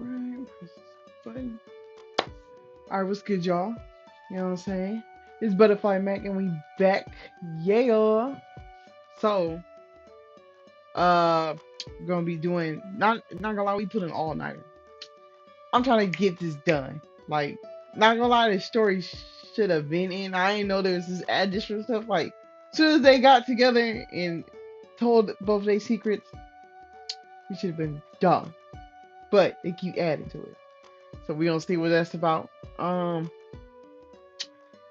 Alright, press this button. Alright, what's good, y'all? You know what I'm saying? It's Butterfly Mac and we back. Yeah. So, uh, gonna be doing, not gonna lie, we put an all-nighter. I'm trying to get this done. Like, not gonna lie, the story should have been in. I didn't know there was this additional stuff. Like, as soon as they got together and told both their secrets, we should have been done. But they keep adding to it. So we don't see what that's about.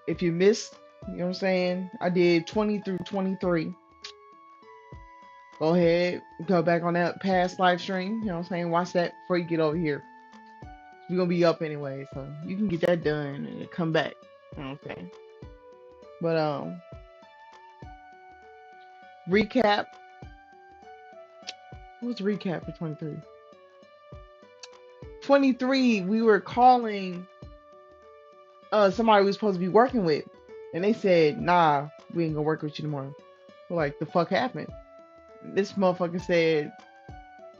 If you missed, you know what I'm saying? I did 20 through 23. Go ahead, go back on that past live stream. You know what I'm saying? Watch that before you get over here. We're gonna be up anyway, so you can get that done and come back. You know what I'm saying? But recap. What's recap for 23? 23, we were calling somebody we was supposed to be working with, and they said, "Nah, we ain't gonna work with you tomorrow." We're like, the fuck happened? This motherfucker said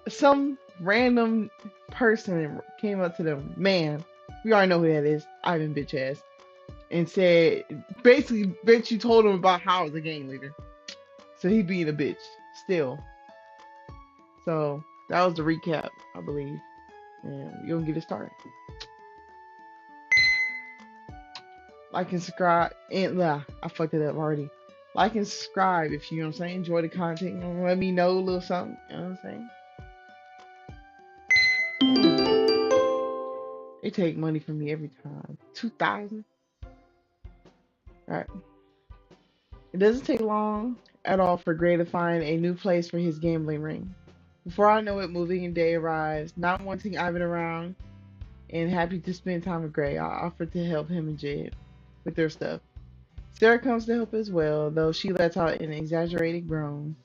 some random person came up to them, man, we already know who that is, Ivan bitch ass, and said, basically, bitch, you told him about how I was a gang leader. So he being a bitch, still. So that was the recap, I believe. And we're gonna get it started. Like and subscribe, and I fucked it up already. Like and subscribe if you know what I'm saying, enjoy the content, and let me know a little something, you know what I'm saying? They take money from me every time. 2,000. Alright. It doesn't take long at all for Gray to find a new place for his gambling ring. Before I know it, moving day arrives. Not wanting Ivan around and happy to spend time with Gray, I offer to help him and Jed with their stuff. Sarah comes to help as well, though she lets out an exaggerated groan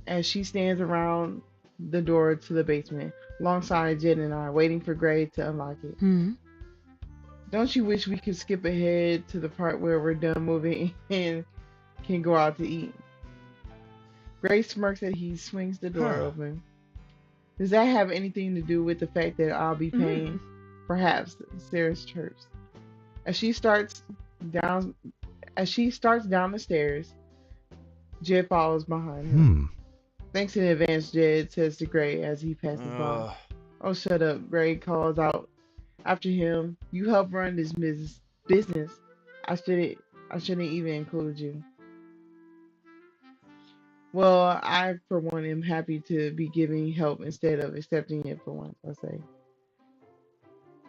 as she stands around the door to the basement, alongside Jed and I, waiting for Gray to unlock it. Don't you wish we could skip ahead to the part where we're done moving and can go out to eat? Gray smirks as he swings the door open. Does that have anything to do with the fact that I'll be paying? Perhaps, Sarah chirps. As she starts down the stairs, Jed follows behind her. Thanks in advance, Jed says to Gray as he passes by. Oh, shut up, Gray calls out after him. You help run this business. I shouldn't even include you. Well, I, for one, am happy to be giving help instead of accepting it for once, I say.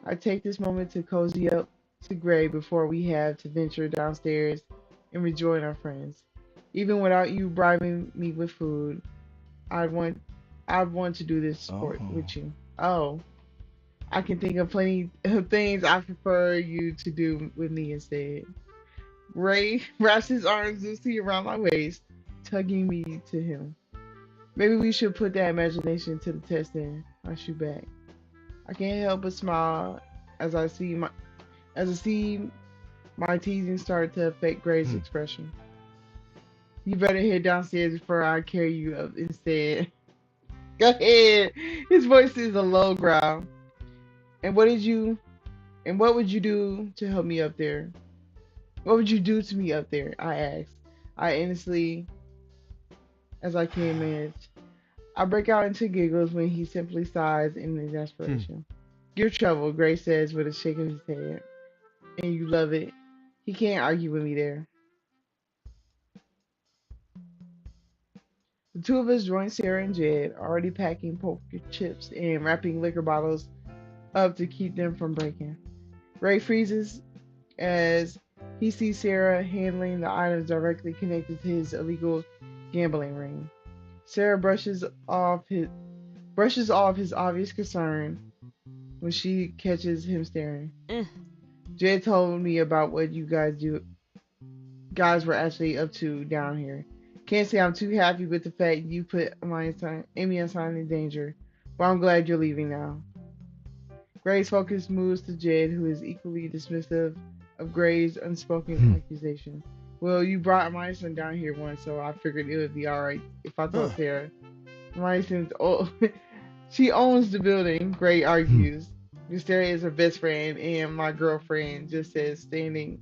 I take this moment to cozy up to Gray before we have to venture downstairs and rejoin our friends. Even without you bribing me with food, I'd want to do this sport with you. Oh, I can think of plenty of things I prefer you to do with me instead. Ray wraps his arms loosely around my waist, tugging me to him. Maybe we should put that imagination to the test then. I shoot back. I can't help but smile as I see my teasing start to affect Gray's expression. You better head downstairs before I carry you up instead. Go ahead. His voice is a low growl. And what would you do to help me up there? What would you do to me up there? I asked. I innocently, as I can manage. I break out into giggles when he simply sighs in exasperation. Your trouble, Gray says with a shake of his head. And you love it. He can't argue with me there. The two of us join Sarah and Jed, already packing poker chips and wrapping liquor bottles up to keep them from breaking. Gray freezes as he sees Sarah handling the items directly connected to his illegal gambling ring. Sarah brushes off his obvious concern when she catches him staring. Jed told me about what you guys were actually up to down here. Can't say I'm too happy with the fact you put Amy and Simon in danger, but I'm glad you're leaving now. Gray's focus moves to Jed, who is equally dismissive of Gray's unspoken accusation. Well, you brought my son down here once, so I figured it would be alright if I told Sarah. My son's old. She owns the building, Gray Hmm. argues. Mysteria is her best friend, and my girlfriend just says standing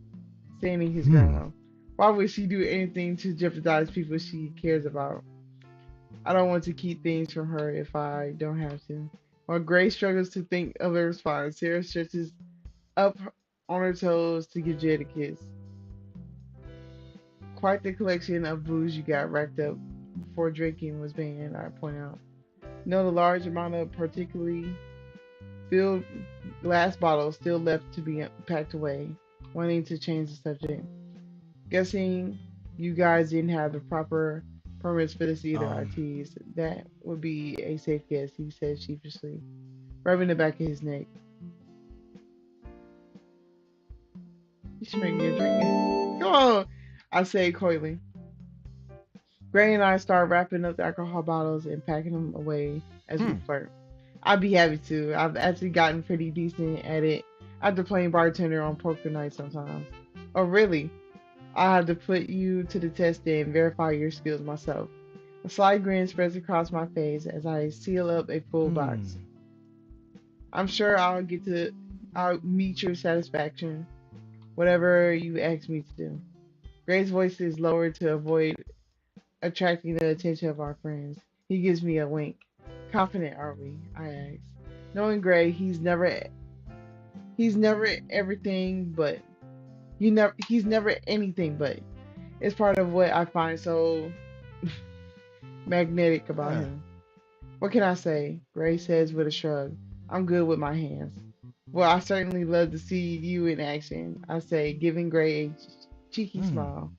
his Hmm. ground. Why would she do anything to jeopardize people she cares about? I don't want to keep things from her if I don't have to. While Gray struggles to think of a response, Sarah stretches up on her toes to give Jed a kiss. Quite the collection of booze you got racked up before drinking was banned, I point out. The large amount of particularly filled glass bottles still left to be packed away, wanting to change the subject. Guessing you guys didn't have the proper permits for this either, Um. ITs. That would be a safe guess, he said sheepishly, rubbing the back of his neck. You should make me a drink. Come on, I say coyly. Gray and I start wrapping up the alcohol bottles and packing them away as we Hmm. flirt. I'd be happy to. I've actually gotten pretty decent at it after playing bartender on poker night sometimes. Oh, really? I have to put you to the test and verify your skills myself. A sly grin spreads across my face as I seal up a full Hmm. box. I'm sure I'll meet your satisfaction, whatever you ask me to do. Gray's voice is lowered to avoid attracting the attention of our friends. He gives me a wink. Confident are we? I ask. Knowing Gray, he's never everything but he's never anything but. It's part of what I find so magnetic about Huh. him. What can I say? Gray says with a shrug. I'm good with my hands. Well, I certainly love to see you in action, I say, giving Gray a cheeky Hmm. smile.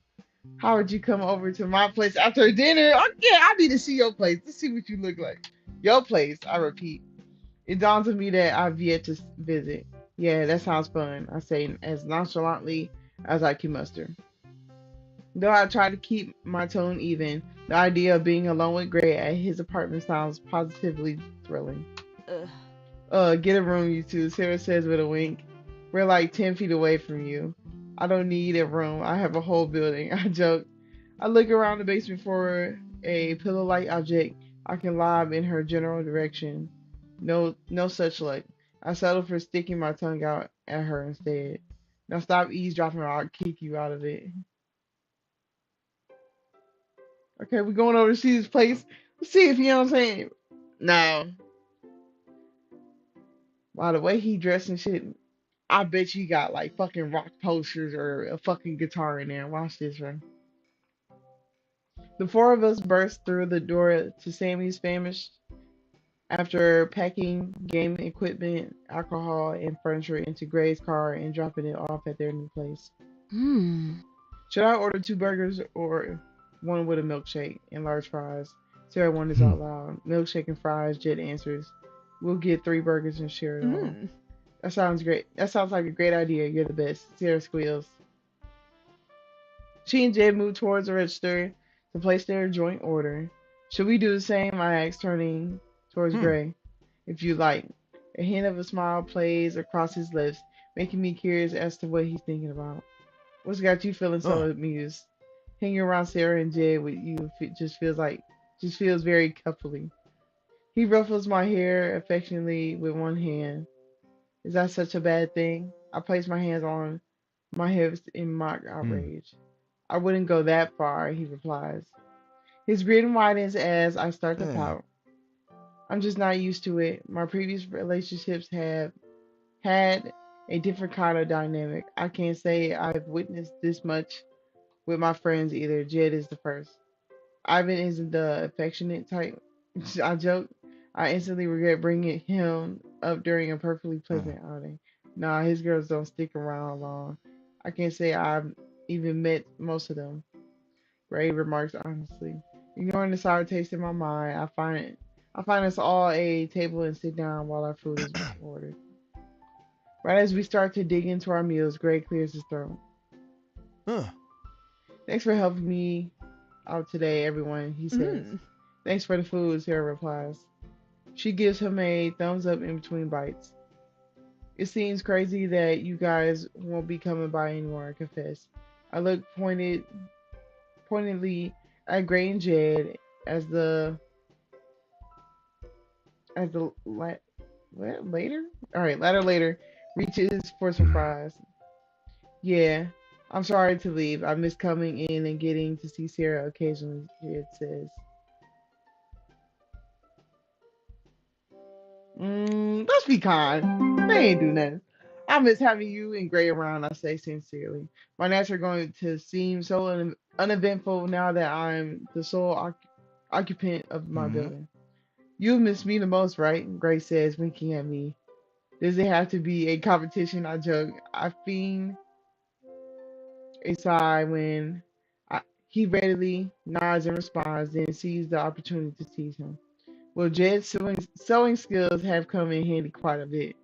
How would you come over to my place after dinner? Oh, yeah, I need to see your place. Let's see what you look like. Your place, I repeat. It dawns on me that I've yet to visit. Yeah, that sounds fun, I say as nonchalantly as I can muster. Though I try to keep my tone even, the idea of being alone with Gray at his apartment sounds positively thrilling. Ugh. Get a room, you two, Sarah says with a wink. We're like 10 feet away from you. I don't need a room. I have a whole building. I joke. I look around the basement for a pillow-like object I can lob in her general direction. No such luck. I settle for sticking my tongue out at her instead. Now stop eavesdropping or I'll kick you out of it. Okay, we're going over to see this place. Let's see if you know what I'm saying. Now, by the way he dressed and shit, I bet you got like fucking rock posters or a fucking guitar in there. Watch this, right? The four of us burst through the door to Sammy's famished after packing game equipment, alcohol, and furniture into Gray's car and dropping it off at their new place. Hmm. Should I order two burgers or one with a milkshake and large fries? Sarah wonders Hmm. out loud. Milkshake and fries, Jed answers. We'll get three burgers and share it all. Hmm. That sounds great. That sounds like a great idea. You're the best. Sarah squeals. She and Jed move towards the register to place their joint order. Should we do the same? I asked, turning towards Hmm. Gray. If you like. A hint of a smile plays across his lips, making me curious as to what he's thinking about. What's got you feeling so Oh. amused? Hanging around Sarah and Jed with you just feels very coupley. He ruffles my hair affectionately with one hand. Is that such a bad thing? I place my hands on my hips in mock Hmm. outrage. I wouldn't go that far, he replies. His grin widens as I start to Yeah. pout. I'm just not used to it. My previous relationships have had a different kind of dynamic. I can't say I've witnessed this much with my friends either. Jed is the first. Ivan isn't the affectionate type. I joke. I instantly regret bringing him up during a perfectly Huh. pleasant outing. Nah, his girls don't stick around long. I can't say I've even met most of them. Ray remarks honestly. Ignoring the sour taste in my mind, I find us all a table and sit down while our food is ordered. Right as we start to dig into our meals, Gray clears his throat. Huh. Thanks for helping me out today, everyone, he says. Hmm. Thanks for the food, Sarah replies. She gives him a thumbs up in between bites. It seems crazy that you guys won't be coming by anymore, I confess. I look pointedly at Gray and Jed as the as the what later? All right, ladder later reaches for some fries. Yeah, I'm sorry to leave. I miss coming in and getting to see Sarah occasionally. It says, let's be kind. They ain't do nothing. I miss having you and Gray around. I say sincerely. My nights are going to seem so uneventful now that I'm the sole occupant of my Mm-hmm. building. You miss me the most, right? Gray says, winking at me. Does it have to be a competition? I joke. I fiend a sigh when I, he readily nods and responds, then sees the opportunity to tease him. Well, Jed's sewing skills have come in handy quite a bit.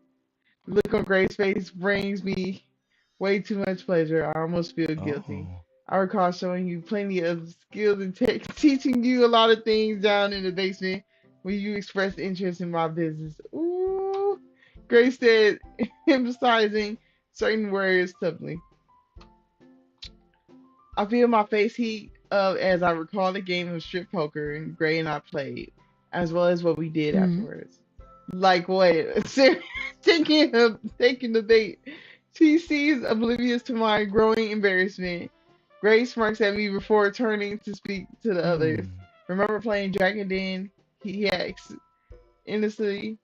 The look on Gray's face brings me way too much pleasure. I almost feel guilty. Oh. I recall showing you plenty of skills and teaching you a lot of things down in the basement when you expressed interest in my business. Ooh, Gray said, emphasizing certain words subtly. I feel my face heat up as I recall the game of strip poker and Gray and I played, as well as what we did Hmm. afterwards. Like what? Taking the bait. She sees oblivious to my growing embarrassment. Gray smirks at me before turning to speak to the others. Hmm. Remember playing Dragon Den? He asks innocently,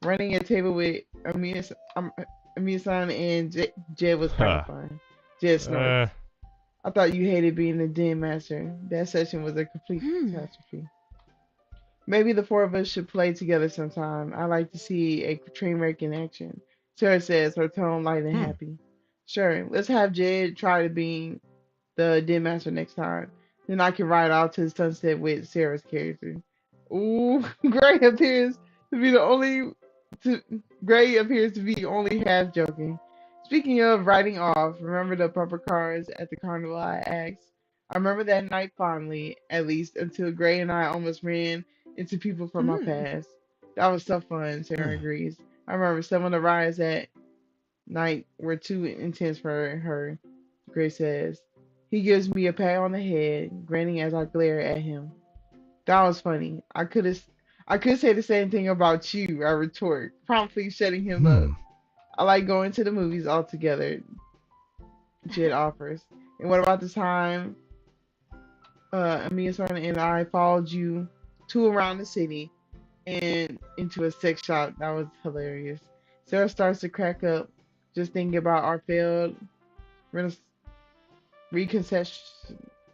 running a table with Amia-san and Jed was kind of Huh. fun. Jed snorts. Uh. I thought you hated being the den master. That session was a complete Hmm. catastrophe. Maybe the four of us should play together sometime. I like to see a train wreck in action. Sarah says, her tone light and Hmm. happy. Sure, let's have Jed try to be the den master next time. Then I can ride off to the sunset with Sarah's character. Ooh, Gray appears to be the only. To, Gray appears to be only half joking. Speaking of riding off, remember the bumper cars at the carnival? I asked. I remember that night fondly, at least until Gray and I almost ran into people from my Hmm. past. That was so fun, Sarah Hmm. agrees. I remember some of the rides at night were too intense for her, Gray says. He gives me a pat on the head, grinning as I glare at him. That was funny. I could say the same thing about you, I retort, promptly shutting him up. Hmm. I like going to the movies all together, Jed offers. And what about the time Amia-san and I followed you two around the city and into a sex shop? That was hilarious. Sarah starts to crack up just thinking about our failed reconception,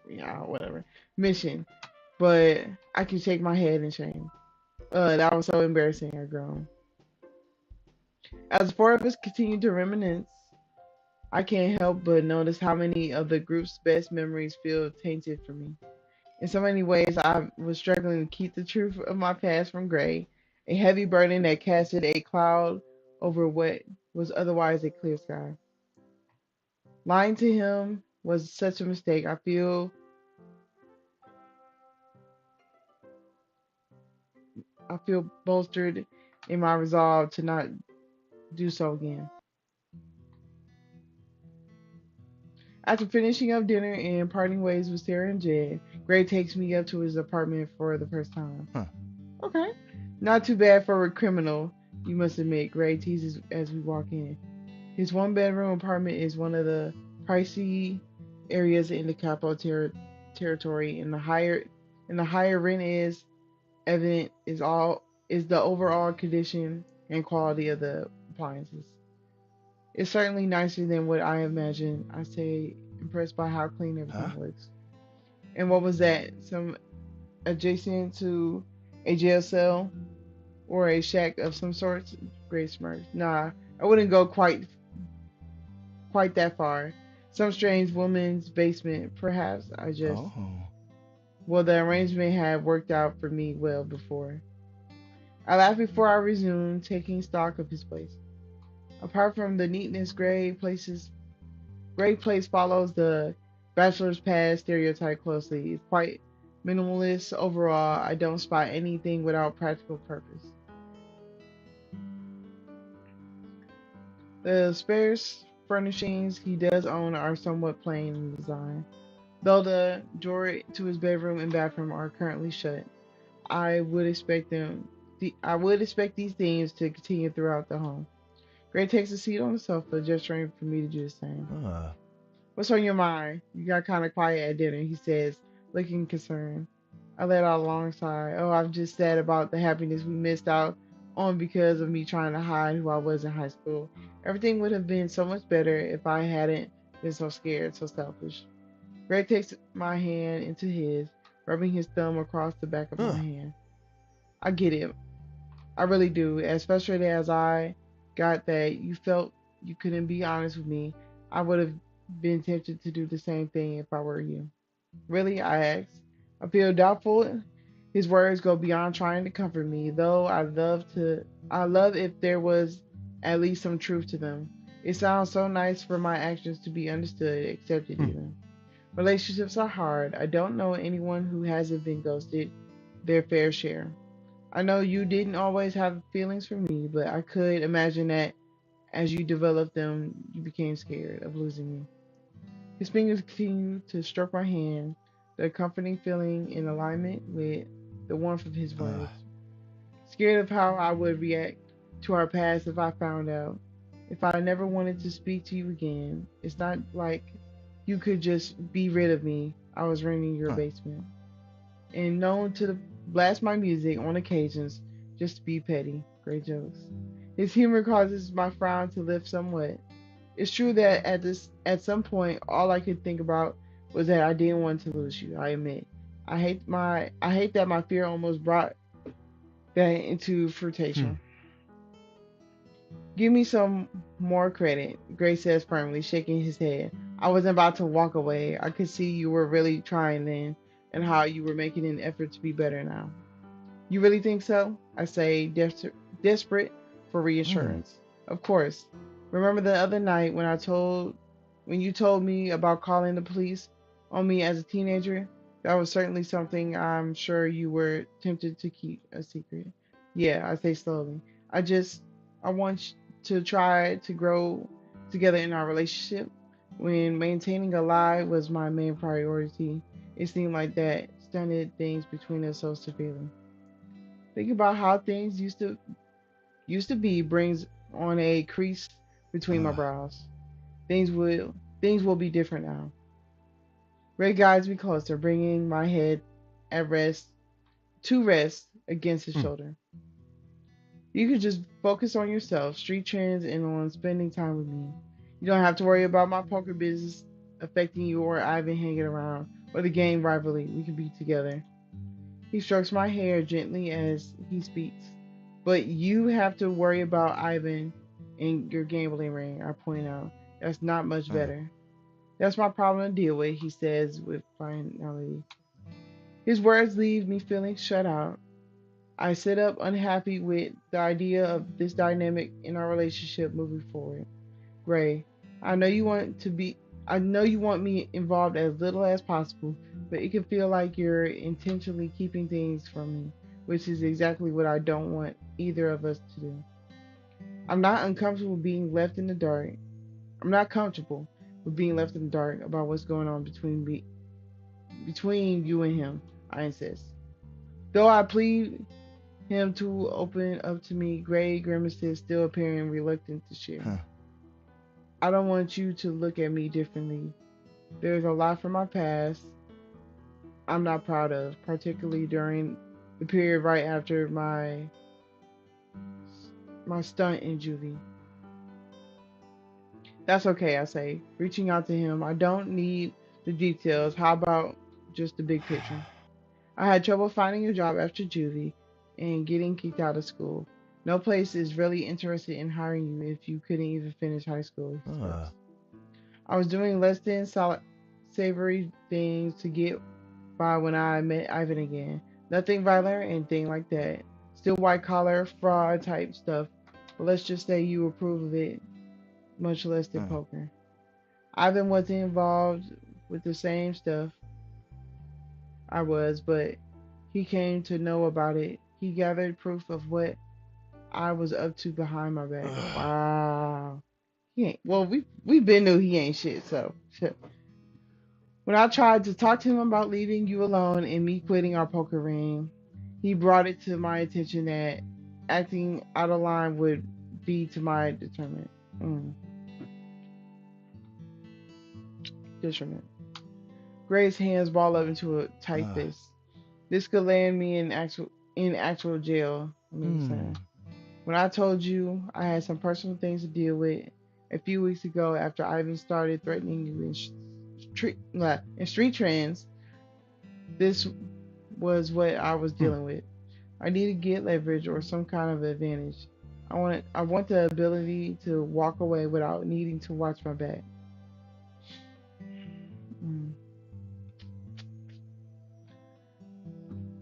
yeah, whatever, mission. But I can shake my head in shame. That was so embarrassing, I groaned. As the four of us continued to reminisce, I can't help but notice how many of the group's best memories feel tainted for me. In so many ways, I was struggling to keep the truth of my past from Gray, a heavy burden that casted a cloud over what was otherwise a clear sky. Lying to him was such a mistake. I feel bolstered in my resolve to not do so again. After finishing up dinner and parting ways with Sarah and Jed, Gray takes me up to his apartment for the first time. Huh. Okay. Not too bad for a criminal, you must admit, Gray teases as we walk in. His one bedroom apartment is one of the pricey areas in the capital territory, and the higher rent is evident is the overall condition and quality of the appliances. It's certainly nicer than what I imagined. I say, impressed by how clean Huh? everything looks. And what was that? Some adjacent to a jail cell or a shack of some sort? Great smirk. Nah, I wouldn't go quite that far. Some strange woman's basement, perhaps. Oh. Well, the arrangement had worked out for me well before. I laughed before I resumed taking stock of his place. Apart from the neatness, Great Place follows the bachelor's pad stereotype closely. It's quite minimalist overall. I don't spot anything without practical purpose. The sparse furnishings he does own are somewhat plain in design. Though the door to his bedroom and bathroom are currently shut, I would expect them. I would expect these themes to continue throughout the home. Gray takes a seat on the sofa, gesturing for me to do the same. Ah. What's on your mind? You got kind of quiet at dinner, he says, looking concerned. I let out a long sigh. Oh, I've just said about the happiness we missed out on because of me trying to hide who I was in high school. Everything would have been so much better if I hadn't been so scared, so selfish. Greg takes my hand into his, rubbing his thumb across the back of my Huh. hand. I get it. I really do. As frustrated as I got that you felt you couldn't be honest with me, I would have been tempted to do the same thing if I were you. Really? I asked. I feel doubtful. His words go beyond trying to comfort me, though I love if there was at least some truth to them. It sounds so nice for my actions to be understood, accepted Hmm. even. Relationships are hard. I don't know anyone who hasn't been ghosted their fair share. I know you didn't always have feelings for me, but I could imagine that as you developed them, you became scared of losing me. His fingers continued to stroke my hand, the comforting feeling in alignment with the warmth of his Ah. words. Scared of how I would react to our past if I found out. If I never wanted to speak to you again, it's not like you could just be rid of me. I was renting your Huh. basement and known to blast my music on occasions just to be petty. Great jokes. His humor causes my frown to lift somewhat. It's true that at some point all I could think about was that I didn't want to lose you. I admit. I hate that my fear almost brought that into Hmm. fruitation. Give me some more credit, Gray says firmly, shaking his head. I wasn't about to walk away. I could see you were really trying then, and how you were making an effort to be better now. You really think so? I say, desperate for Hmm. reassurance. Of course. Remember the other night when you told me about calling the police on me as a teenager? That was certainly something I'm sure you were tempted to keep a secret. Yeah, I say slowly. I just I want to try to grow together in our relationship. When maintaining a lie was my main priority, it seemed like that stunted things between us so severely. Think about how things used to be brings on a crease between my Ah. brows. Things will be different now. Ray guides me closer, bringing my head at rest to rest against his Hmm. shoulder. You can just focus on yourself, street trends, and on spending time with me. You don't have to worry about my poker business affecting you or Ivan hanging around or the game rivalry. We can be together. He strokes my hair gently as he speaks. But you have to worry about Ivan and your gambling ring, I point out. That's not much Ah. better. That's my problem to deal with, he says with finality. His words leave me feeling shut out. I sit up unhappy with the idea of this dynamic in our relationship moving forward. Gray, I know you want to be I know you want me involved as little as possible, but it can feel like you're intentionally keeping things from me, which is exactly what I don't want either of us to do. I'm not uncomfortable being left in the dark. I'm not comfortable with being left in the dark about what's going on between you and him, I insist. Though I plead him to open up to me, Gray grimaces, still appearing reluctant to share. Huh. I don't want you to look at me differently. There's a lot from my past I'm not proud of, particularly during the period right after my stunt in juvie. That's okay, I say, reaching out to him. I don't need the details. How about just the big picture? I had trouble finding a job after juvie and getting kicked out of school. No place is really interested in hiring you if you couldn't even finish high school, he says. Ah. I was doing less than solid savory things to get by when I met Ivan again. Nothing violent or anything like that. Still white collar fraud type stuff. But let's just say you approve of it, much less than Ah. poker. Ivan wasn't involved with the same stuff I was, but he came to know about it. He gathered proof of what I was up to behind my back. Ah. Wow. He ain't well we been knew he ain't shit, so shit. When I tried to talk to him about leaving you alone and me quitting our poker ring, he brought it to my attention that acting out of line would be to my mm, detriment. Gray's hands ball up into a tight Uh, fist. This could land me in actual jail. I mean, hmm. saying. When I told you I had some personal things to deal with a few weeks ago after Ivan started threatening you in street trends, this was what I was Hmm. dealing with. I need to get leverage or some kind of advantage. I want the ability to walk away without needing to watch my back. Mm.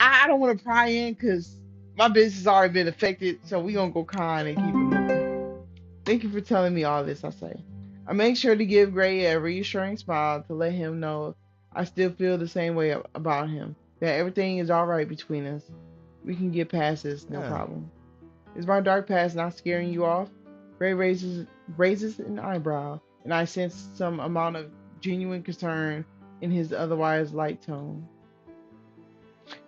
I don't want to pry in because my business has already been affected, so we gonna go kind and keep it moving. Thank you for telling me all this, I say. I make sure to give Gray a reassuring smile to let him know I still feel the same way about him, that everything is all right between us. We can get past this, no Yeah. problem. Is my dark past not scaring you off? Gray raises an eyebrow, and I sense some amount of genuine concern in his otherwise light tone.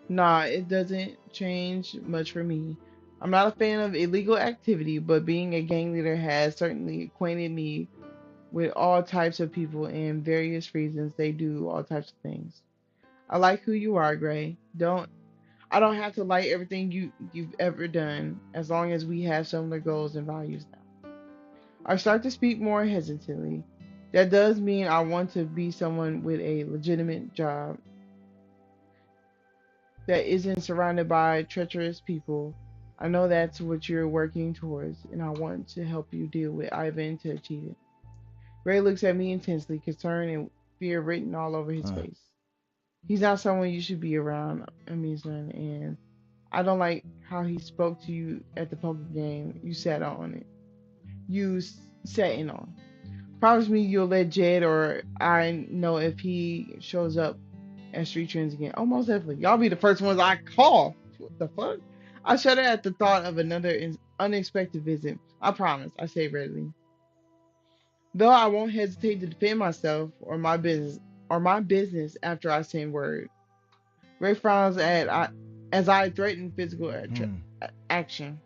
Nah, it doesn't change much for me. I'm not a fan of illegal activity, but being a gang leader has certainly acquainted me with all types of people and various reasons they do all types of things. I like who you are, Gray. I don't have to like everything you've ever done as long as we have similar goals and values now. I start to speak more hesitantly. That does mean I want to be someone with a legitimate job that isn't surrounded by treacherous people. I know that's what you're working towards, and I want to help you deal with Ivan to achieve it. Gray looks at me intensely, concern and fear written all over his Uh, face. He's not someone you should be around, Amusement, and I don't like how he spoke to you at the poker game you sat on it. Sat in on. Promise me you'll let Jed or I know if he shows up at Street Trends again. Oh, most definitely. Y'all be the first ones I call. What the fuck? I shudder at the thought of another unexpected visit. I promise, I say readily. Though I won't hesitate to defend myself or my business after I send word. Ray frowns as I threaten physical hmm. action.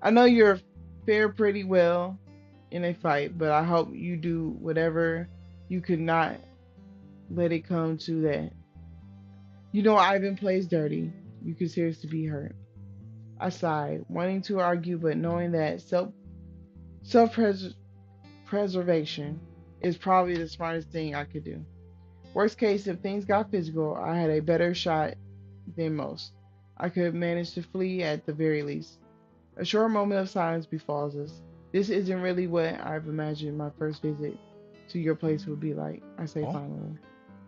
I know you're fare pretty well in a fight, but I hope you do whatever you could not let it come to that. You know Ivan plays dirty. You could seriously be hurt. I sighed, wanting to argue, but knowing that self preservation is probably the smartest thing I could do. Worst case, if things got physical, I had a better shot than most. I could manage to flee at the very least. A short moment of silence befalls us. This isn't really what I've imagined my first visit to your place would be like, I say Oh. finally.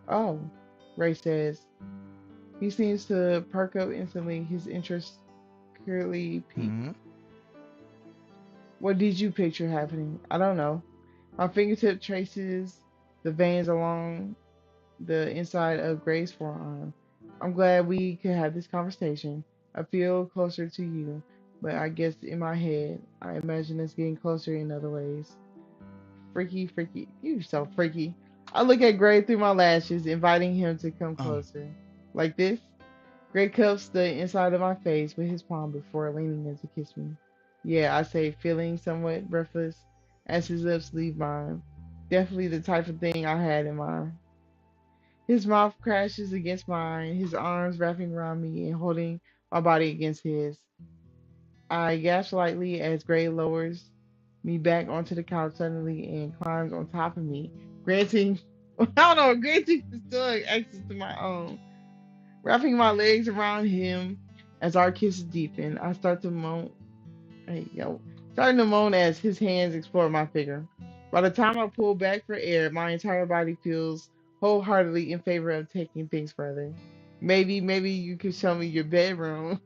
Oh, Ray says. He seems to perk up instantly, his interest clearly piqued. Hmm. What did you picture happening? I don't know. My fingertip traces the veins along the inside of Gray's forearm. I'm glad we could have this conversation. I feel closer to you, but I guess in my head, I imagine us getting closer in other ways. Freaky, freaky. You so freaky. I look at Gray through my lashes, inviting him to come Um. closer. Like this? Gray cups the inside of my face with his palm before leaning in to kiss me. Yeah, I say, feeling somewhat breathless as his lips leave mine. Definitely the type of thing I had in mind. His mouth crashes against mine, his arms wrapping around me and holding my body against his. I gasp lightly as Gray lowers me back onto the couch suddenly and climbs on top of me, granting, I don't know, granting his tongue access to my own. Wrapping my legs around him as our kisses deepen, I start to moan. Hey, yo, starting to moan as his hands explore my figure. By the time I pull back for air, my entire body feels wholeheartedly in favor of taking things further. Maybe you could show me your bedroom.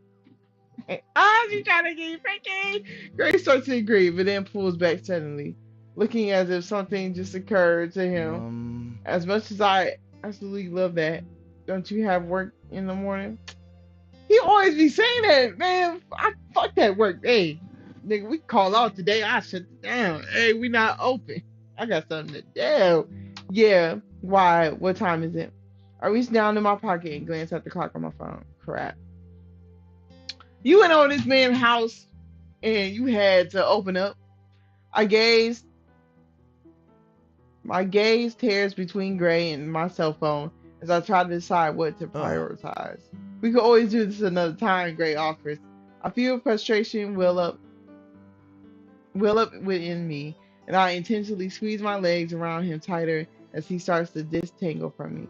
She's trying to get freaky. Grace starts to agree, but then pulls back suddenly, looking as if something just occurred to him. Um. As much as I absolutely love that, don't you have work in the morning? He always be saying that, man. I fuck that work. Hey, nigga, we call out today. I shut it down. Hey, we not open. I got something to do. Yeah. Why? What time is it? I reach down in my pocket and glance at the clock on my phone. Crap. You went over this man's house and you had to open up. I gazed, my gaze tears between Gray and my cell phone as I try to decide what to Ugh. prioritize. We could always do this another time, Gray offers. I feel frustration well up within me, and I intentionally squeeze my legs around him tighter as he starts to disentangle from me.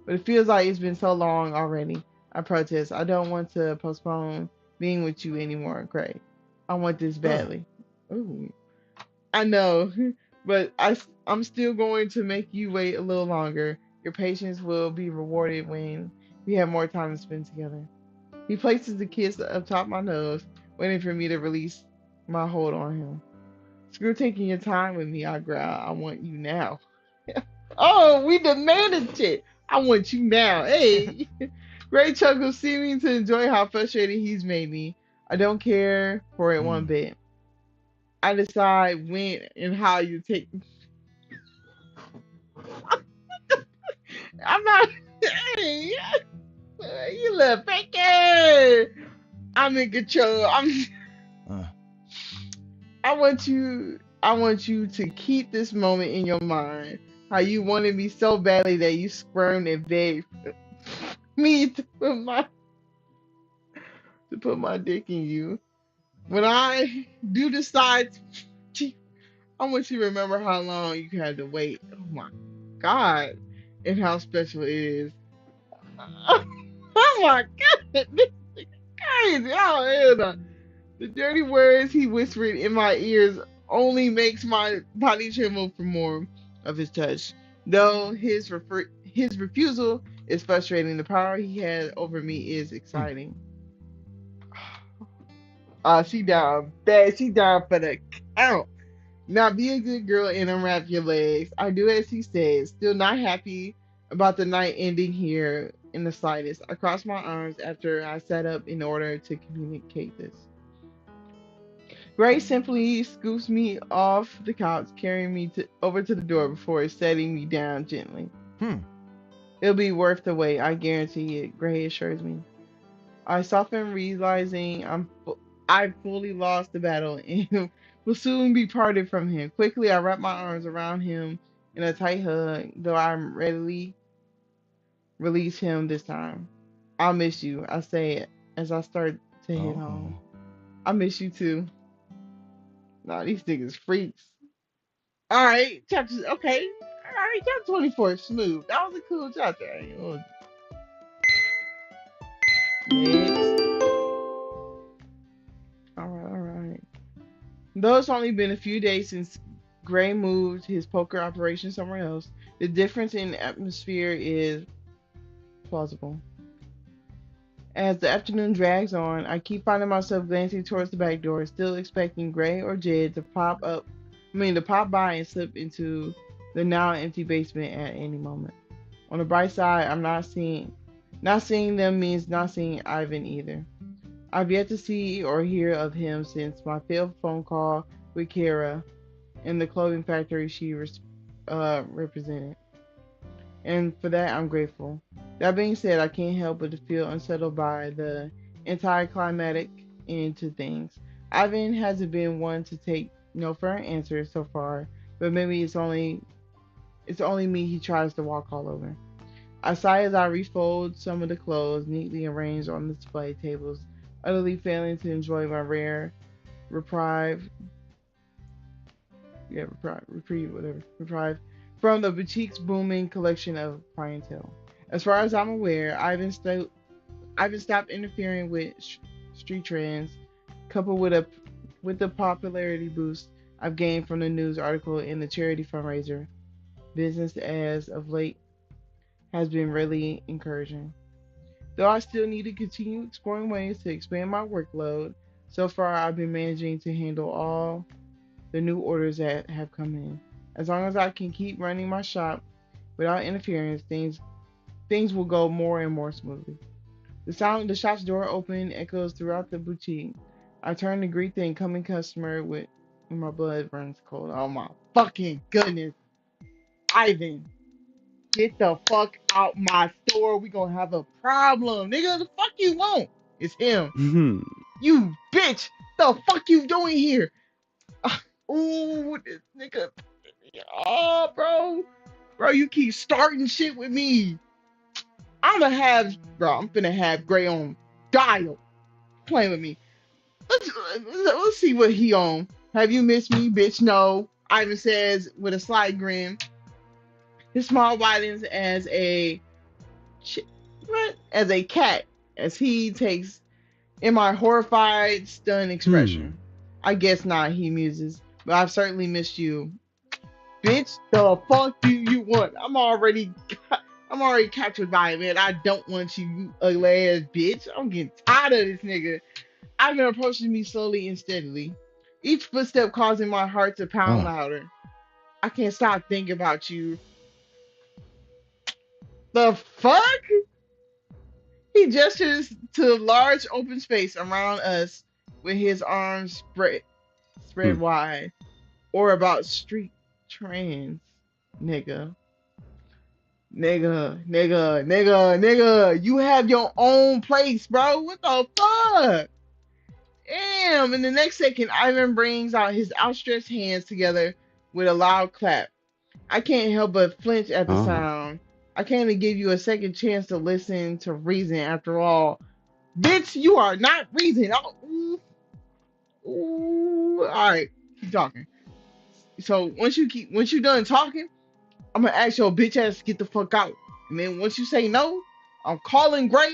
But it feels like it's been so long already. I protest. I don't want to postpone being with you anymore, Gray. I want this Ugh. badly. Ooh, I know, but I'm still going to make you wait a little longer. Your patience will be rewarded when we have more time to spend together. He places the kiss up top my nose, waiting for me to release my hold on him. Screw taking your time with me, I growl. I want you now. Oh, we demanded shit. I want you now. Hey. Gray chuckles, seeming to enjoy how frustrated he's made me. I don't care for it one Hmm. bit. I decide when and how you take. I'm not. Hey, you little baker. I'm in control. Uh, I want you. I want you to keep this moment in your mind. How you wanted me so badly that you squirmed and begged me to put my dick in you. When I do decide, I want you to remember how long you had to wait. Oh my God, and how special it is. Oh my God, this is crazy. Oh hell no. The dirty words he whispered in my ears only makes my body tremble for more of his touch. Though his refusal is frustrating, the power he had over me is hmm. exciting. She down bad. She down for the count. Now be a good girl and unwrap your legs. I do as he says. Still not happy about the night ending here in the slightest. I cross my arms after I sat up in order to communicate this. Gray simply scoops me off the couch, carrying me over to the door before setting me down gently. Hmm. It'll be worth the wait, I guarantee it, Gray assures me. I soften, realizing I fully lost the battle and will soon be parted from him. Quickly, I wrap my arms around him in a tight hug, though I readily release him this time. I'll miss you, I say it as I start to head home. Oh. I miss you too. Nah, these niggas freaks. All right, chapter. Okay, all right, chapter 24 is smooth. That was a cool chapter. Next. All right. Though it's only been a few days since Gray moved his poker operation somewhere else, the difference in atmosphere is plausible. As the afternoon drags on, I keep finding myself glancing towards the back door, still expecting Gray or Jed to pop by and slip into the now empty basement at any moment. On the bright side, not seeing them means not seeing Ivan either. I've yet to see or hear of him since my failed phone call with Kara in the clothing factory she represented, and for that I'm grateful. That being said, I can't help but to feel unsettled by the anticlimactic end to things. Ivan hasn't been one to take no for an answer so far, but maybe it's only me he tries to walk all over. I sigh as I refold some of the clothes neatly arranged on the display tables, utterly failing to enjoy my rare reprieve, reprieve from the boutique's booming collection of clientele. As far as I'm aware, I've stopped interfering with street trends, coupled with the popularity boost I've gained from the news article and the charity fundraiser. Business as of late has been really encouraging. Though I still need to continue exploring ways to expand my workload, so far I've been managing to handle all the new orders that have come in. As long as I can keep running my shop without interference, things will go more and more smoothly. The sound of the shop's door open echoes throughout the boutique. I turn to greet the incoming customer with my blood runs cold. Oh my fucking goodness. Ivan, get the fuck out my store. We gonna have a problem. Nigga, the fuck you want? It's him. You bitch! The fuck you doing here? Ooh, this nigga. Oh, bro, you keep starting shit with me. I'm finna have Gray on dial playing with me. Let's see what he on. Have you missed me, bitch? No. Ivan says with a slight grin. His smile widens as as a cat as he takes in my horrified, stunned Hmm. expression. I guess not, he muses, but I've certainly missed you. Bitch, the fuck do you want? I'm already captured by it, man. I don't want you, you ugly ass bitch. I'm getting tired of this nigga. Ivan approaches me slowly and steadily, each footstep causing my heart to pound Ah. louder. I can't stop thinking about you. The fuck? He gestures to the large open space around us with his arms spread Hmm. wide. Or about street trans. Nigga. Nigga. You have your own place, bro. What the fuck? Damn. In the next second, Ivan brings out his outstretched hands together with a loud clap. I can't help but flinch at the Ah. sound. I can't even give you a second chance to listen to reason after all. Bitch, you are not reason. Oh, ooh. All right, keep talking. So once you done talking, I'm gonna ask your bitch ass to get the fuck out. And then once you say no, I'm calling Gray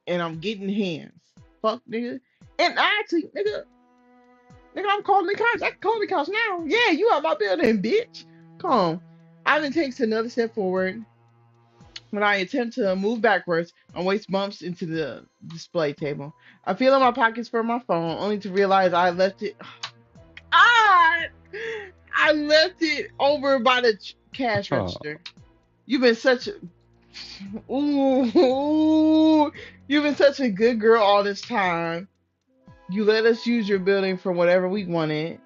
and I'm getting hands. Fuck nigga. And actually, nigga, I'm calling the cops. I can call the cops now. Yeah, you out my building, bitch. Come on. Ivan takes another step forward. When I attempt to move backwards, my waist bumps into the display table. I feel in my pockets for my phone, only to realize I left it. Ah! I left it over by the cash Ah. register. You've been such a ooh, you've been such a good girl all this time. You let us use your building for whatever we wanted.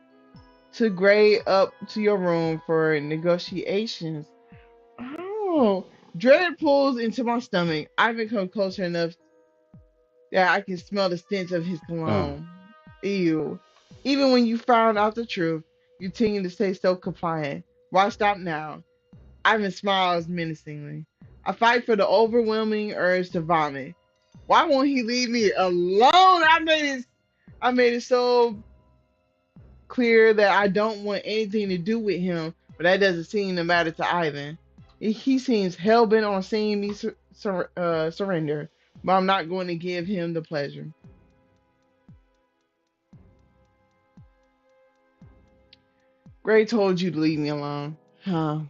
To grade up to your room for negotiations. Oh, dread pulls into my stomach. I've come closer enough that I can smell the stench of his Ah. cologne. Ew. Even when you found out the truth, you continue to stay so compliant. Why stop now? Ivan smiles menacingly. I fight for the overwhelming urge to vomit. Why won't he leave me alone? I made it so clear that I don't want anything to do with him, but that doesn't seem to matter to Ivan. He seems hell bent on seeing me surrender, but I'm not going to give him the pleasure. Gray told you to leave me alone. Huh.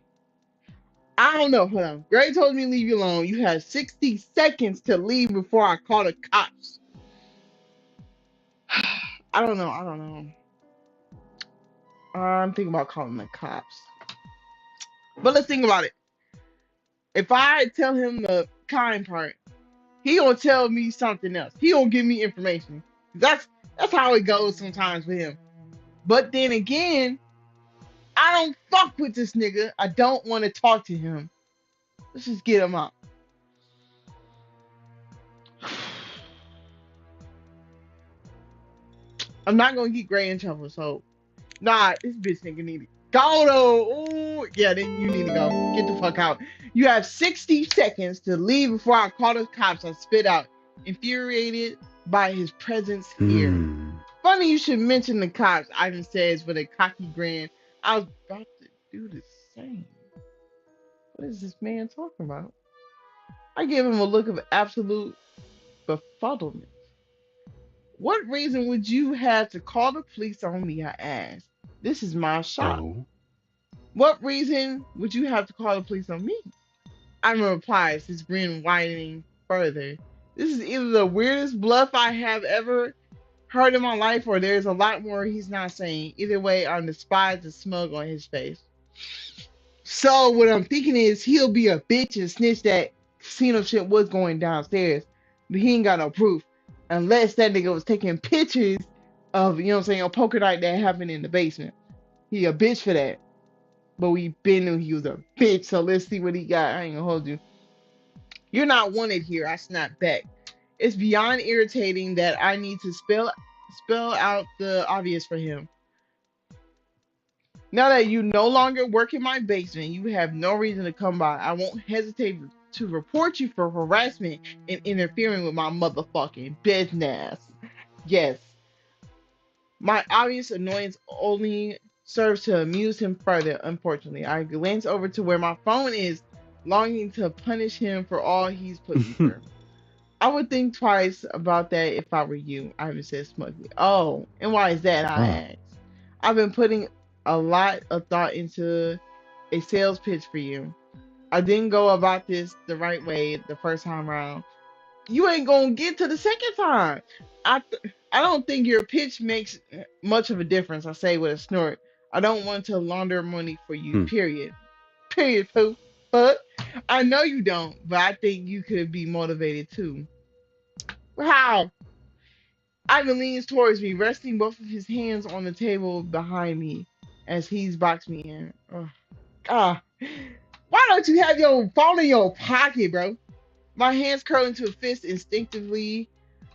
I don't know. Hold on. Gray told me to leave you alone. You had 60 seconds to leave before I call the cops. I don't know. I don't know. I'm thinking about calling the cops. But let's think about it. If I tell him the kind part, he gonna tell me something else. He gonna give me information. That's that's how it goes sometimes with him. But then again, I don't fuck with this nigga. I don't want to talk to him. Let's just get him out. I'm not gonna get Gray in trouble, so nah, this bitch nigga need to go though. Ooh, yeah, then you need to go. Get the fuck out. You have 60 seconds to leave before I call the cops. I spit out, infuriated by his presence here. Hmm. Funny you should mention the cops, Ivan says with a cocky grin. I was about to do the same. What is this man talking about? I gave him a look of absolute befuddlement. What reason would you have to call the police on me? I asked. This is my shop. Oh. What reason would you have to call the police on me? Ivan replies, his grin widening further. This is either the weirdest bluff I have ever heard in my life, or there's a lot more he's not saying. Either way, I'm despised the smug on his face. So what I'm thinking is he'll be a bitch and snitch that casino shit was going downstairs, but he ain't got no proof. Unless that nigga was taking pictures of, you know what I'm saying, a poker night that happened in the basement. He a bitch for that. But we been knew he was a bitch, so let's see what he got. I ain't gonna hold you. You're not wanted here, I snapped back. It's beyond irritating that I need to spell out the obvious for him. Now that you no longer work in my basement, you have no reason to come by. I won't hesitate to report you for harassment and interfering with my motherfucking business. Yes, my obvious annoyance only serves to amuse him further, unfortunately. I glance over to where my phone is, longing to punish him for all he's put me through. I would think twice about that if I were you, Ivan said smugly. Oh, and why is that? I Ah. asked. I've been putting a lot of thought into a sales pitch for you. I didn't go about this the right way the first time around. You ain't gonna get to the second time. I don't think your pitch makes much of a difference, I say with a snort. I don't want to launder money for you, Hmm. period. Period, poo. But I know you don't, but I think you could be motivated too. How? Ivan leans towards me, resting both of his hands on the table behind me as he's boxed me in. Ugh. Ah, why don't you have your phone in your pocket, bro? My hands curl into a fist instinctively,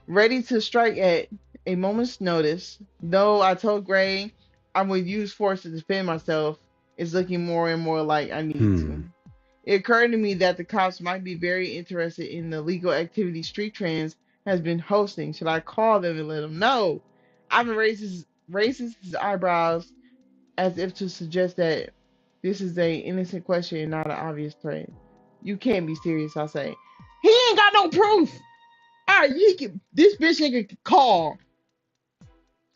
ready to strike at a moment's notice. Though I told Gray I would use force to defend myself, it's looking more and more like I need to. Hmm. It occurred to me that the cops might be very interested in the legal activity Street Trends has been hosting. Should I call them and let them know? Ivan raises his eyebrows as if to suggest that this is a innocent question and not an obvious threat. You can't be serious, I say. He ain't got no proof. All right, this bitch nigga can call.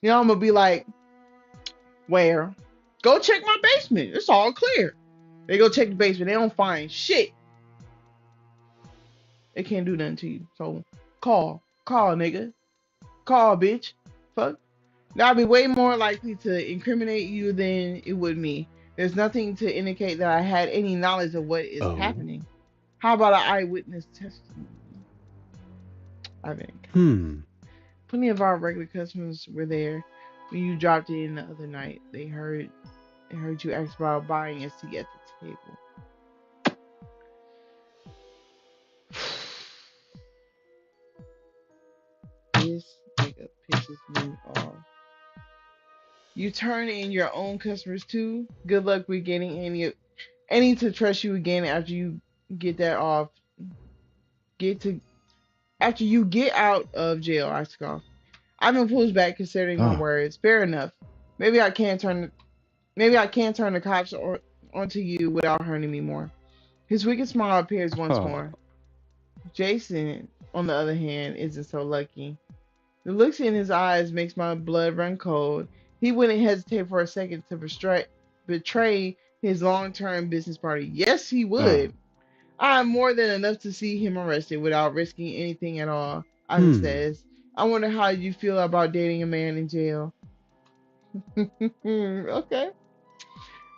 You know, I'm gonna be like, where? Go check my basement. It's all clear. They go check the basement. They don't find shit. They can't do nothing to you. So call, nigga, call, bitch. Fuck. That'd be way more likely to incriminate you than it would me. There's nothing to indicate that I had any knowledge of what is Oh. happening. How about an eyewitness testimony? I think Hmm. plenty of our regular customers were there when you dropped in the other night. They heard you ask about buying a seat at the table. This nigga pisses me off. You turn in your own customers too. Good luck with getting any to trust you again after you get that off. Get to After you get out of jail. I scoff. I've been pushed back considering my Ah. words. Fair enough. Maybe I can turn. Maybe I can turn the cops onto you without hurting me more. His wicked smile appears once Ah. more. Jason, on the other hand, isn't so lucky. The looks in his eyes makes my blood run cold. He wouldn't hesitate for a second to betray his long-term business partner. Yes, he Ah. would. I am more than enough to see him arrested without risking anything at all, Ivan Hmm. says. I wonder how you feel about dating a man in jail. Okay.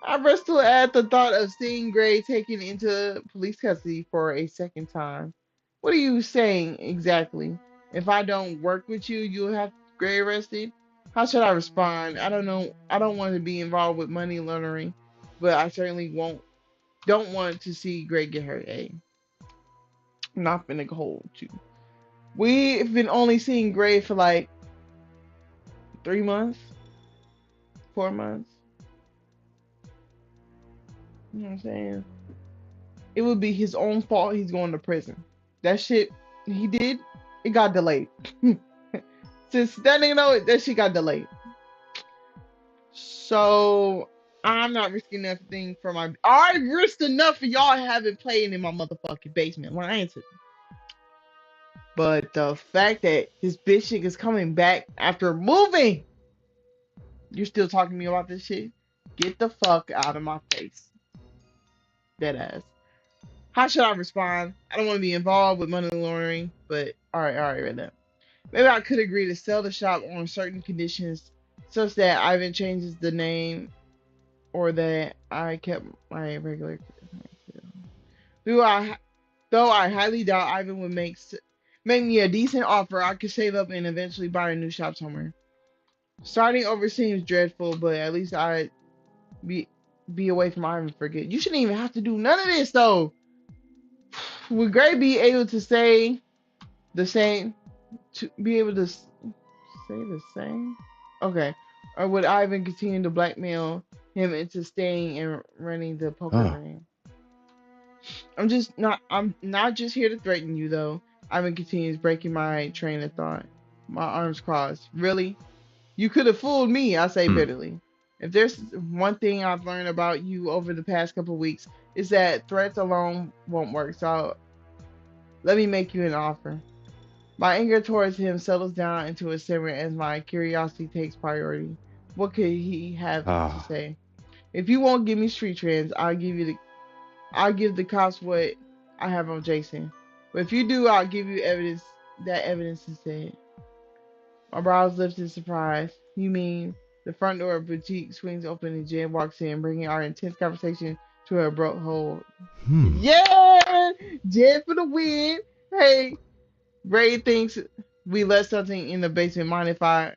I wrestle at the thought of seeing Gray taken into police custody for a second time. What are you saying exactly? If I don't work with you, you'll have Gray arrested? How should I respond? I don't know. I don't want to be involved with money laundering, but I certainly won't don't want to see Gray get hurt. Hey, I'm not finna hold you. We've been only seeing Gray for like 3 months, 4 months. You know what I'm saying? It would be his own fault he's going to prison. That shit he did, it got delayed. Since that nigga know it, that shit got delayed. So I'm not risking nothing for my. I risked enough for y'all having playing in my motherfucking basement. Lying to me. But the fact that his bitch chick is coming back after moving, you're still talking to me about this shit? Get the fuck out of my face. Dead ass. How should I respond? I don't want to be involved with money laundering, but all right, right now. Maybe I could agree to sell the shop on certain conditions, such that Ivan changes the name or that I kept my regular. Though I, though I highly doubt Ivan would make me a decent offer, I could save up and eventually buy a new shop somewhere. Starting over seems dreadful, but at least I'd be be away from Ivan for good. You shouldn't even have to do none of this though. Would Gray be able to say the same to be able to say the same? Okay. Or would Ivan continue to blackmail him into staying and running the poker Oh. ring? I'm not just here to threaten you though. Ivan continues, breaking my train of thought. My arms crossed. Really? You could have fooled me, I say Hmm. bitterly. If there's one thing I've learned about you over the past couple of weeks, is that threats alone won't work. So let me make you an offer. My anger towards him settles down into a simmer as my curiosity takes priority. What could he have to Ah. say? If you won't give me street trends, I'll give the cops what I have on Jason. But if you do, I'll give you evidence. That evidence is said. My brows lift in surprise. You mean the front door of boutique swings open and Jen walks in, bringing our intense conversation to a abrupt hold. Hmm. Yeah, Jen for the win. Hey, Ray thinks we left something in the basement. Mind if I?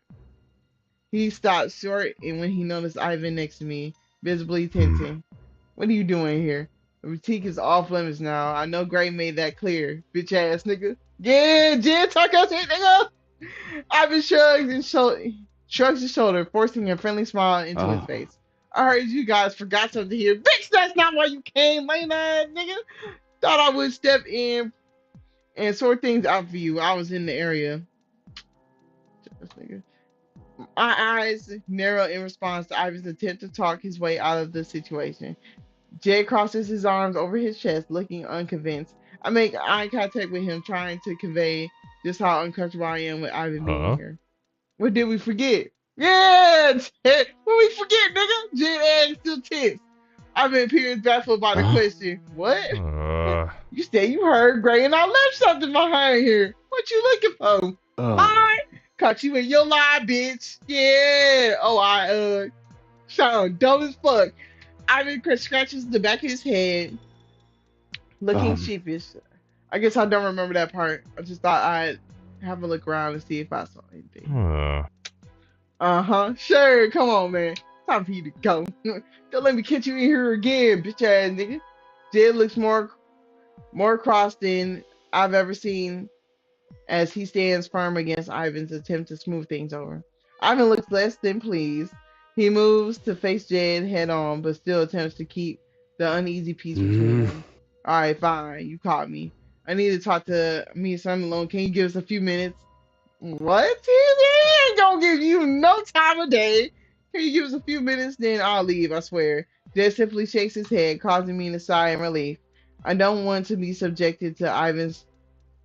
He stopped short, and when he noticed Ivan next to me, visibly Hmm. tensing. What are you doing here? The boutique is off limits now. I know Gray made that clear, bitch ass nigga. Yeah, Jen, talk your shit, nigga. Ivan shrugs his shoulder, forcing a friendly smile into his Oh. face. I heard you guys forgot something here. Bitch, that's not why you came, lame ass nigga. Thought I would step in and sort things out for you. I was in the area. My eyes narrow in response to Ivan's attempt to talk his way out of the situation. Jay crosses his arms over his chest, looking unconvinced. I make eye contact with him, trying to convey just how uncomfortable I am with Ivan being Huh? here. What did we forget? Yeah, Ted. What we forget, nigga? Jay ass still tense. Ivan appears baffled by the Huh? question. What? Uh. You said you heard Gray and I left something behind here. What you looking for? Oh. Lie? Caught you in your lie, bitch. Yeah. Oh, sound dumb as fuck. Ivan scratches the back of his head, looking Um. sheepish. I guess I don't remember that part. I just thought I'd have a look around and see if I saw anything. Uh. Uh-huh. Sure. Come on, man. Time for you to go. Don't let me catch you in here again, bitch ass nigga. Jed looks more crossed than I've ever seen as he stands firm against Ivan's attempt to smooth things over. Ivan looks less than pleased. He moves to face Jed head on, but still attempts to keep the uneasy peace between Hmm. them. All right, fine. You caught me. I need to talk to me and son alone. Can you give us a few minutes? What? He ain't gonna give you no time of day. Can you give us a few minutes? Then I'll leave, I swear. Jed simply shakes his head, causing me to sigh in relief. I don't want to be subjected to Ivan's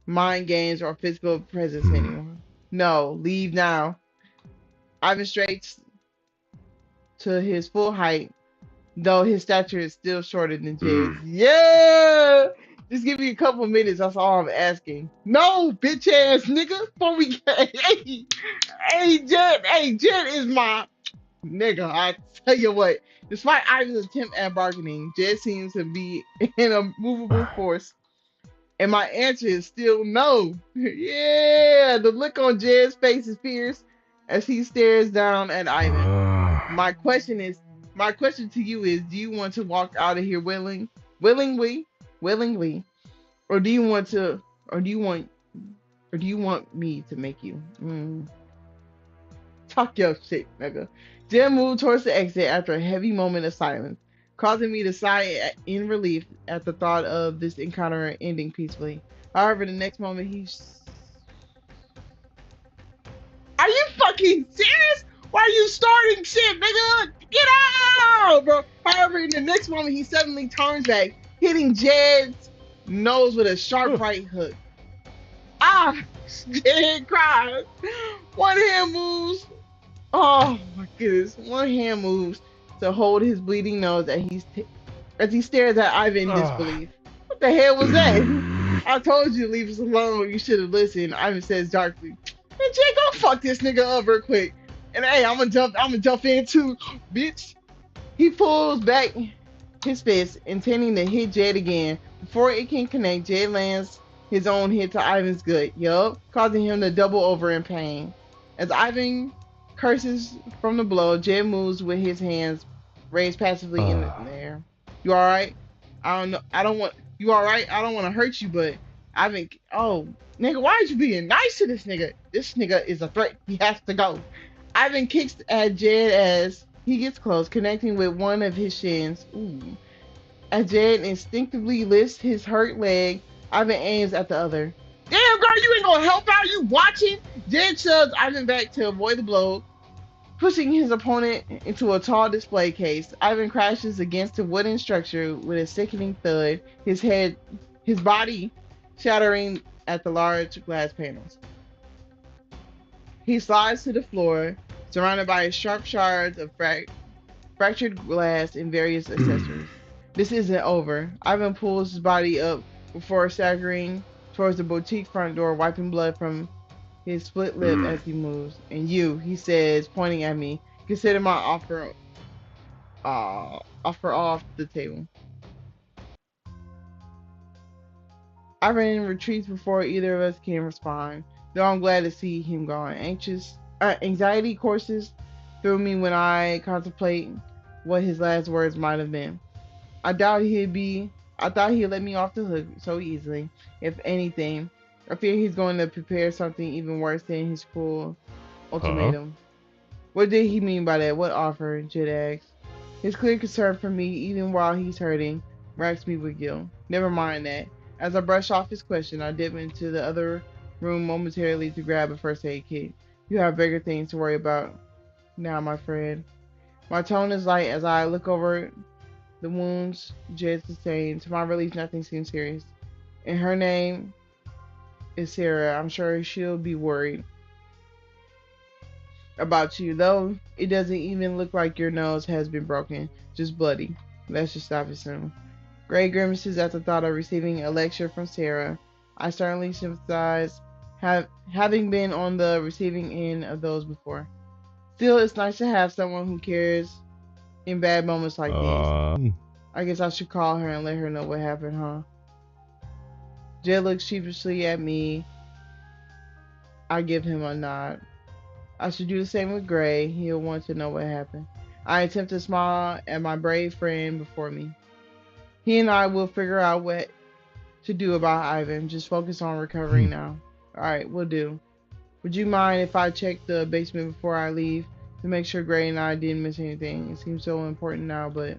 mind games or physical presence Hmm. anymore. No, leave now. Ivan straightens to his full height, though his stature is still shorter than Hmm. Jed's. Yeah! Just give me a couple minutes, that's all I'm asking. No, bitch ass nigga! Before we Jed is my nigga. I tell you what, despite Ivan's attempt at bargaining, Jed seems to be in a movable force. And my answer is still no. Yeah, the look on Jed's face is fierce as he stares down at Ivan. My question is, my question to you is, do you want to walk out of here willingly, willingly, or do you want to, or do you want, or do you want me to make you? Talk your shit, nigga. Jed moved towards the exit after a heavy moment of silence, causing me to sigh in relief at the thought of this encounter ending peacefully. However, the next moment are you fucking serious? Why are you starting shit, nigga? Get out, bro. However, in the next moment, he suddenly turns back, hitting Jed's nose with a sharp right hook. Ah! Jed cries. One hand moves. Oh my goodness. One hand moves to hold his bleeding nose as he stares at Ivan in Ah. disbelief. What the hell was that? I told you to leave us alone. You should have listened. Ivan says darkly. Man, Jay, go fuck this nigga up real quick. And hey, I'm gonna jump in too, bitch. He pulls back his fist, intending to hit Jed again. Before it can connect, Jed lands his own hit to Ivan's gut, yup, causing him to double over in pain. As Ivan curses from the blow, Jed moves with his hands raised passively in the Ah. air. You alright? I don't know. I don't want. You alright? I don't want to hurt you, but I've been, oh, nigga, why aren't you being nice to this nigga? This nigga is a threat. He has to go. Ivan kicks at Jed as he gets close, connecting with one of his shins. Ooh. As Jed instinctively lifts his hurt leg, Ivan aims at the other. Damn, girl, you ain't gonna help out? You watching? Jed shoves Ivan back to avoid the blow, pushing his opponent into a tall display case. Ivan crashes against a wooden structure with a sickening thud, his body shattering at the large glass panels. He slides to the floor, surrounded by sharp shards of fractured glass and various accessories. This isn't over. Ivan pulls his body up before staggering towards the boutique front door, wiping blood from his split lip as he moves. And you, he says, pointing at me, consider my offer off the table. Ivan retreats before either of us can respond, though I'm glad to see him gone. Anxiety courses through me when I contemplate what his last words might have been. I doubt he'd be. I thought he'd let me off the hook so easily. If anything, I fear he's going to prepare something even worse than his cruel ultimatum. What did he mean by that? What offer? Jed asks. His clear concern for me, even while he's hurting, racks me with guilt. Never mind that. As I brush off his question, I dip into the other room momentarily to grab a first aid kit. You have bigger things to worry about now, my friend. My tone is light as I look over the wounds Jed sustained. To my relief, nothing seems serious. And her name is Sarah. I'm sure she'll be worried about you, though it doesn't even look like your nose has been broken, just bloody. Let's just stop it soon. Gray grimaces at the thought of receiving a lecture from Sarah. I certainly sympathize, having been on the receiving end of those before. Still, it's nice to have someone who cares in bad moments like these. I guess I should call her and let her know what happened, huh? Jed looks sheepishly at me. I give him a nod. I should do the same with Gray. He'll want to know what happened. I attempt to smile at my brave friend before me. He and I will figure out what to do about Ivan. Just focus on recovering now. Alright, we'll do. Would you mind if I check the basement before I leave to make sure Gray and I didn't miss anything? It seems so important now, but...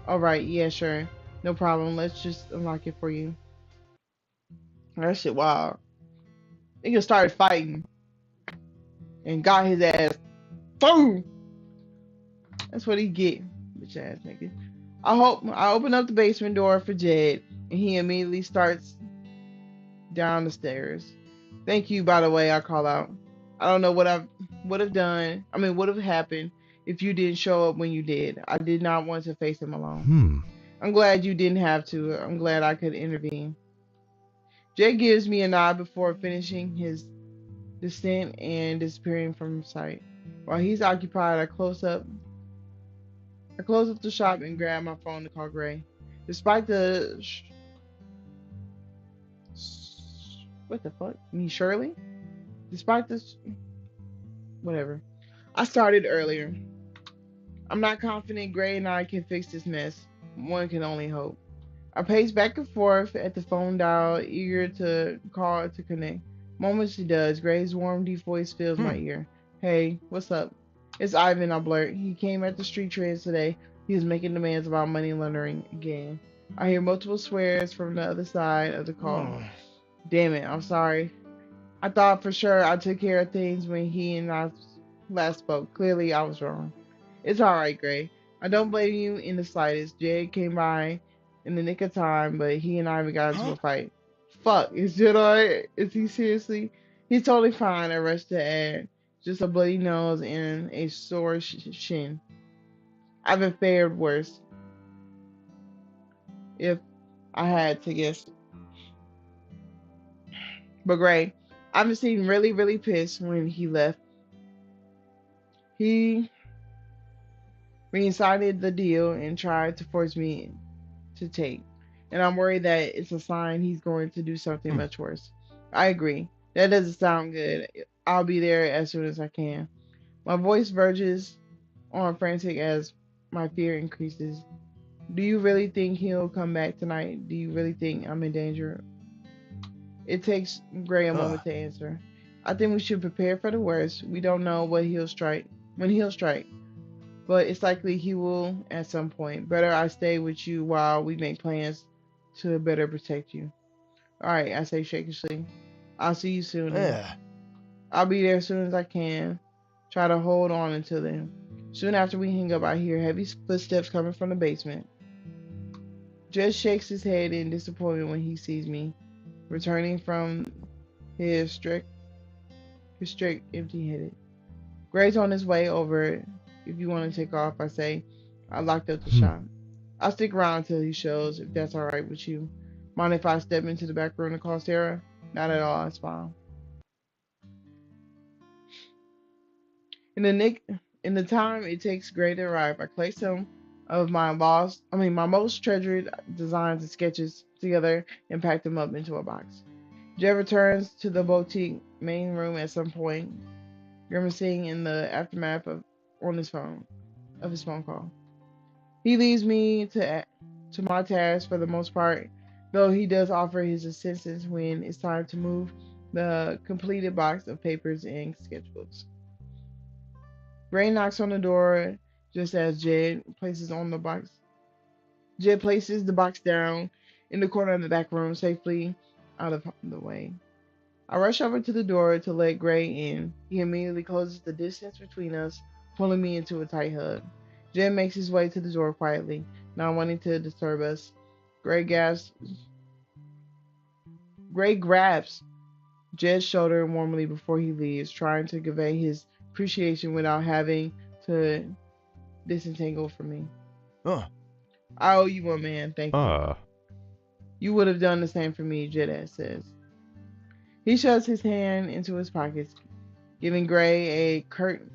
Alright, yeah, sure. No problem. Let's just unlock it for you. That shit wild. Nigga started fighting and got his ass. Boom! That's what he get, bitch ass nigga. I open up the basement door for Jed, and he immediately starts down the stairs. Thank you, by the way, I call out. I don't know what I would have done. I mean, would have happened if you didn't show up when you did. I did not want to face him alone. I'm glad you didn't have to. I'm glad I could intervene. Jed gives me a nod before finishing his descent and disappearing from sight. While he's occupied, I close up the shop and grab my phone to call Gray. Despite the what the fuck? Me, Shirley? Despite this, whatever. I started earlier. I'm not confident Gray and I can fix this mess. One can only hope. I pace back and forth at the phone dial, eager to call to connect. Moments she does. Gray's warm, deep voice fills my ear. Hey, what's up? It's Ivan, I blurt. He came at the street trades today. He was making demands about money laundering again. I hear multiple swears from the other side of the call. Damn it, I'm sorry. I thought for sure I took care of things when he and I last spoke. Clearly, I was wrong. It's alright, Gray. I don't blame you in the slightest. Jed came by in the nick of time, but he and I got into a fight. Fuck, is Jed alright? Is he seriously? He's totally fine, I rushed to add. Just a bloody nose and a sore shin. I've been fared worse, if I had to guess. But Gray, I've been seemed really, really pissed when he left. He re-signed the deal and tried to force me to take. And I'm worried that it's a sign he's going to do something much worse. I agree. That doesn't sound good. I'll be there as soon as I can. My voice verges on frantic as my fear increases. Do you really think he'll come back tonight? Do you really think I'm in danger? It takes Gray a Ugh. moment to answer. I think we should prepare for the worst. We don't know what he'll strike, but it's likely he will at some point. Better I stay with you while we make plans to better protect you. All right, I say shakishly. I'll see you soon then. Yeah. I'll be there as soon as I can. Try to hold on until then. Soon after we hang up, I hear heavy footsteps coming from the basement. Jed shakes his head in disappointment when he sees me, returning from his strict empty-headed. Gray's on his way over. If you want to take off, I say. I locked up the Hmm. shop. I'll stick around until he shows, if that's all right with you. Mind if I step into the back room to call Sarah? Not at all, it's fine. In the nick, in the time it takes Gray to arrive, I collect some of my most treasured designs and sketches together and pack them up into a box. Jed returns to the boutique main room at some point, grimacing in the aftermath on his phone of his phone call. He leaves me to my task for the most part, though he does offer his assistance when it's time to move the completed box of papers and sketchbooks. Gray knocks on the door just as Jed places the box down in the corner of the back room, safely out of the way. I rush over to the door to let Gray in. He immediately closes the distance between us, pulling me into a tight hug. Jed makes his way to the door quietly, not wanting to disturb us. Gray gasps. Gray grabs Jed's shoulder warmly before he leaves, trying to convey his appreciation without having to disentangle from me. Huh. I owe you one, man. Thank you. Ah. You would have done the same for me, Jed says. He shoves his hand into his pockets, giving Gray a curt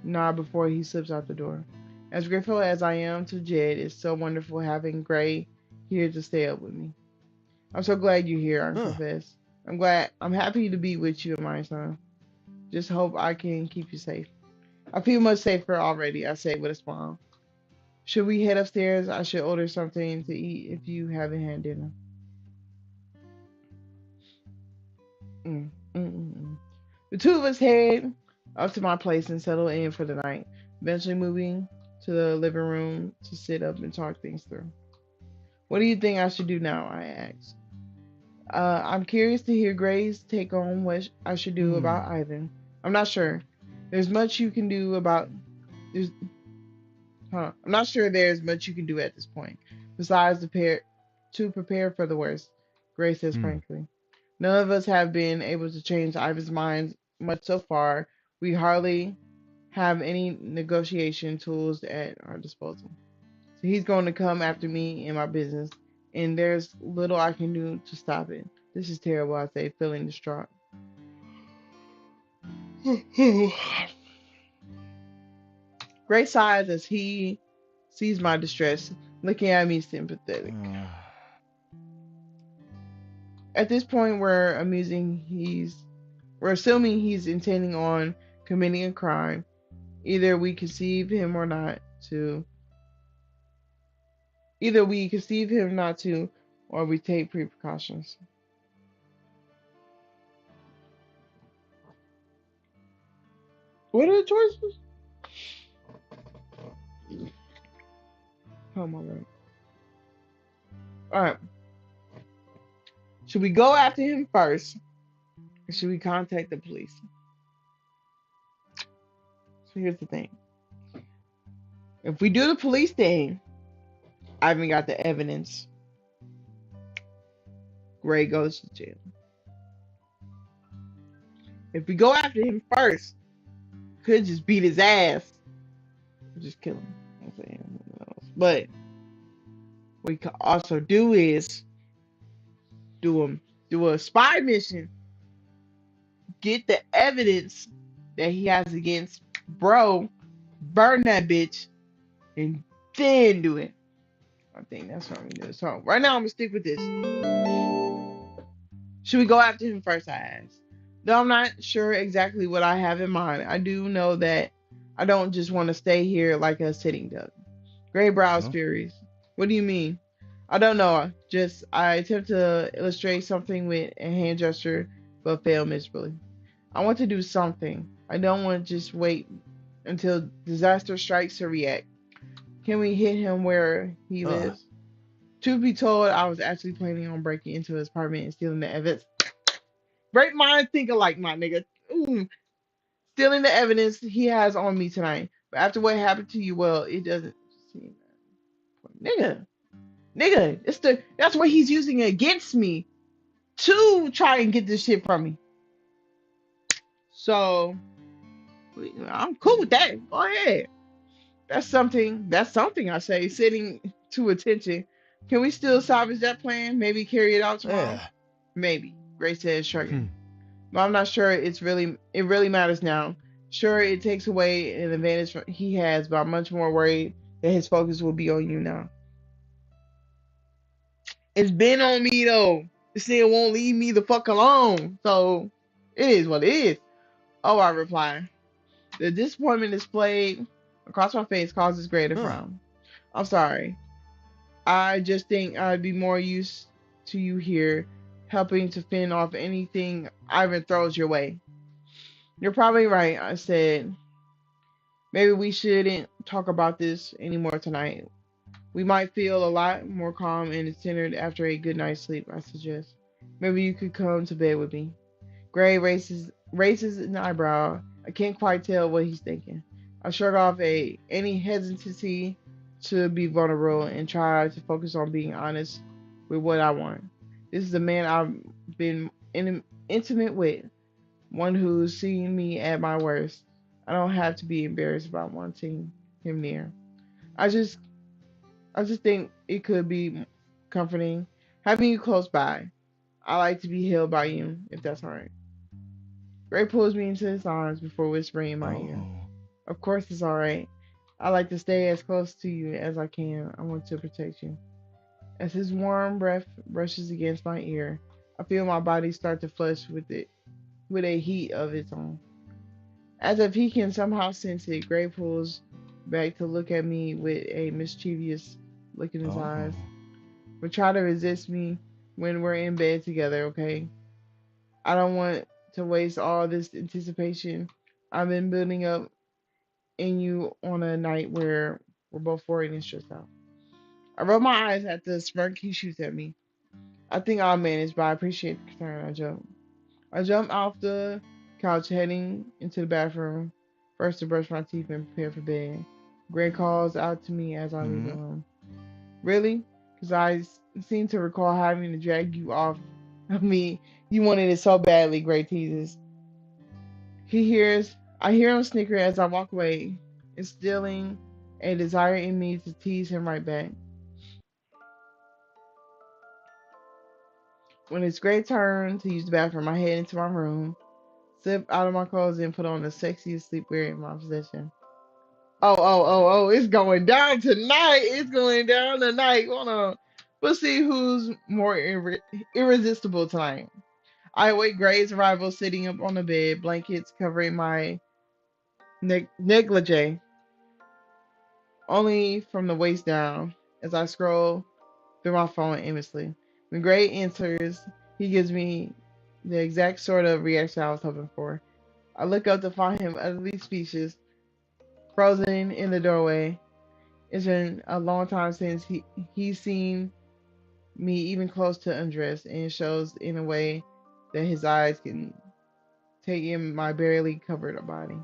nod before he slips out the door. As grateful as I am to Jed, it's so wonderful having Gray here to stay up with me. I'm so glad you're here, I Huh. confess. I'm happy to be with you and my son. Just hope I can keep you safe. I feel much safer already, I say with a smile. Should we head upstairs? I should order something to eat if you haven't had dinner. Mm, mm, mm, mm. The two of us head up to my place and settle in for the night, eventually moving to the living room to sit up and talk things through. What do you think I should do now? I asked. I'm curious to hear Gray's take on what I should do Hmm. about Ivan. I'm not sure. There's much you can do about there's I'm not sure there's much you can do at this point. Besides to prepare for the worst, Gray says Hmm. frankly. None of us have been able to change Ivan's mind much so far. We hardly have any negotiation tools at our disposal. So he's going to come after me and my business, and there's little I can do to stop it. This is terrible, I say, feeling distraught. Gray sighs as he sees my distress, looking at me sympathetic. At this point, we're assuming he's intending on committing a crime. Either we conceive him or not to. Either we conceive him not to, or we take precautions. What are the choices? Oh my god! All right. Should we go after him first, or should we contact the police? So here's the thing: if we do the police thing, I haven't got the evidence. Gray goes to jail. If we go after him first, could just beat his ass, or just kill him. I'm saying, but what we could also do is do him do a spy mission, get the evidence that he has against bro, burn that bitch, and then do it. I think that's what I'm gonna do. So right now I'm gonna stick with this. Should we go after him first? I asked. Though I'm not sure exactly what I have in mind, I do know that I don't just want to stay here like a sitting duck. Gray brows Huh? furious. What do you mean? I don't know. Just I attempt to illustrate something with a hand gesture, but fail miserably. I want to do something. I don't want to just wait until disaster strikes to react. Can we hit him where he Ugh. lives? Truth be told, I was actually planning on breaking into his apartment and stealing the evidence. Great minds think alike, my nigga. Ooh, stealing the evidence he has on me tonight. But after what happened to you, well, it doesn't seem nigga. Nigga, that's what he's using against me to try and get this shit from me. So I'm cool with that. Go ahead. That's something I say, sitting to attention. Can we still salvage that plan? Maybe carry it out tomorrow? Yeah. Maybe. Grace said, Hmm. shrugging. But I'm not sure it really matters now. Sure, it takes away an advantage he has, but I'm much more worried that his focus will be on you now. It's been on me though. This nigga won't leave me the fuck alone. So it is what it is. Oh, I reply. The disappointment displayed across my face causes greater Huh. frown. I'm sorry. I just think I'd be more used to you here, helping to fend off anything Ivan throws your way. You're probably right, I said. Maybe we shouldn't talk about this anymore tonight. We might feel a lot more calm and centered after a good night's sleep, I suggest. Maybe you could come to bed with me. Gray raises an eyebrow. I can't quite tell what he's thinking. I shrug off any hesitancy to be vulnerable and try to focus on being honest with what I want. This is a man I've been intimate with, one who's seen me at my worst. I don't have to be embarrassed about wanting him near. I just I just think it could be comforting having you close by. I like to be held by you, if that's all right. Gray pulls me into his arms before whispering in my ear. Oh. Of course it's alright. I like to stay as close to you as I can. I want to protect you. As his warm breath brushes against my ear, I feel my body start to flush with a heat of its own. As if he can somehow sense it, Gray pulls back to look at me with a mischievous look in his Oh. eyes. But try to resist me when we're in bed together, okay? I don't want to waste all this anticipation I've been building up in you on a night where we're both worried and stressed out. I rub my eyes at the smirk he shoots at me. I think I'll manage, but I appreciate the concern. I jump off the couch, heading into the bathroom, first to brush my teeth and prepare for bed. Gray calls out to me as I leave the Hmm. room. Really? Because seem to recall having to drag you off of me. You wanted it so badly, Gray teases. I hear him snicker as I walk away, instilling a desire in me to tease him right back. When it's Gray's turn to use the bathroom, I head into my room, slip out of my clothes, and put on the sexiest sleepwear in my possession. Oh, it's going down tonight. It's going down tonight. Hold on. We'll see who's more irresistible tonight. I await Gray's arrival sitting up on the bed, blankets covering my negligee, only from the waist down, as I scroll through my phone aimlessly. When Gray enters, he gives me the exact sort of reaction I was hoping for. I look up to find him utterly speechless, frozen in the doorway. It's been a long time since he's seen me even close to undressed, and it shows in a way that his eyes can take in my barely covered body.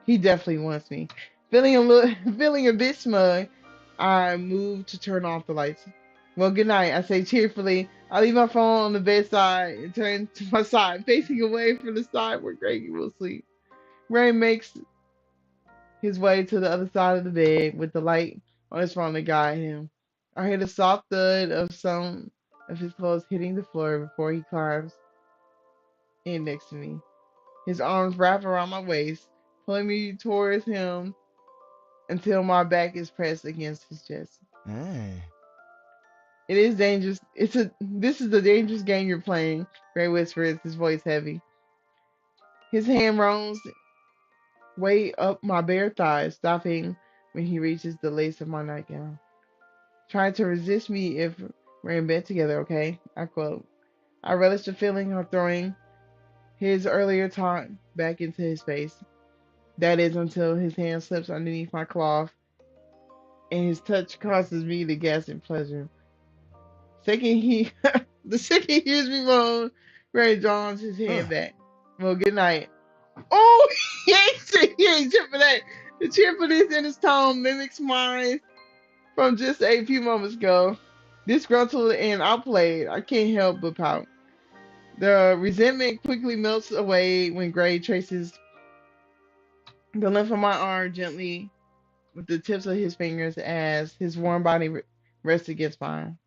He definitely wants me. Feeling a bit smug, I move to turn off the lights. Well, good night, I say cheerfully. I leave my phone on the bedside and turn to my side, facing away from the side where Greggy will sleep. Ray makes his way to the other side of the bed with the light on his phone to guide him. I hear the soft thud of some of his clothes hitting the floor before he climbs in next to me. His arms wrap around my waist, pulling me towards him until my back is pressed against his chest. Hey. It is dangerous. This is the dangerous game you're playing, Gray whispers, his voice heavy. His hand roams way up my bare thighs, stopping when he reaches the lace of my nightgown. trying to resist me if we're in bed together, okay? I quote. I relish the feeling of throwing his earlier taunt back into his face. That is until his hand slips underneath my cloth and his touch causes me to gasp in pleasure. Second he the second he hears me moan, Ray draws his hand back. Well, good night. Oh, he ain't cheer for that. The cheerfulness in his tone mimics mine from just a few moments ago. Disgruntled and outplayed, I can't help but pout. The resentment quickly melts away when Gray traces the length of my arm gently with the tips of his fingers as his warm body rests against mine.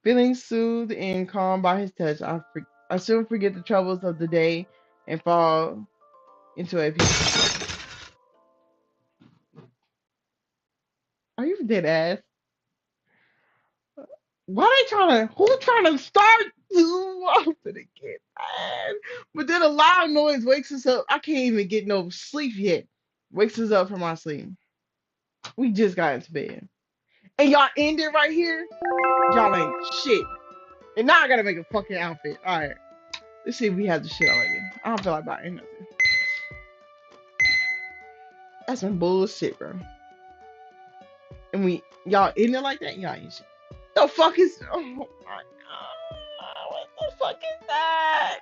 Feeling soothed and calmed by his touch, I soon forget the troubles of the day and fall into a peaceful sleep. Are you dead ass? Why they trying to? Who trying to start? I'm gonna get mad. But then a loud noise wakes us up. I can't even get no sleep yet. Wakes us up from our sleep. We just got into bed, and y'all ended right here. Y'all ain't shit. And now I gotta make a fucking outfit. All right, let's see if we have the shit already. I don't feel like buying nothing. That's some bullshit, bro. And y'all ended like that. Y'all ain't shit. The fuck is? Oh my god! What the fuck is that?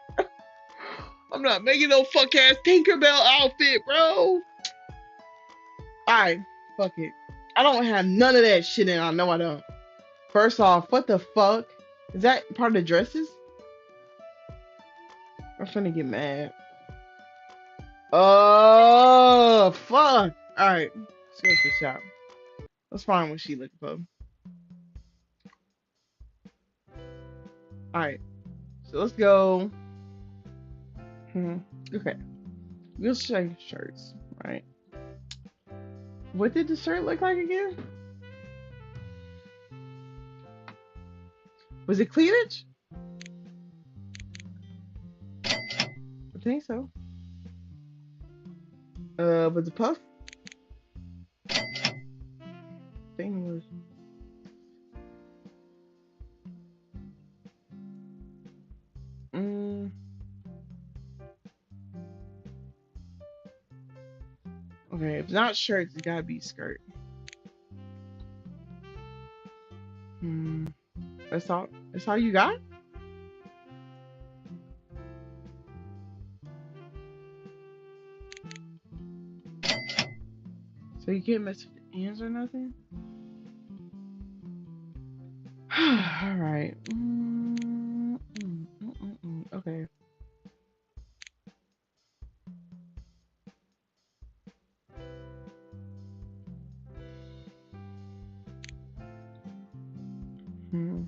I'm not making no fuck ass Tinkerbell outfit, bro. Alright, fuck it. I don't have none of that shit in. I know I don't. First off, what the fuck? Is that part of the dresses? I'm finna get mad. Oh, fuck. Alright, let's go to the shop. Let's find what she looking for. Alright, so let's go. Okay, we'll check shirts, right? What did the shirt look like again? Was it cleavage? I think so. But the puff thing was. Okay, if not shirts, it's gotta be skirt. Hmm. That's all. That's all you got. So you can't mess with the ends or nothing. All right. Okay. Hmm.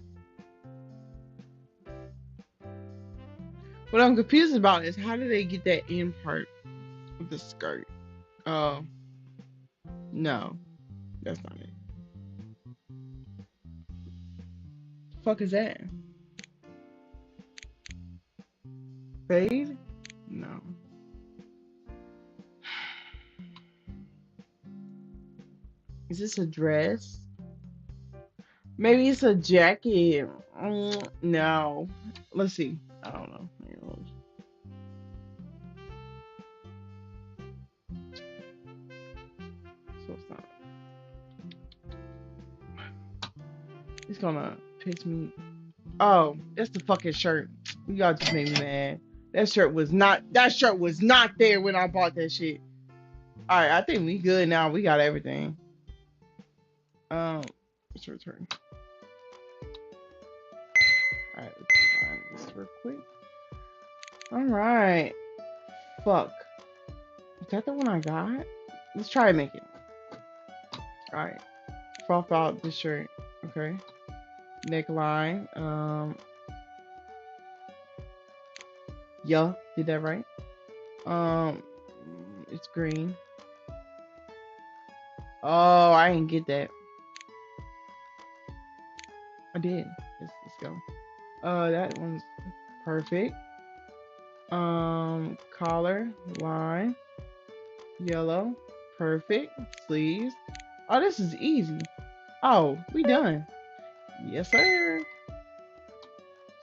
What I'm confused about is how do they get that end part of the skirt? Oh, no, that's not it. Fuck is that? Fade? No. Is this a dress? Maybe it's a jacket. No. Let's see. I don't know. So it's not. It's gonna piss me. Oh, that's the fucking shirt. Y'all just made me mad. That shirt was not. That shirt was not there when I bought that shit. All right, I think we good now. We got everything. Let's return. All right, let's find this real quick. All right. Fuck. Is that the one I got? Let's try to make it. All right. Froth out this shirt. Okay. Neckline. Yeah, did that right. It's green. Oh, I didn't get that. I did. Let's go. That one's perfect. Collar, line, yellow, perfect. Sleeves. Oh, this is easy. Oh, we done. Yes, sir.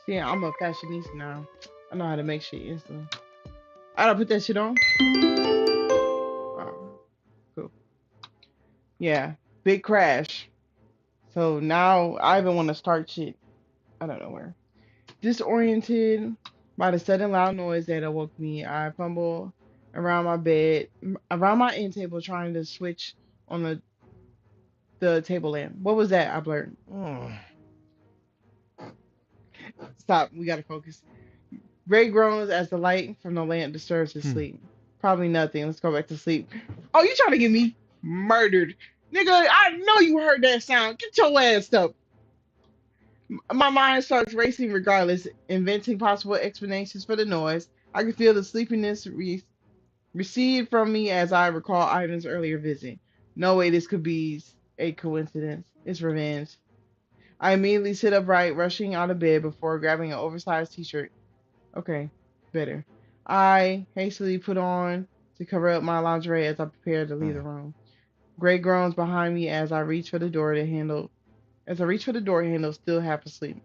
See, I'm a fashionista now. I know how to make shit instantly. I gotta put that shit on. Oh, cool. Yeah, big crash. So now I even want to start shit. I don't know where. Disoriented by the sudden loud noise that awoke me, I fumbled around my bed, around my end table, trying to switch on the table lamp. What was that? I blurted. Stop. We gotta focus. Ray groans as the light from the lamp disturbs his sleep. Probably nothing. Let's go back to sleep. Oh, you trying to get me murdered. Nigga, I know you heard that sound. Get your ass up. My mind starts racing regardless, inventing possible explanations for the noise. I can feel the sleepiness recede from me as I recall Ivan's earlier visit. No way this could be a coincidence. It's revenge. I immediately sit upright, rushing out of bed before grabbing an oversized t-shirt. Okay, better. I hastily put on to cover up my lingerie as I prepare to leave the room. Gray groans behind me as I reach for the door handle. As I reach for the door handle, still half asleep.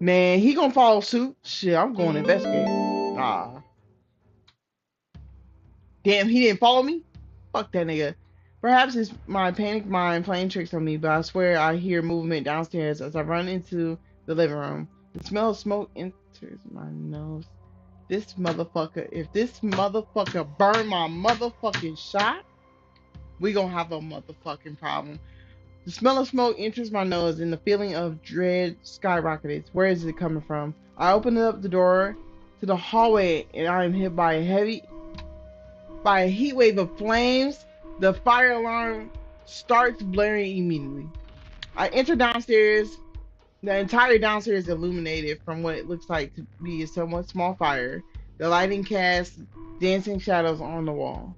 Man, he gonna follow suit. Shit, I'm going to investigate. Ah, damn, he didn't follow me. Fuck that nigga. Perhaps it's my panicked mind playing tricks on me, but I swear I hear movement downstairs as I run into the living room. The smell of smoke enters my nose. This motherfucker, if this motherfucker burn my motherfucking shot, we gonna have a motherfucking problem. The smell of smoke enters my nose and the feeling of dread skyrockets. Where is it coming from? I open up the door to the hallway and I am hit by a heat wave of flames. The fire alarm starts blaring immediately. I enter downstairs. The entire downstairs is illuminated from what it looks like to be a somewhat small fire. The lighting casts dancing shadows on the wall.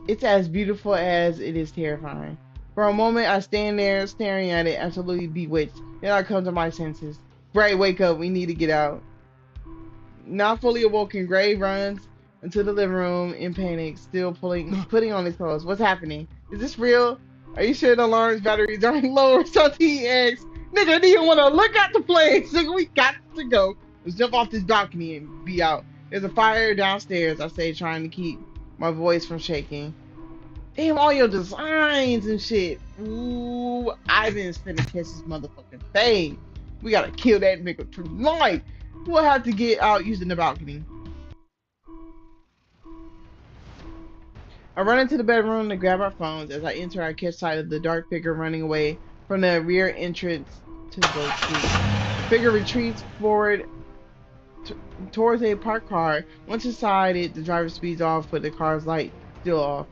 It's as beautiful as it is terrifying. For a moment, I stand there staring at it, absolutely bewitched. Then I come to my senses. Gray, wake up. We need to get out. Not fully awoken, Gray runs into the living room in panic, still putting on his clothes. What's happening? Is this real? Are you sure the alarm's batteries aren't low or something? He asks. Nigga, do you want to look at the flames? Nigga, we got to go. Let's jump off this balcony and be out. There's a fire downstairs, I say, trying to keep my voice from shaking. Damn, all your designs and shit. Ooh, Ivan's finna catch his motherfucking fade. We gotta kill that nigga tonight. We'll have to get out using the balcony. I run into the bedroom to grab our phones. As I enter, I catch sight of the dark figure running away from the rear entrance to the suite. The figure retreats forward towards a parked car. Once inside it, the driver speeds off with the car's light still off.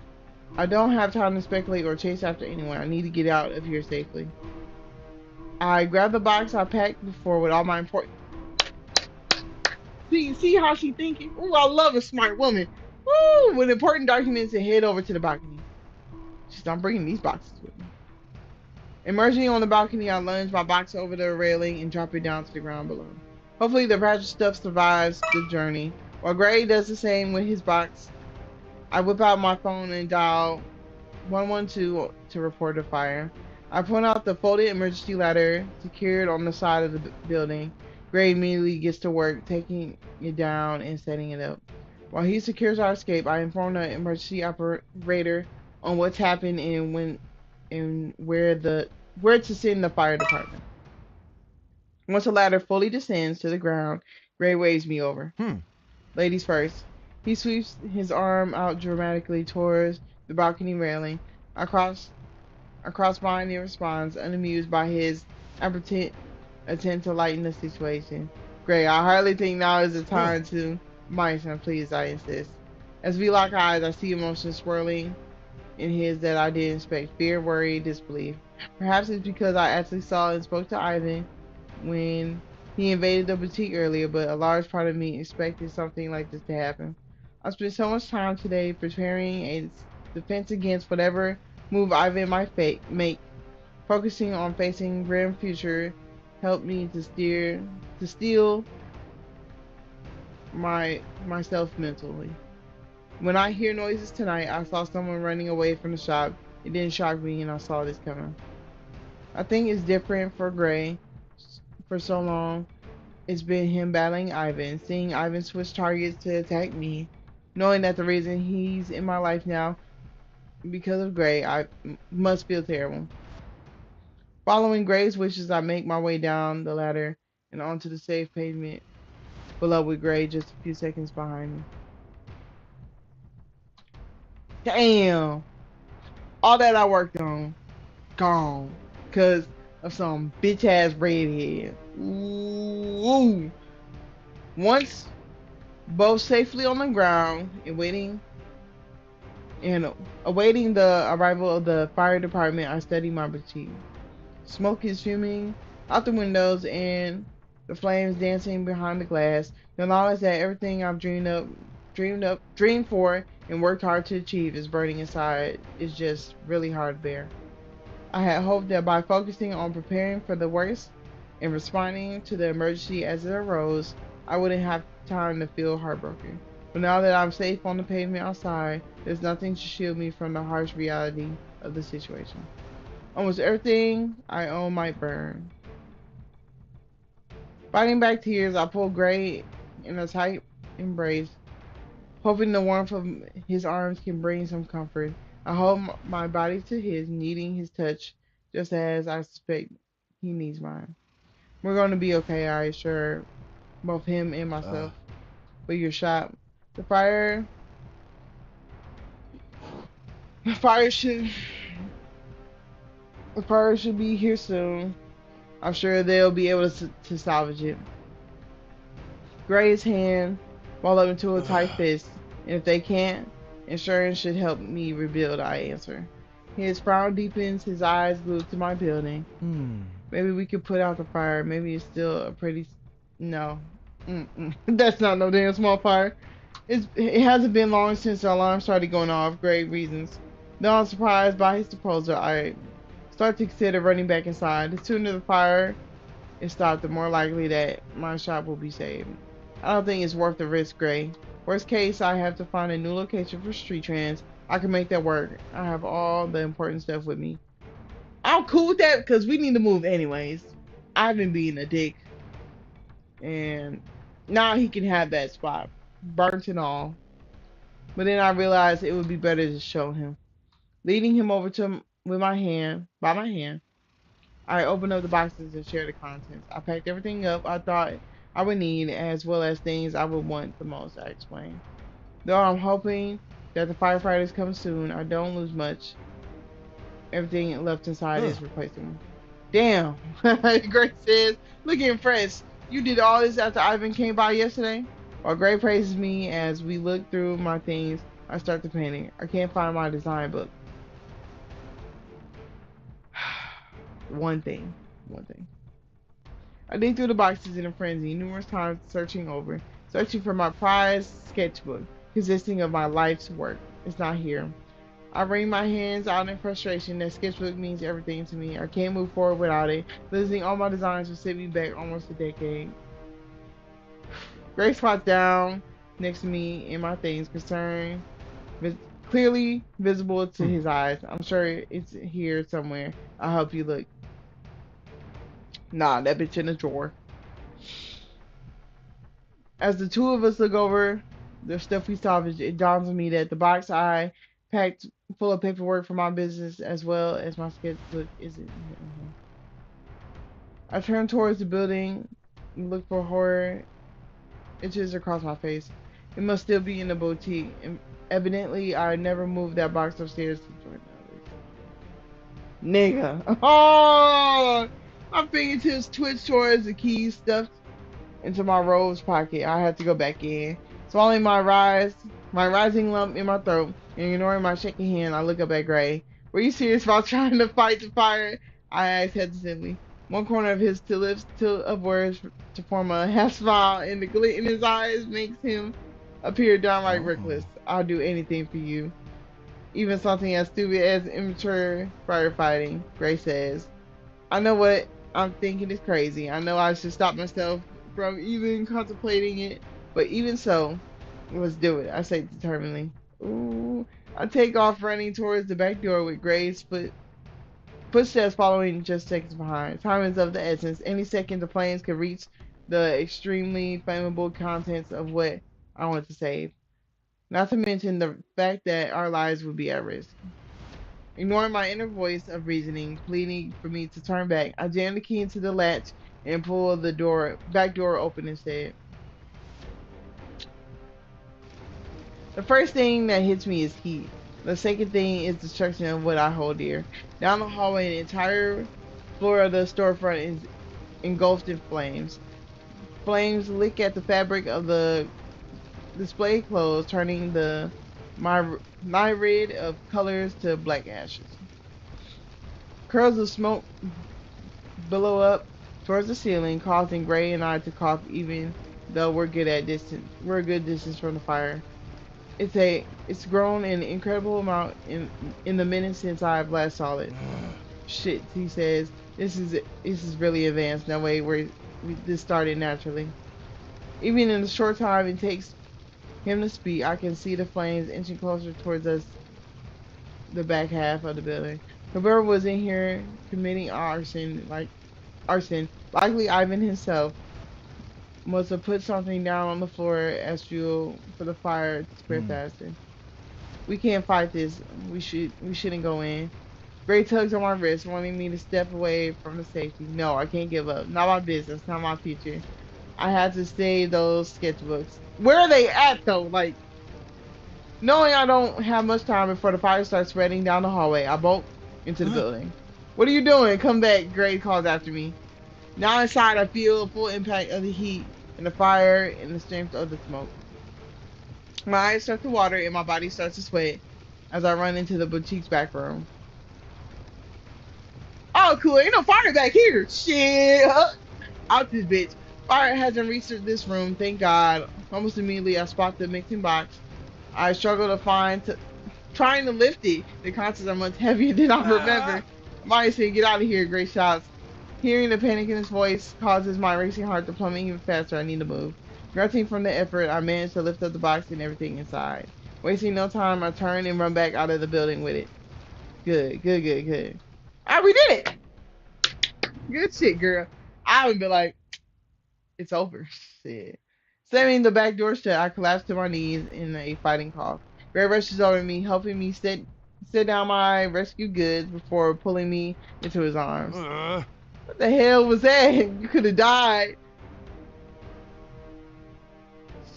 I don't have time to speculate or chase after anyone. I need to get out of here safely. I grab the box I packed before with all my important. See how she thinking? Ooh, I love a smart woman. Woo! With important documents and head over to the balcony. She's not bringing these boxes with me. Emerging on the balcony, I lunge my box over the railing and drop it down to the ground below. Hopefully the fragile stuff survives the journey. While Gray does the same with his box, I whip out my phone and dial 112 to report a fire. I point out the folded emergency ladder secured on the side of the building. Gray immediately gets to work taking it down and setting it up. While he secures our escape, I inform the emergency operator on what's happened and where to send the fire department. Once the ladder fully descends to the ground, Gray waves me over. Ladies first. He sweeps his arm out dramatically towards the balcony railing. I cross mine and responds, unamused by his apparent attempt to lighten the situation. Gray, I hardly think now is the time to son, please, I insist. As we lock eyes, I see emotions swirling in his that I didn't expect. Fear, worry, disbelief. Perhaps it's because I actually saw and spoke to Ivan when he invaded the boutique earlier, but a large part of me expected something like this to happen. I spent so much time today preparing a defense against whatever move Ivan might make. Focusing on facing grim future helped me to steel myself mentally. When I hear noises tonight, I saw someone running away from the shop. It didn't shock me, and I saw this coming. I think it's different for Gray. For so long, it's been him battling Ivan, seeing Ivan switch targets to attack me, knowing that the reason he's in my life now because of Gray. Must feel terrible. Following Gray's wishes, I make my way down the ladder and onto the safe pavement below with Gray just a few seconds behind me. Damn! All that I worked on, gone. Because of some bitch ass redhead. Ooh. Once both safely on the ground and awaiting the arrival of the fire department, I study my boutique. Smoke is fuming out the windows and the flames dancing behind the glass. The knowledge that everything I've dreamed for, and worked hard to achieve is burning inside is just really hard to bear. I had hoped that by focusing on preparing for the worst and responding to the emergency as it arose, I wouldn't have time to feel heartbroken. But now that I'm safe on the pavement outside, there's nothing to shield me from the harsh reality of the situation. Almost everything I own might burn. Fighting back tears, I pull Gray in a tight embrace, hoping the warmth of his arms can bring some comfort. I hold my body to his, needing his touch, just as I suspect he needs mine. We're going to be okay, I assure both him and myself. But you're shot. The fire, the fire should, the fire should be here soon. I'm sure they'll be able to salvage it. Gray's hand balled up into a tight fist, and if they can't, insurance should help me rebuild, I answer. His frown deepens, his eyes glued to my building. Maybe we could put out the fire. Maybe it's still a pretty... No. That's not no damn small fire. It hasn't been long since the alarm started going off, grave reasons. Though I'm surprised by his proposal, I start to consider running back inside. The sooner the fire is stopped, the more likely that my shop will be saved. I don't think it's worth the risk, Gray. Worst case, I have to find a new location for street trends. I can make that work. I have all the important stuff with me. I'm cool with that because we need to move anyways. I've been being a dick. And now he can have that spot. Burnt and all. But then I realized it would be better to show him. Leading him over to him with by my hand, I opened up the boxes and shared the contents. I packed everything up I thought I would need, as well as things I would want the most, I explained. Though I'm hoping that the firefighters come soon, I don't lose much. Everything left inside is replaceable. Damn, Grace says, looking fresh. You did all this after Ivan came by yesterday? While Gray praises me as we look through my things, I start to panic. I can't find my design book. One thing. I dig through the boxes in a frenzy, numerous times searching for my prized sketchbook, consisting of my life's work. It's not here. I wring my hands out in frustration. That sketchbook means everything to me. I can't move forward without it. Losing all my designs will set me back almost a decade. Grace squats down next to me in my things, concern clearly visible to his eyes. I'm sure it's here somewhere. I'll help you look. Nah, that bitch in the drawer. As the two of us look over the stuff we salvaged, it dawns on me that the box I packed full of paperwork for my business as well as my sketchbook isn't. I turn towards the building and look for horror itches across my face. It must still be in the boutique. And evidently, I never moved that box upstairs to join the others. Nigga. Oh! My fingertips twitch towards the keys stuffed into my robe's pocket. I had to go back in. Swallowing my rising lump in my throat, and ignoring my shaking hand, I look up at Gray. Were you serious about trying to fight the fire? I asked hesitantly. One corner of his lips tilt upwards to form a half smile, and the glint in his eyes makes him appear downright reckless. I'll do anything for you. Even something as stupid as immature firefighting, Gray says. I know what I'm thinking is crazy. I know I should stop myself from even contemplating it, but even so, let's do it, I say determinedly. Ooh. I take off running towards the back door with Gray's footsteps following just seconds behind. Time is of the essence. Any second the planes could reach the extremely flammable contents of what I want to save. Not to mention the fact that our lives would be at risk. Ignoring my inner voice of reasoning, pleading for me to turn back, I jammed the key into the latch and pulled the back door open instead. The first thing that hits me is heat. The second thing is destruction of what I hold dear. Down the hallway, the entire floor of the storefront is engulfed in flames. Flames lick at the fabric of the display clothes, turning my myriad of colors to black ashes. Curls of smoke billow up towards the ceiling, causing Gray and I to cough even though we're a good distance from the fire. It's grown an incredible amount in the minutes since I've last saw it. Shit, he says. This is really advanced. No way this started naturally. Even in the short time it takes him to speak, I can see the flames inching closer towards us, the back half of the building. Whoever was in here committing arson, likely Ivan himself, must have put something down on the floor as fuel for the fire to spread faster. We can't fight this. We shouldn't go in. Gray tugs on my wrist, wanting me to step away from the safety. No, I can't give up. Not my business, not my future. I had to save those sketchbooks. Where are they at though? Like, knowing I don't have much time before the fire starts spreading down the hallway, I bolt into the building. What are you doing? Come back, Gray calls after me. Now inside, I feel the full impact of the heat and the fire and the strength of the smoke. My eyes start to water and my body starts to sweat as I run into the boutique's back room. Oh, cool. Ain't no fire back here. Shit. Out this bitch. Fire hasn't reached this room, thank God. Almost immediately, I spot the mixing box. I struggle trying to lift it. The contents are much heavier than I remember. Maya said, "Get out of here!" Great shots. Hearing the panic in his voice causes my racing heart to plummet even faster. I need to move. Grunting from the effort, I manage to lift up the box and everything inside. Wasting no time, I turn and run back out of the building with it. Good, good, good, good. Ah, we did it! Good shit, girl. I would be like, it's over. Shit. Slamming the back door shut, I collapse to my knees in a fighting cough. Ray rushes over me, helping me sit down my rescue goods before pulling me into his arms. What the hell was that? You could have died.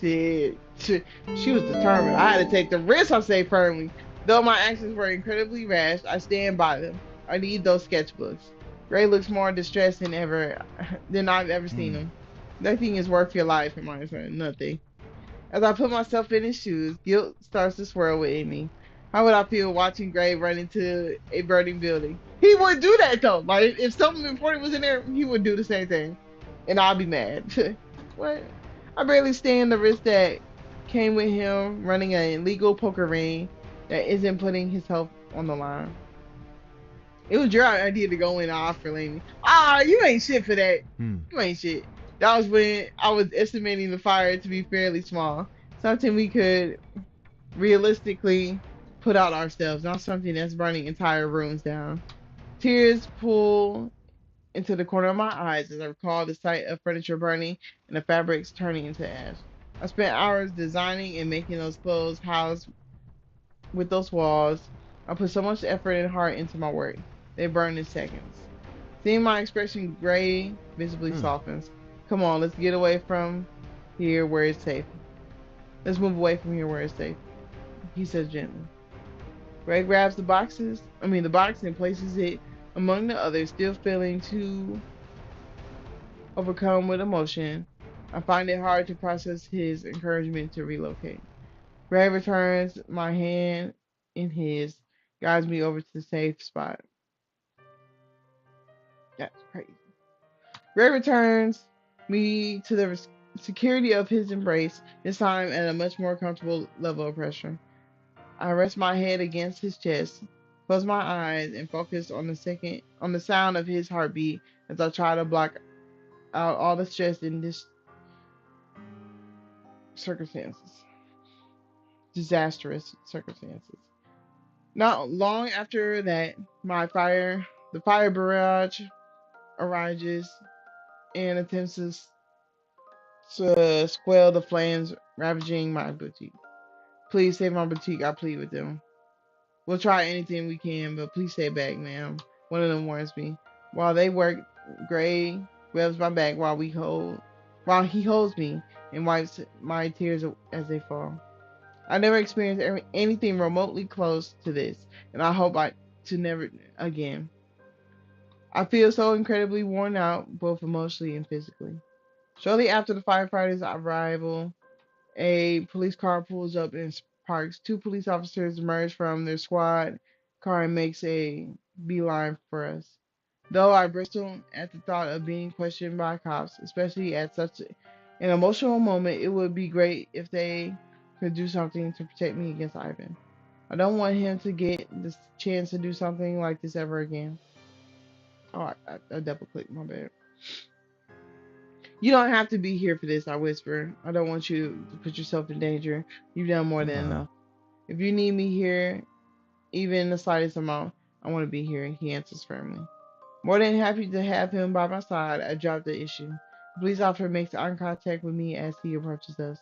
Shit. She was determined. I had to take the risk, I say firmly. Though my actions were incredibly rash, I stand by them. I need those sketchbooks. Ray looks more distressed than I've ever seen him. Nothing is worth your life, in my opinion. Nothing. As I put myself in his shoes, guilt starts to swirl within me. How would I feel watching Gray run into a burning building? He would do that though. Like if something important was in there, he would do the same thing, and I'll be mad. What? I barely stand the risk that came with him running an illegal poker ring that isn't putting his health on the line. It was your idea to go in and offer Laney. Ah, you ain't shit for that. You ain't shit. That was when I was estimating the fire to be fairly small. Something we could realistically put out ourselves, not something that's burning entire rooms down. Tears pool into the corner of my eyes as I recall the sight of furniture burning and the fabrics turning into ash. I spent hours designing and making those clothes house with those walls. I put so much effort and heart into my work. They burn in seconds. Seeing my expression, Gray visibly softens. Come on, let's get away from here where it's safe. Let's move away from here where it's safe, he says gently. Gray grabs the box and places it among the others, still feeling too overcome with emotion. I find it hard to process his encouragement to relocate. Gray returns my hand in his, guides me over to the safe spot. That's crazy. Gray returns me to the security of his embrace, this time at a much more comfortable level of pressure. I rest my head against his chest, close my eyes, and focus on the sound of his heartbeat as I try to block out all the stress in this circumstances. disastrous circumstances. Not long after that, the fire barrage arises and attempts to quell the flames ravaging my boutique. Please save my boutique, I plead with them. We'll try anything we can, but please stay back, ma'am. One of them warns me. While they work, Gray rubs my back while he holds me and wipes my tears as they fall. I never experienced anything remotely close to this, and I hope to never again. I feel so incredibly worn out, both emotionally and physically. Shortly after the firefighters' arrival, a police car pulls up and parks. Two police officers emerge from their squad car and makes a beeline for us. Though I bristle at the thought of being questioned by cops, especially at such an emotional moment, it would be great if they could do something to protect me against Ivan. I don't want him to get the chance to do something like this ever again. Oh, I double clicked, my bad. You don't have to be here for this, I whisper. I don't want you to put yourself in danger. You've done more than Uh, enough. If you need me here, even the slightest amount, I want to be here, he answers firmly. More than happy to have him by my side, I drop the issue. The police officer makes eye contact with me as he approaches us.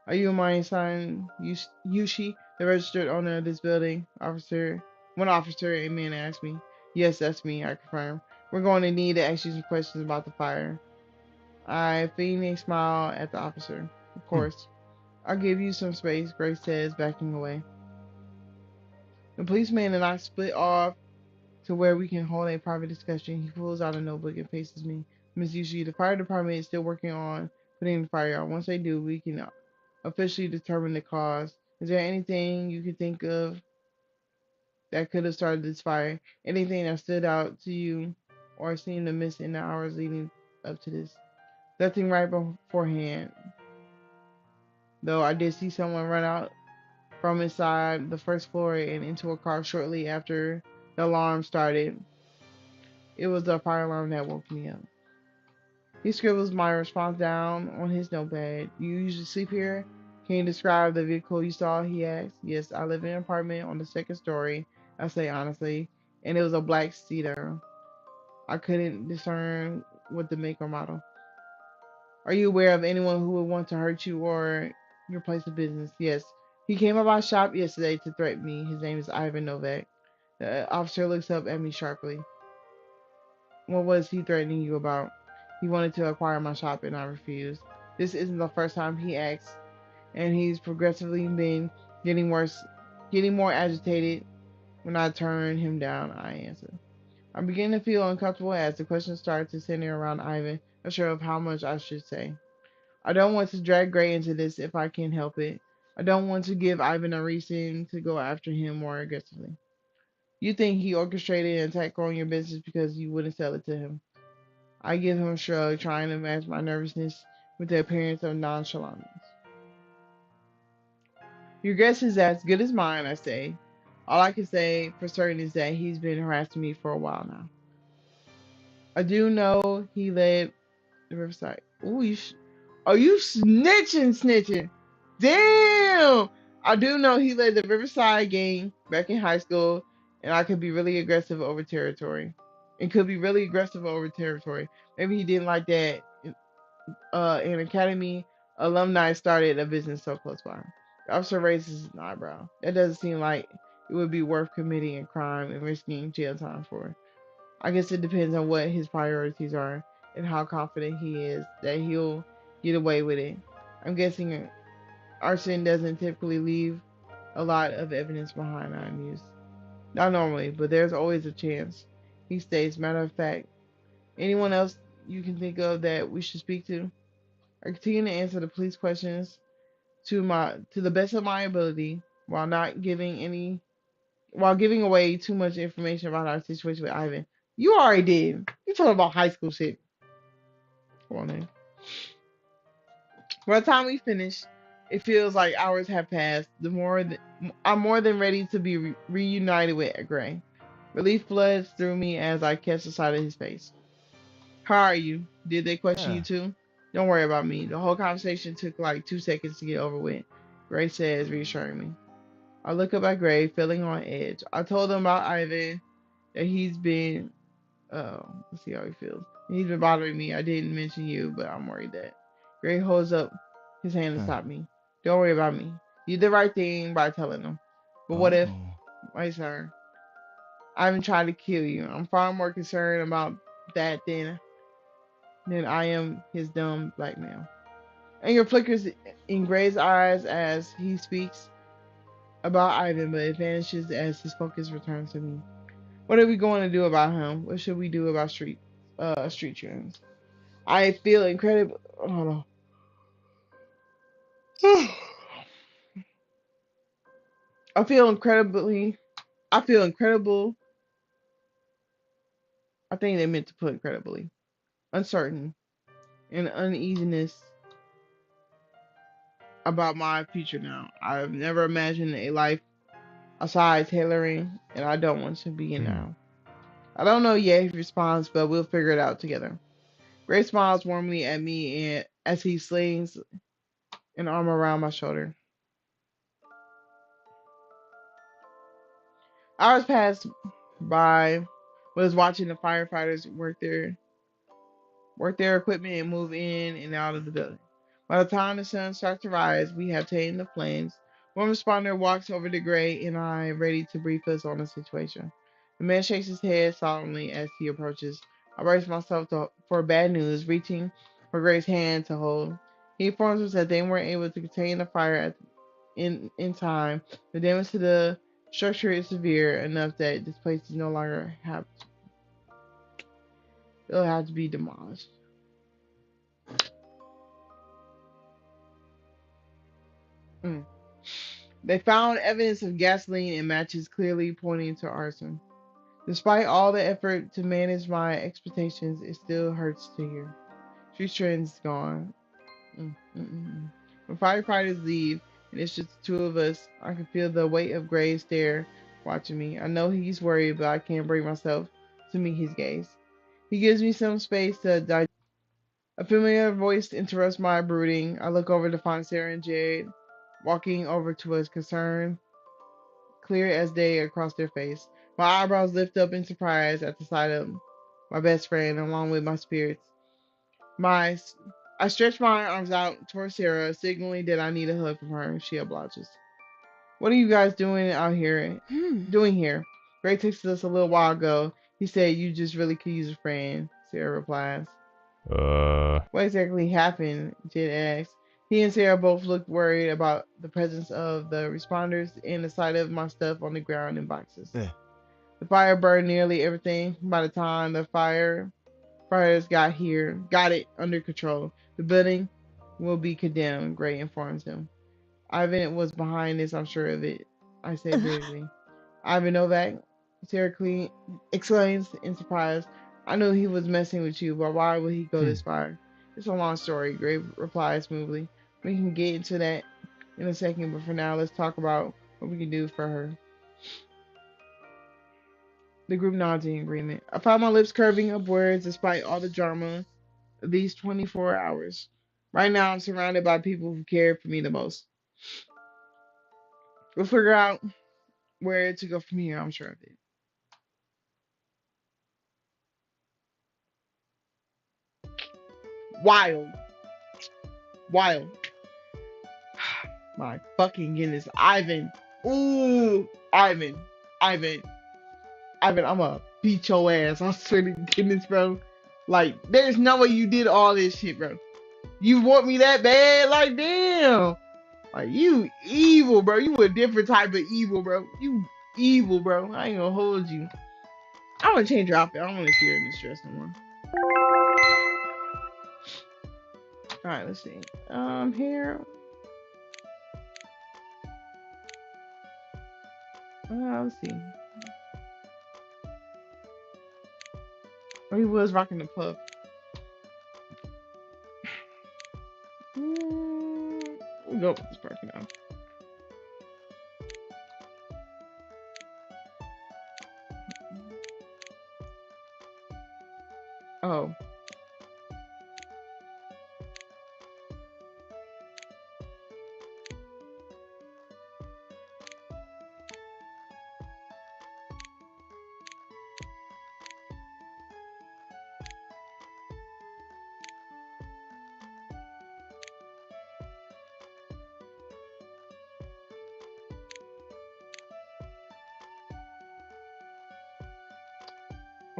Are you my son, Yushi, the registered owner of this building? One officer, a man asked me. Yes, that's me, I confirm. We're going to need to ask you some questions about the fire. I feign a smile at the officer. Of hmm, course. I'll give you some space, Grace says, backing away. The policeman and I split off to where we can hold a private discussion. He pulls out a notebook and faces me. Miss Yushi, the fire department is still working on putting the fire out. Once they do, we can officially determine the cause. Is there anything you could think of that could have started this fire? Anything that stood out to you or seemed to miss in the hours leading up to this? Nothing right beforehand, though I did see someone run out from inside the first floor and into a car shortly after the alarm started. It was the fire alarm that woke me up. He scribbles my response down on his notepad. You usually sleep here? Can you describe the vehicle you saw? He asked. Yes, I live in an apartment on the second story, I say honestly, and it was a black cedar. I couldn't discern what the make or model. Are you aware of anyone who would want to hurt you or your place of business? Yes. He came by my shop yesterday to threaten me. His name is Ivan Novak. The officer looks up at me sharply. What was he threatening you about? He wanted to acquire my shop and I refused. This isn't the first time he acts, and he's progressively been getting worse, getting more agitated when I turn him down, I answer. I begin to feel uncomfortable as the questions start to center around Ivan, unsure of how much I should say. I don't want to drag Gray into this if I can help it. I don't want to give Ivan a reason to go after him more aggressively. You think he orchestrated an attack on your business because you wouldn't sell it to him. I give him a shrug, trying to match my nervousness with the appearance of nonchalance. Your guess is as good as mine, I say. All I can say for certain is that he's been harassing me for a while now. I do know he led the Riverside. Ooh, are you snitching? Damn! I do know he led the Riverside gang back in high school, and I could be really aggressive over territory. And could be really aggressive over territory. Maybe he didn't like that an academy alumni started a business so close by. The officer raises an eyebrow. That doesn't seem like it would be worth committing a crime and risking jail time for. I guess it depends on what his priorities are and how confident he is that he'll get away with it. I'm guessing arson doesn't typically leave a lot of evidence behind, I mused. Not normally, but there's always a chance. He states, matter of fact, anyone else you can think of that we should speak to? I continue to answer the police questions to the best of my ability while giving away too much information about our situation with Ivan. You already did. You talking about high school shit. Come on, man. By the time we finish, it feels like hours have passed. I'm more than ready to be reunited with Gray. Relief floods through me as I catch the sight of his face. How are you? Did they question you yeah. too? Don't worry about me. The whole conversation took like 2 seconds to get over with. Gray says, reassuring me. I look up at Gray, feeling on edge. I told him about Ivan, that he's been, let's see how he feels. He's been bothering me. I didn't mention you, but I'm worried that. Gray holds up his hand to stop me. Don't worry about me. You did the right thing by telling him. But what if, wait, sir, Ivan tried to kill you? I'm far more concerned about that than I am his dumb blackmail. Anger flickers in Gray's eyes as he speaks about Ivan, but it vanishes as his focus returns to me. What are we going to do about him? What should we do about street shootings? I feel incredible. Hold on. I feel incredibly. I feel incredible. I think they meant to put incredibly uncertain and uneasiness about my future now. I've never imagined a life outside tailoring, and I don't want to be in now. I don't know yet if he responds, but we'll figure it out together. Gray smiles warmly at me and as he slings an arm around my shoulder. Hours passed by. Was watching the firefighters work their equipment and move in and out of the building. By the time the sun starts to rise, we have tamed the flames. One responder walks over to Gray and I, ready to brief us on the situation. The man shakes his head solemnly as he approaches. I brace myself for bad news, reaching for Gray's hand to hold. He informs us that they weren't able to contain the fire in time. The damage to the structure is severe enough that this place is no longer it'll have to be demolished. Mm. They found evidence of gasoline and matches clearly pointing to arson. Despite all the effort to manage my expectations, it still hurts to hear. Street trend's gone. When firefighters leave and it's just the two of us, I can feel the weight of Gray's stare watching me. I know he's worried, but I can't bring myself to meet his gaze. He gives me some space to digest. A familiar voice interrupts my brooding. I look over to find Sarah and Jade walking over to us, concerned clear as day across their face. My eyebrows lift up in surprise at the sight of my best friend, along with my spirits. My, I stretch my arms out towards Sarah, signaling that I need a hug from her. She obliges. What are you guys doing out here? Doing here? Gray texted us a little while ago. He said you just really could use a friend. Sarah replies. What exactly happened? Jed asks. He and Sarah both looked worried about the presence of the responders and the sight of my stuff on the ground in boxes. The fire burned nearly everything. By the time the fires got it under control. The building will be condemned, Gray informs him. Ivan was behind this, I'm sure of it, I said briefly. Ivan Novak, Sarah exclaims in surprise. I knew he was messing with you, but why would he go this far? It's a long story, Gray replies smoothly. We can get into that in a second, but for now, let's talk about what we can do for her. The group nods in agreement. I found my lips curving upwards despite all the drama of these 24 hours. Right now, I'm surrounded by people who care for me the most. We'll figure out where to go from here, I'm sure of it. Wild. Wild. My fucking goodness. Ivan. Ooh. Ivan. Ivan. Ivan, I'm gonna beat your ass. I swear to goodness, bro. Like, there's no way you did all this shit, bro. You want me that bad? Like, damn. Like, you evil, bro. You a different type of evil, bro. You evil, bro. I ain't gonna hold you. I wanna change your outfit. I don't wanna see her in this dress no more. Alright, let's see. Here. Let's see. Oh, he was rocking the puff. We'll go with this part for now. Oh.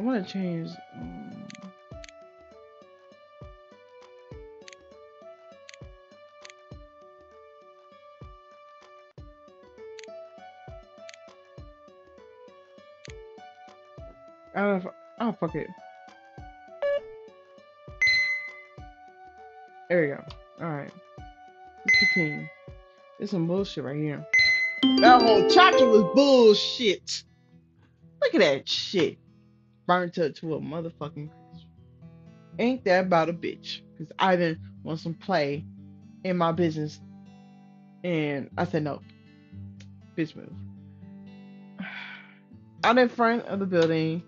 I want to change. I don't know if. Oh, fuck it. There we go. Alright. Let's continue. There's some bullshit right here. That whole chapter was bullshit. Look at that shit. Burnt up to a motherfucking crisp. Ain't that about a bitch? Because I didn't want some play in my business. And I said, no. Bitch move. Out in front of the building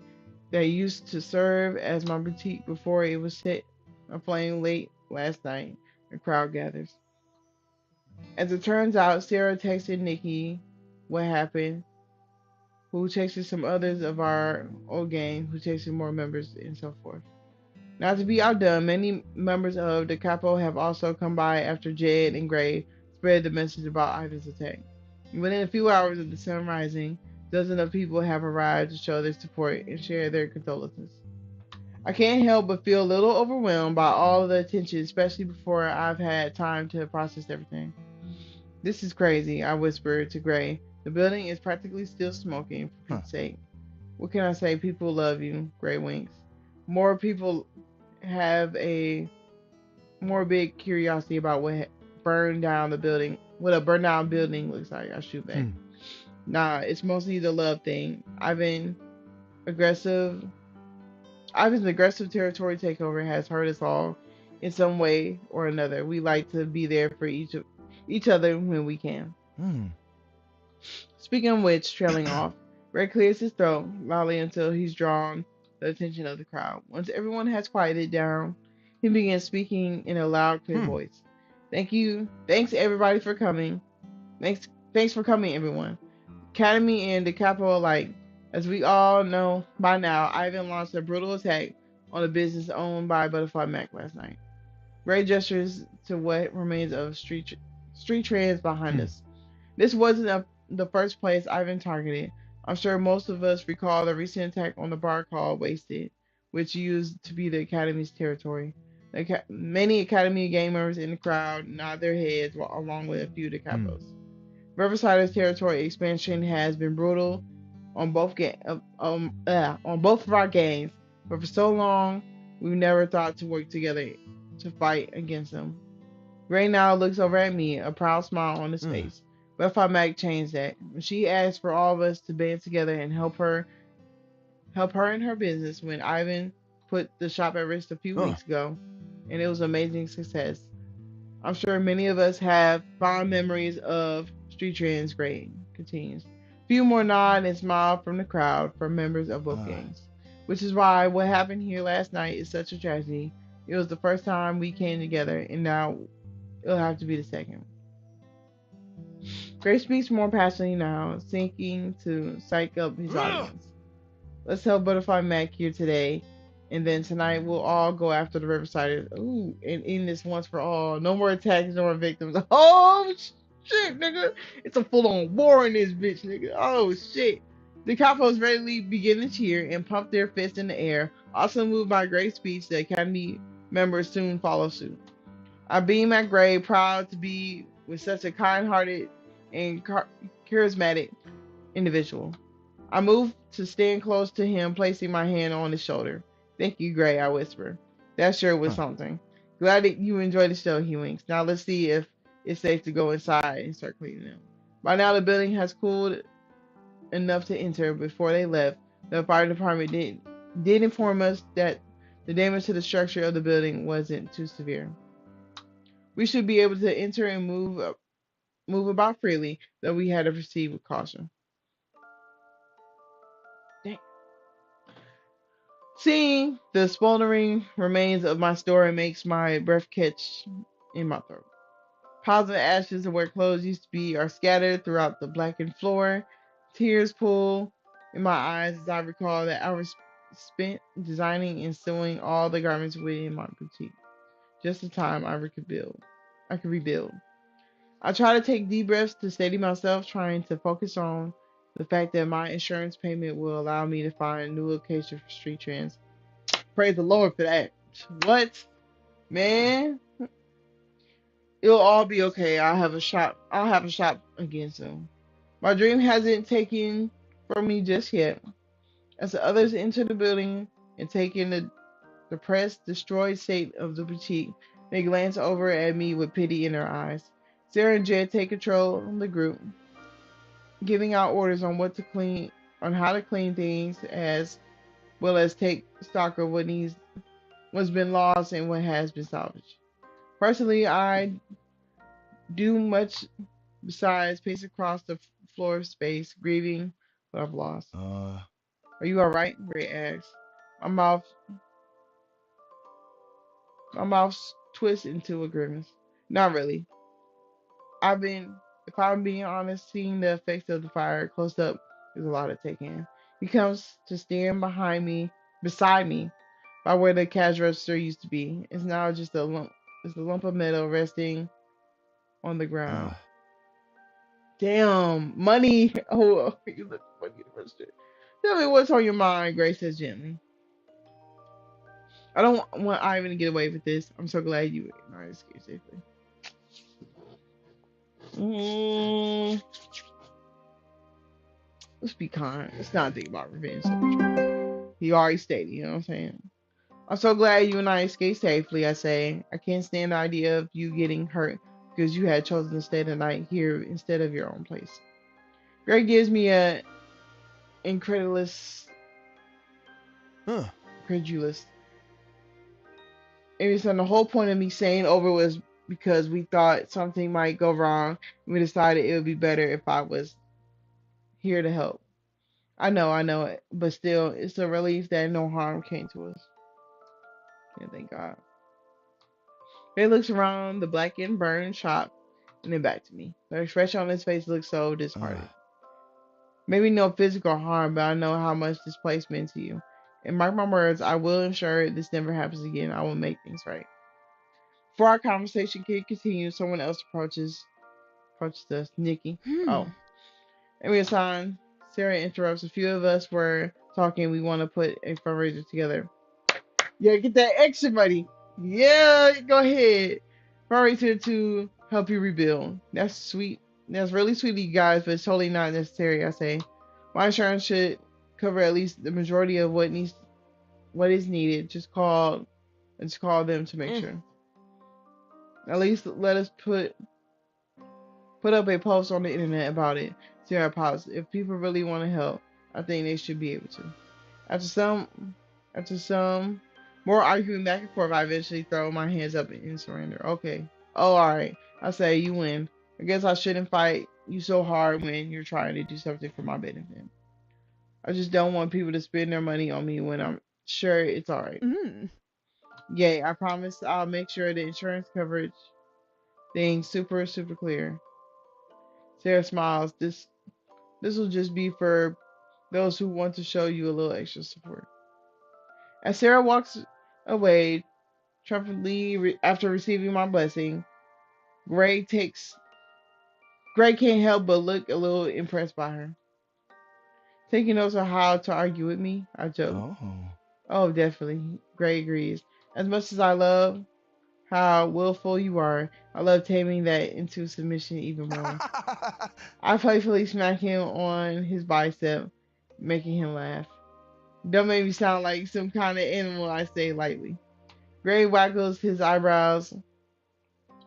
that used to serve as my boutique before it was set aflame late last night, a crowd gathers. As it turns out, Sarah texted Nikki what happened, who texted some others of our old gang, who texted more members, and so forth. Not to be outdone, many members of the Capo have also come by after Jed and Gray spread the message about Ivan's attack. Within a few hours of the sun rising, dozens of people have arrived to show their support and share their condolences. I can't help but feel a little overwhelmed by all of the attention, especially before I've had time to process everything. This is crazy, I whispered to Gray. The building is practically still smoking, for Pete's sake. What can I say? People love you, Gray winks. More people have a more big curiosity about what burned down the building, what a burned down building looks like. I shoot back. Nah, it's mostly the love thing. Aggressive Ivan's aggressive territory takeover has hurt us all in some way or another. We like to be there for each other when we can. Speaking of which, trailing off, Ray clears his throat loudly until he's drawn the attention of the crowd. Once everyone has quieted down, he begins speaking in a loud, clear voice. Thanks everybody for coming. Thanks for coming, everyone. Academy and the Capo alike. As we all know by now, Ivan launched a brutal attack on a business owned by Butterfly Mac last night. Ray gestures to what remains of street trends behind us. This wasn't the first place Ivan targeted. I'm sure most of us recall the recent attack on the bar called Wasted, which used to be the Academy's territory. Many Academy gamers in the crowd nod their heads along with a few of the Capos. Riverside's territory expansion has been brutal on both of our gangs, but for so long we've never thought to work together to fight against them. Gray now looks over at me, a proud smile on his face. Butterfly Mac changed that. When she asked for all of us to band together and help her in her business when Ivan put the shop at risk a few weeks ago, and it was an amazing success. I'm sure many of us have fond memories of Street Trends. Gray continues. Few more nod and smile from the crowd from members of both gangs, which is why what happened here last night is such a tragedy. It was the first time we came together, and now it'll have to be the second. Gray speaks more passionately now, seeking to psych up his audience. Let's help Butterfly Mac here today, and then tonight we'll all go after the Riversiders. Ooh, and end this once for all. No more attacks, no more victims. Oh, shit, nigga. It's a full-on war in this bitch, nigga. Oh, shit. The Capos readily begin to cheer and pump their fists in the air. Also moved by Gray's speech, the Academy members soon follow suit. I beam at Gray, proud to be with such a kind-hearted and charismatic individual. I move to stand close to him, placing my hand on his shoulder. Thank you, Gray, I whisper. That sure was something. Glad that you enjoyed the show, he winks. Now let's see if it's safe to go inside and start cleaning them. By now the building has cooled enough to enter. Before they left, the fire department did inform us that the damage to the structure of the building wasn't too severe. We should be able to enter and move about freely, though we had to proceed with caution. Dang. Seeing the smoldering remains of my story makes my breath catch in my throat. Piles of ashes of where clothes used to be are scattered throughout the blackened floor. Tears pool in my eyes as I recall the hours spent designing and sewing all the garments within my boutique. Just the time I could rebuild. I try to take deep breaths to steady myself, trying to focus on The fact that my insurance payment will allow me to find a new location for street trends. Praise the Lord for that. What? Man, it'll all be okay. I'll have a shop again soon. My dream hasn't taken from me just yet. As the others enter the building and take in the depressed, destroyed state of the boutique, they glance over at me with pity in their eyes. Sarah and Jed take control of the group, giving out orders on on how to clean things, as well as take stock of what's been lost and what has been salvaged. Personally, I do much besides pace across the floor of space, grieving what I've lost. Uh, Are you alright? Ray asks. My mouth my mouth twists into a grimace. Not really. If I'm being honest, seeing the effects of the fire close up is a lot to take in. He comes to stand beside me, by where the cash register used to be. It's now just a lump. It's a lump of metal resting on the uh, ground. Damn, money. Oh, you look funny at the register. Tell me what's on your mind, Grace says gently. I don't want Ivan to get away with this. I'm so glad you and I escaped safely. Mm, let's be kind. Let's not think about revenge so much right now. He already stated, you know what I'm saying? I'm so glad you and I escaped safely, I say. I can't stand the idea of you getting hurt because you had chosen to stay the night here instead of your own place. Greg gives me a incredulous, huh. incredulous. And so the whole point of me saying over was because we thought something might go wrong. We decided it would be better if I was here to help. I know it, but still, it's a relief that no harm came to us. Yeah, thank God. He looks around the black and burned shop and then back to me. The expression on his face looks so Uh, disheartened. Maybe no physical harm, but I know how much this place meant to you. And mark my words, I will ensure this never happens again. I will make things right. Before our conversation can continue, someone else approaches us. Nikki. Hmm. Oh, and we assign. Sarah interrupts. A few of us were talking. We want to put a fundraiser together. Yeah, get that extra money. Yeah, go ahead. Fundraiser to help you rebuild. That's sweet. That's really sweet of you guys, but it's totally not necessary. I say, my insurance should cover at least the majority of what is needed. Just call them to make Mm. sure. At least let us put up a post on the internet about it. Sarah paused. If people really want to help, I think they should be able to. After some after some more arguing back and forth, I eventually throw my hands up and surrender. Okay. Oh, alright. I say you win. I guess I shouldn't fight you so hard when you're trying to do something for my benefit. I just don't want people to spend their money on me when I'm sure it's alright. Mm. Yay, I promise I'll make sure the insurance coverage thing's super clear. Sarah smiles. This will just be for those who want to show you a little extra support. As Sarah walks away, triumphantly after receiving my blessing, Greg takes Greg can't help but look a little impressed by her. Taking notes on how to argue with me, I joke. oh. Oh, definitely. Greg agrees. As much as I love how willful you are, I love taming that into submission even more. I playfully smack him on his bicep, making him laugh. Don't make me sound like some kind of animal, I say lightly. Gray waggles his eyebrows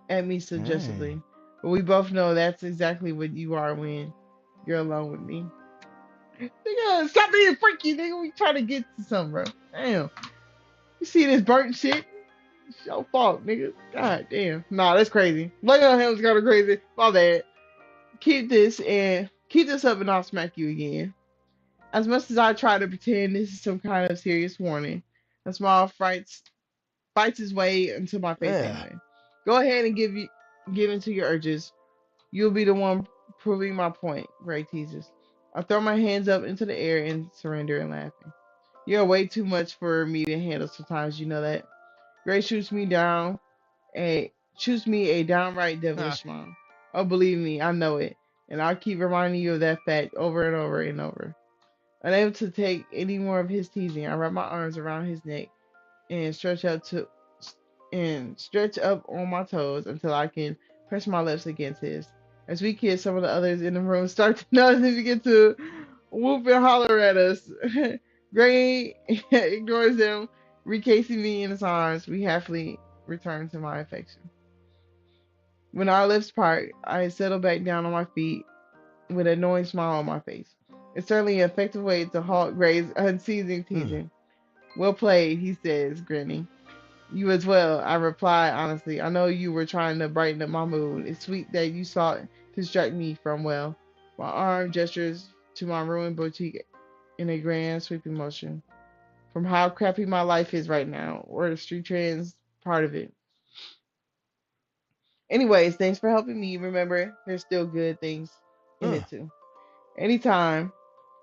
at me Hey. suggestively. But we both know that's exactly what you are when you're alone with me. Nigga, stop being freaky, nigga. We trying to get to something, bro. Damn. You see this burnt shit? It's your fault, nigga. God damn. Nah, that's crazy. Blame on him was kind of crazy. My bad. Keep this up and I'll smack you again. As much as I try to pretend this is some kind of serious warning, a smile fights his way into my face Yeah. anyway. Go ahead and give into your urges. You'll be the one proving my point, Gray teases. I throw my hands up into the air and surrender and laughing. You're way too much for me to handle sometimes, you know that. Gray shoots me a downright Ah. devilish smile. Oh, believe me, I know it. and I'll keep reminding you of that fact over and over and over. Unable to take any more of his teasing, I wrap my arms around his neck and stretch up on my toes until I can press my lips against his. As we kiss, some of the others in the room start to notice and begin to whoop and holler at us. Gray ignores them, recasing me in his arms. We happily return to my affection. When our lips part, I settle back down on my feet with a knowing smile on my face. It's certainly an effective way to halt Gray's unceasing Huh. teasing. Well played, he says, grinning. You as well, I reply honestly. I know you were trying to brighten up my mood. It's sweet that you sought to distract me from, well, my arm gestures to my ruined boutique in a grand sweeping motion. From how crappy my life is right now, or the street trends part of it. Anyways, thanks for helping me. Remember, there's still good things in Huh. it too. Anytime,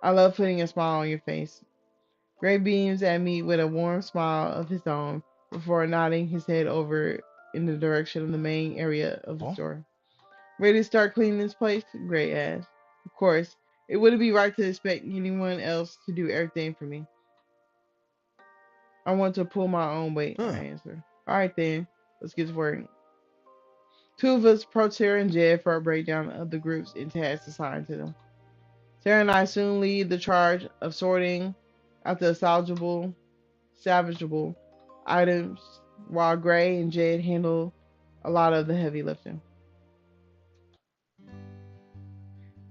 I love putting a smile on your face. Gray beams at me with a warm smile of his own before nodding his head over in the direction of the main area of the Oh. store. Ready to start cleaning this place? Gray asked. Of course, it wouldn't be right to expect anyone else to do everything for me. I want to pull my own weight, I Huh. answered. Alright then, let's get to work. Two of us approached Sarah and Jed for a breakdown of the groups and tasks assigned to them. Sarah and I soon lead the charge of sorting out the salvageable items, while Gray and Jed handle a lot of the heavy lifting.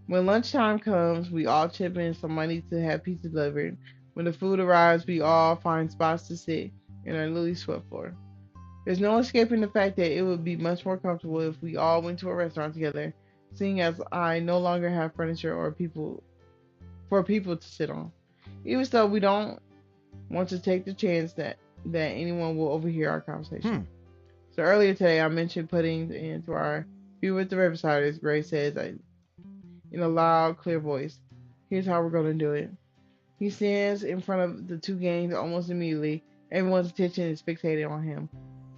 When lunchtime comes, we all chip in some money to have pizza delivered. When the food arrives, we all find spots to sit in our newly swept floor. There's no escaping the fact that it would be much more comfortable if we all went to a restaurant together, seeing as I no longer have furniture or people to sit on. Even so, we don't want to take the chance that anyone will overhear our Hmm. conversation. So earlier today, I mentioned putting into our view with the Riversiders. Gray says in a loud, clear voice, "Here's how we're going to do it." He stands in front of the two gangs almost immediately. Everyone's attention is fixated on him.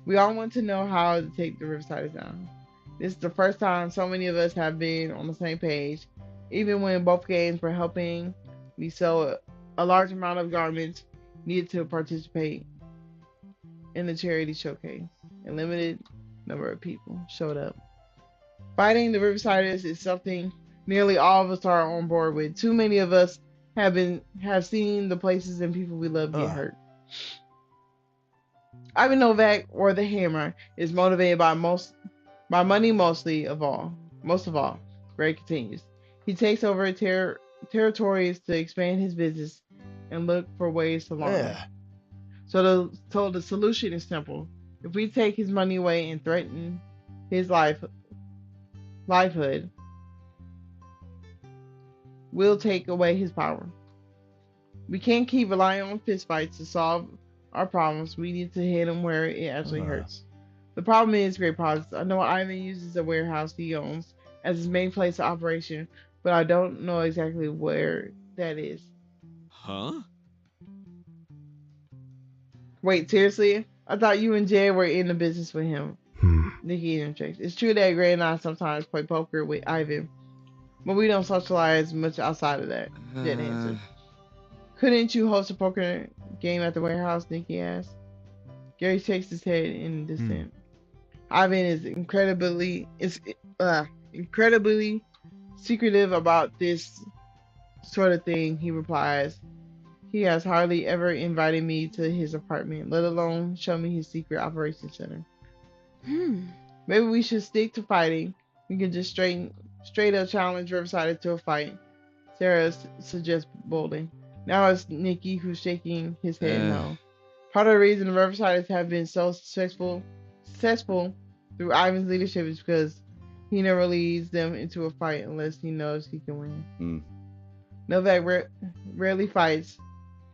We all want to know how to take the Riversiders down. This is the first time so many of us have been on the same page. Even when both gangs were helping me sew a large amount of garments needed to participate in the charity showcase. A limited number of people showed up. Fighting the Riversiders is something nearly all of us are on board with. Too many of us have seen the places and people we love get Huh. hurt. Ivan Novak, or the Hammer, is motivated by money most of all. Greg continues. He takes over territories to expand his business and look for ways to launder. Yeah. So the solution is simple. If we take his money away and threaten his livelihood, we'll take away his power. We can't keep relying on fistfights to solve our problems. We need to hit him where it actually Huh. hurts. The problem is great products. I know Ivan uses a warehouse he owns as his main place of operation, but I don't know exactly where that is. Huh? Wait, seriously? I thought you and Jay were in the business with him. Hmm. Nikki interjects. It's true that Gray and I sometimes play poker with Ivan, but we don't socialize much outside of that, Jed answered. Couldn't you host a poker game at the warehouse? Nikki asked. Gary shakes his head in dissent. Ivan is incredibly secretive about this sort of thing, he replies. He has hardly ever invited me to his apartment, let alone show me his secret operations center. Maybe we should stick to fighting. We can just straight up challenge Riverside to a fight, Sarah suggests boldly. Now it's Nikki who's shaking his head no. Part of the reason the Riversiders have been so successful through Ivan's leadership is because he never leads them into a fight unless he knows he can win. Novak rarely fights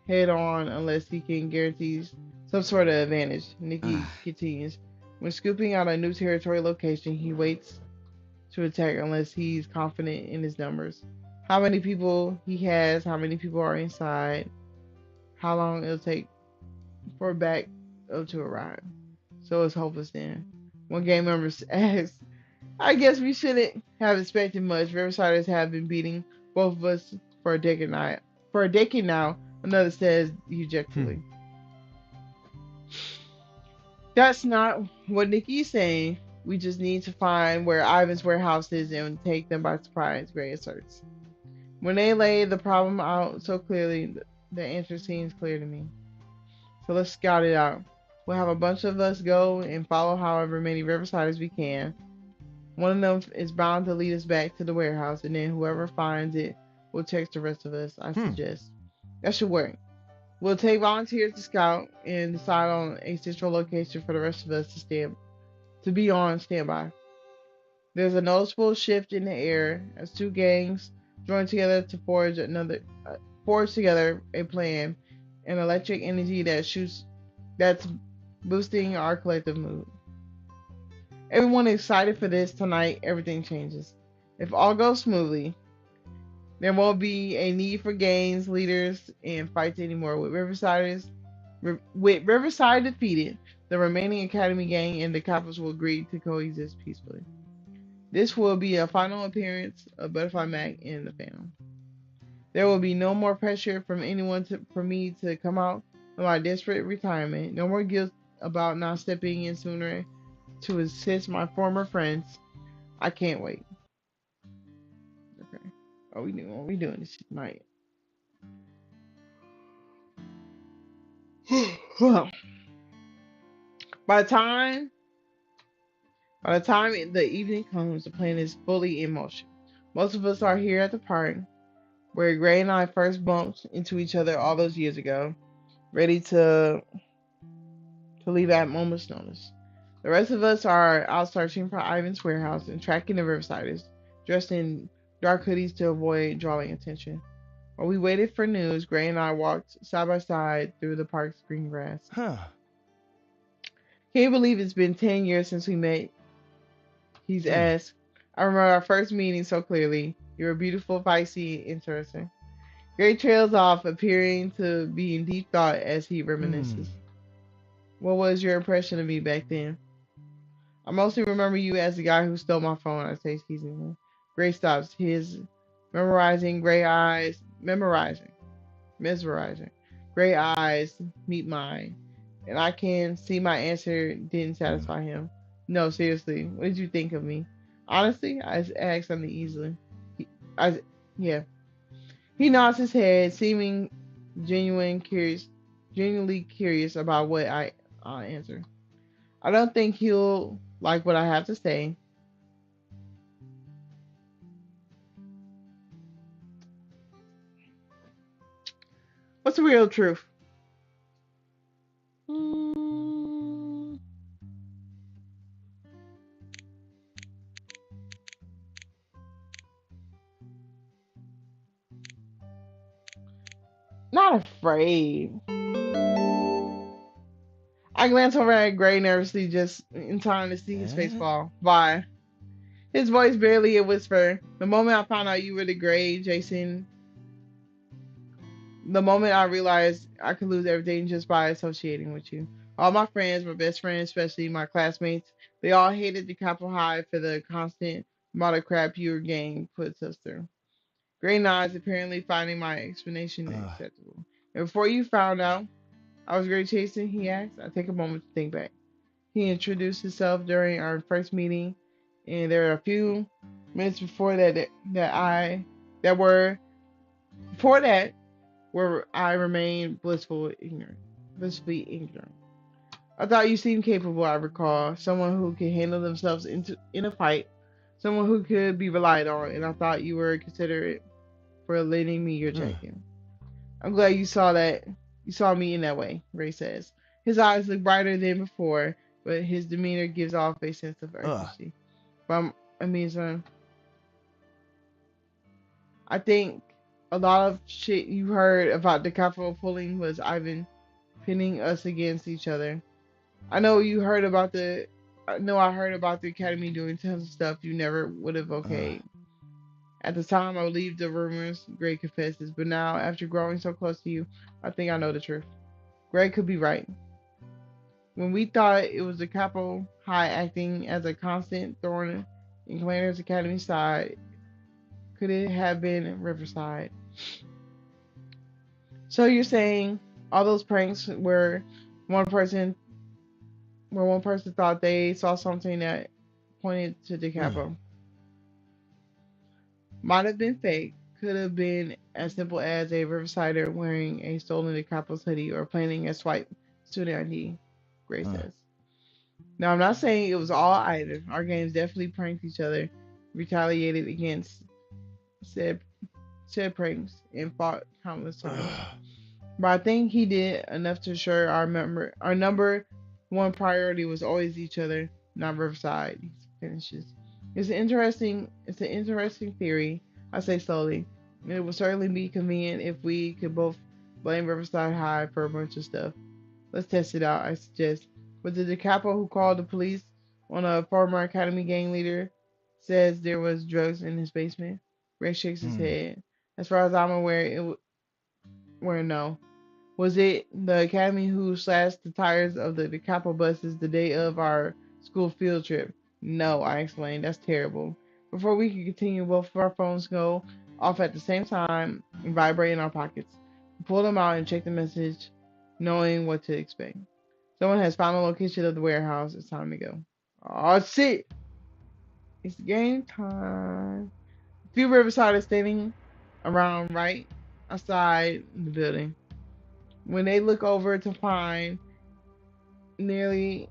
head on unless he can guarantee some sort of advantage. Nikki continues. When scooping out a new territory location, he waits to attack unless he's confident in his numbers. How many people he has, how many people are inside, how long it'll take for a back up to arrive. So it's hopeless then. One gang member asks, I guess we shouldn't have expected much. Riversiders have been beating both of us for a decade now. For a decade now, another says Hmm. dejectedly. That's not what Nikki's saying. We just need to find where Ivan's warehouse is and take them by surprise, Gray asserts. When they lay the problem out so clearly, the answer seems clear to me. So let's scout it out. We'll have a bunch of us go and follow however many Riversiders we can. One of them is bound to lead us back to the warehouse, and then whoever finds it will text the rest of us, I Hmm. suggest. That should work. We'll take volunteers to scout and decide on a central location for the rest of us to be on standby. There's a noticeable shift in the air as two gangs join together to forge together a plan, an electric energy that's boosting our collective mood. Everyone is excited for this tonight. Everything changes. If all goes smoothly, there won't be a need for gangs, leaders, and fights anymore. With Riverside defeated, the remaining Academy gang and the Coppers will agree to coexist peacefully. This will be a final appearance of Butterfly Mac in the Phantom. There will be no more pressure from anyone for me to come out of my desperate retirement. No more guilt about not stepping in sooner to assist my former friends. I can't wait. Okay. Are we doing this tonight? Well, by the time by the time the evening comes, the plan is fully in motion. Most of us are here at the park where Gray and I first bumped into each other all those years ago, ready to leave at moment's notice. The rest of us are out searching for Ivan's warehouse and tracking the Riversiders, dressed in dark hoodies to avoid drawing attention. While we waited for news, Gray and I walked side by side through the park's green grass. Huh. Can you believe it's been 10 years since we met? He's Hmm. asked. I remember our first meeting so clearly. You were beautiful, feisty, interesting. Gray trails off, appearing to be in deep thought as he Hmm. reminisces. What was your impression of me back then? I mostly remember you as the guy who stole my phone. I say teasingly. Gray stops. His memorizing gray eyes, mesmerizing. Gray eyes meet mine, and I can see my answer didn't Hmm. satisfy him. No, seriously, what did you think of me? Honestly, I asked uneasily. He, I, yeah. He nods his head, seeming genuine curious, genuinely curious about what I answer. I don't think he'll like what I have to say. What's the real truth? Mm, not afraid. I glance over at Gray nervously, just in time to see his face Eh? fall. Why? His voice barely a whisper. The moment I found out you were the Gray, Jason, the moment I realized I could lose everything just by associating with you. All my friends, my best friends, especially my classmates, they all hated the Capitol High for the constant amount of crap your gang puts us through. Gray nods, apparently finding my explanation Uh. acceptable. And before you found out I was Gray Jason, he asked, I take a moment to think back. He introduced himself during our first meeting, and there were a few minutes before that were before that where I remained blissfully ignorant. I thought you seemed capable. I recall someone who could handle themselves in a fight, someone who could be relied on, and I thought you were considerate for lending me your Uh. jacket. I'm glad you saw that. You saw me in that way, Ray says. His eyes look brighter than before, but his demeanor gives off a sense of Uh. urgency. But I mean, son, I think a lot of shit you heard about the capital pulling was Ivan pinning us against each other. I know you heard about the. I know I heard about the academy doing tons of stuff you never would have Uh. okayed. At the time, I believed the rumors, Greg confesses, but now, after growing so close to you, I think I know the truth. Greg could be right. When we thought it was the capital high acting as a constant thorn in Commander's Academy side. Could it have been Riverside? So you're saying all those pranks one person where one person thought they saw something that pointed to the Huh. capo. Might have been fake. Could have been as simple as a Riversider wearing a stolen DeCapo's hoodie or planning a swipe student ID, Gray Huh. says. Now, I'm not saying it was all either. Our games definitely pranked each other, retaliated against said, said pranks, and fought countless times. Ugh. But I think he did enough to ensure our number one priority was always each other, not Riverside. He finishes. It's an interesting theory, I say slowly. And it would certainly be convenient if we could both blame Riverside High for a bunch of stuff. Let's test it out, I suggest. Was it the capo who called the police on a former Academy gang leader? Says there was drugs in his basement. Ray shakes his Hmm. head. As far as I'm aware, where no. Was it the Academy who slashed the tires of the capo buses the day of our school field trip? No, I explained. That's terrible. Before we could continue, both of our phones go off at the same time and vibrate in our pockets. We pull them out and check the message, knowing what to expect. Someone has found the location of the warehouse. It's time to go. Oh shit! It's game time. A few Riversiders standing around right outside the building. When they look over to find nearly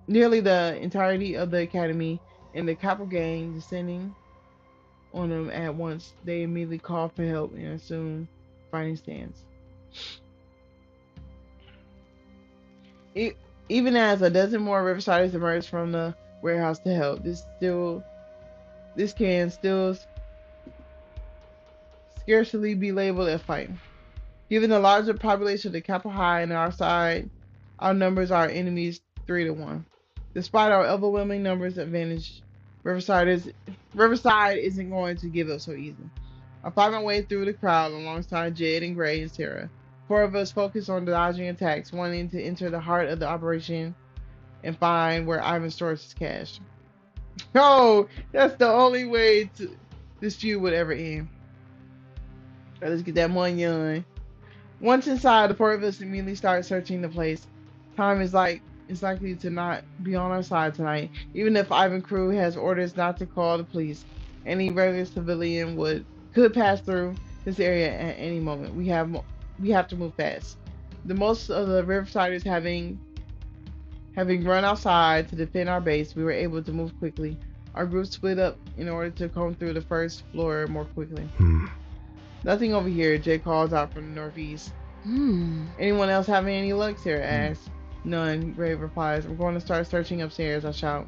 nearly the entirety of the academy and the Copper gang descending on them at once, they immediately call for help and assume fighting stance. E- Even as a dozen more Riversiders emerge from the warehouse to help, this can still scarcely be labeled a fight. Given the larger population of the Capital High and our side, our numbers are enemies 3-1. Despite our overwhelming numbers advantage, Riverside is Riverside isn't going to give up so easily. I find my way through the crowd alongside Jed and Gray and Sarah. Four of us focus on dodging attacks, wanting to enter the heart of the operation and find where Ivan stores his cash. Oh, that's the only way this feud would ever end. Let's get that money on. Once inside, the four of us immediately start searching the place. Time is likely to not be on our side tonight, even if Ivan Crew has orders not to call the police. Any regular civilian would could pass through this area at any moment. We have to move fast. The most of the Riversiders having run outside to defend our base, we were able to move quickly. Our group split up in order to comb through the first floor more quickly. Hmm. Nothing over here, Jay calls out from the northeast. Anyone else having any luck? Sarah Hmm. asks. None, Ray replies. I'm going to start searching upstairs, I shout.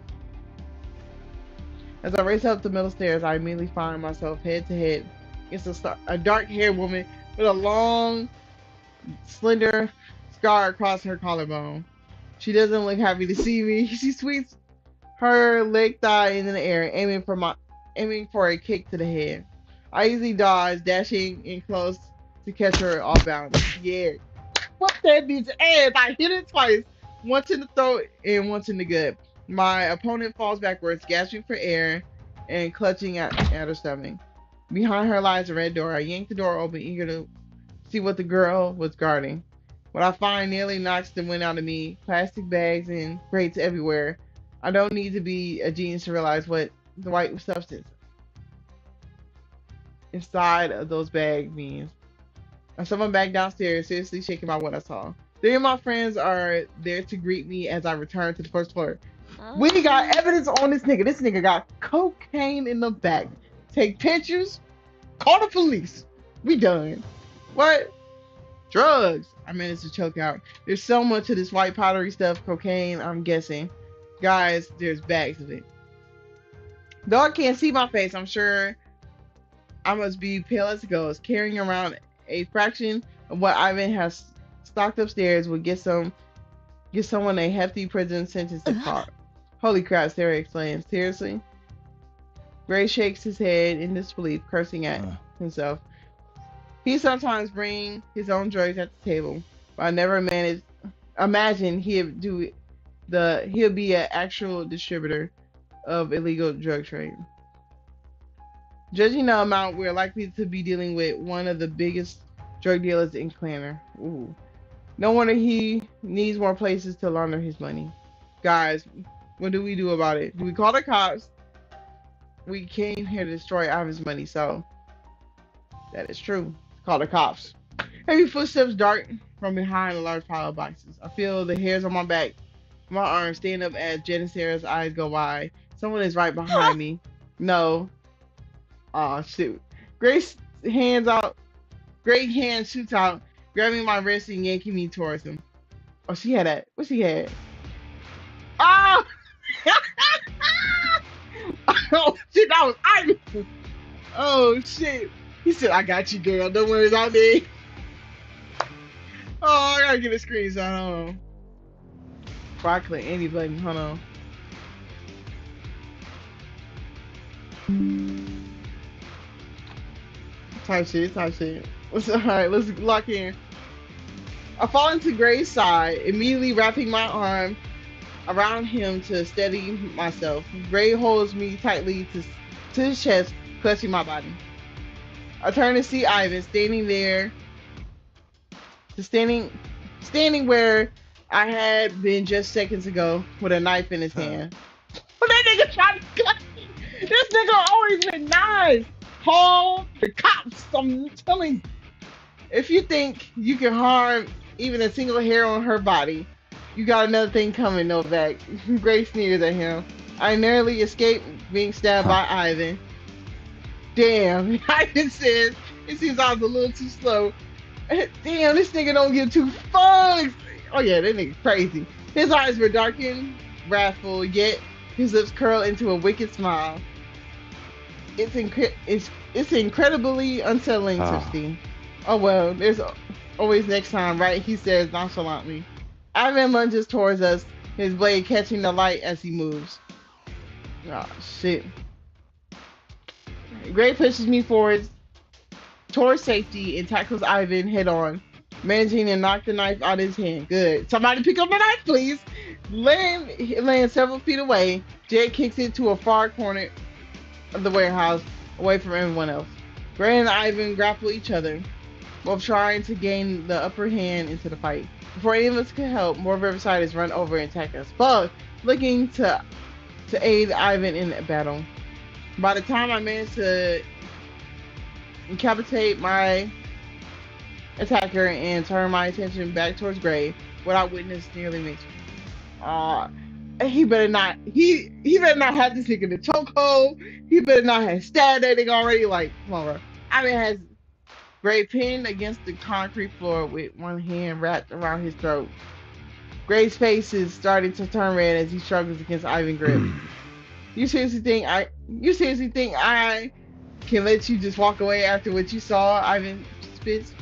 As I race up the middle stairs, I immediately find myself head to head against a dark haired woman with a long, slender scar across her collarbone. She doesn't look happy to see me. She sweeps her leg thigh in the air, aiming for a kick to the head. I easily dodge, dashing in close to catch her off balance. Yeah, fuck that bitch ass. I hit it twice, once in the throat and once in the gut. My opponent falls backwards, gasping for air and clutching at her stomach. Behind her lies a red door. I yank the door open, eager to see what the girl was guarding. What I find nearly knocks the wind out of me. Plastic bags and crates everywhere. I don't need to be a genius to realize what the white substance inside of those bags means. I summon back downstairs, seriously shaken by what I saw. Three of my friends are there to greet me as I return to the first floor. We got evidence on this nigga. This nigga got cocaine in the back. Take pictures, call the police. We done. What? Drugs. I managed to choke out. There's so much of this white powdery stuff, cocaine, I'm guessing. Guys, there's bags of it. Though I can't see my face, I'm sure I must be pale as a ghost. Carrying around a fraction of what Ivan has stocked upstairs would get someone a hefty prison sentence if caught. Holy crap, Sarah exclaims. Seriously? Gray shakes his head in disbelief, cursing at Huh. himself. He sometimes brings his own drugs at the table, but I never imagine he'd be an actual distributor. of illegal drug trade. Judging the amount, we're likely to be dealing with one of the biggest drug dealers in Clanner. Ooh. No wonder he needs more places to launder his money. Guys, what do we do about it? Do we call the cops? We came here to destroy Ivan's money, so that is true. Call the cops. Heavy footsteps dart from behind a large pile of boxes. I feel the hairs on my back, my arms stand up as Jen and Sarah's eyes go wide. Someone is right behind me. No. Aw, shoot. Grace hands out. Great hand shoots out, grabbing my wrist and yanking me towards him. Oh, she had that. What she had? Oh! Oh, shit, that was Ivan. Oh, shit. He said, I got you, girl. Don't worry about me. Oh, I gotta get a screenshot. Hold on. Before I click any button. Hold on. Type shit, type shit. Alright, let's lock in. I fall into Gray's side, immediately wrapping my arm around him to steady myself. Gray holds me tightly to his chest, clutching my body. I turn to see Ivan standing where I had been just seconds ago with a knife in his hand. But that nigga tried to cut me. This nigga always with knives. Call the cops. I'm telling you. If you think you can harm even a single hair on her body, you got another thing coming, Novak. Gray sneers at him. I narrowly escaped being stabbed by Ivan. Damn, Ivan says, it seems I was a little too slow. Damn, this nigga don't give two fucks. Oh yeah, that nigga crazy. His eyes were darkened, wrathful, yet his lips curled into a wicked smile. It's incredibly unsettling to see. Oh well, there's always next time, right? He says nonchalantly. Ivan lunges towards us, his blade catching the light as he moves. Oh shit. Gray pushes me forward towards safety and tackles Ivan head on, managing to knock the knife out of his hand. Good. Somebody pick up the knife, please. Laying several feet away, Jed kicks it to a far corner of the warehouse, away from everyone else. Gray and Ivan grapple each other, both trying to gain the upper hand into the fight. Before any of us could help, more Riversiders run over and attack us, both looking to aid Ivan in the battle. By the time I managed to incapacitate my attacker and turn my attention back towards Gray, what I witnessed nearly makes me. He better not have this nigga in the chokehold. He better not have stabbed that nigga already. Like, come on, bro. Ivan has Gray pinned against the concrete floor with one hand wrapped around his throat. Gray's face is starting to turn red as he struggles against Ivan's grip. You seriously think I can let you just walk away after what you saw? Ivan spits.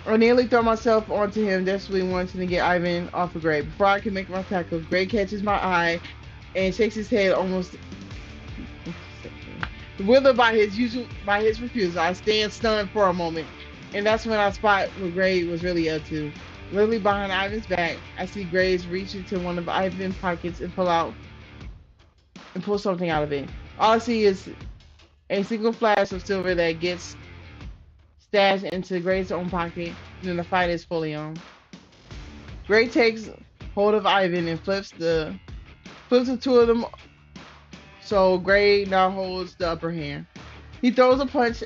I nearly throw myself onto him, desperately wanting to get Ivan off of Gray. Before I can make my tackle, Gray catches my eye and shakes his head almost bewildered by his refusal. I stand stunned for a moment, and that's when I spot what Gray was really up to. Literally behind Ivan's back, I see Graves reach into one of Ivan's pockets and pull something out of it. All I see is a single flash of silver that gets stashed into Gray's own pocket, and then the fight is fully on. Gray takes hold of Ivan and flips the two of them, so Gray now holds the upper hand. He throws a punch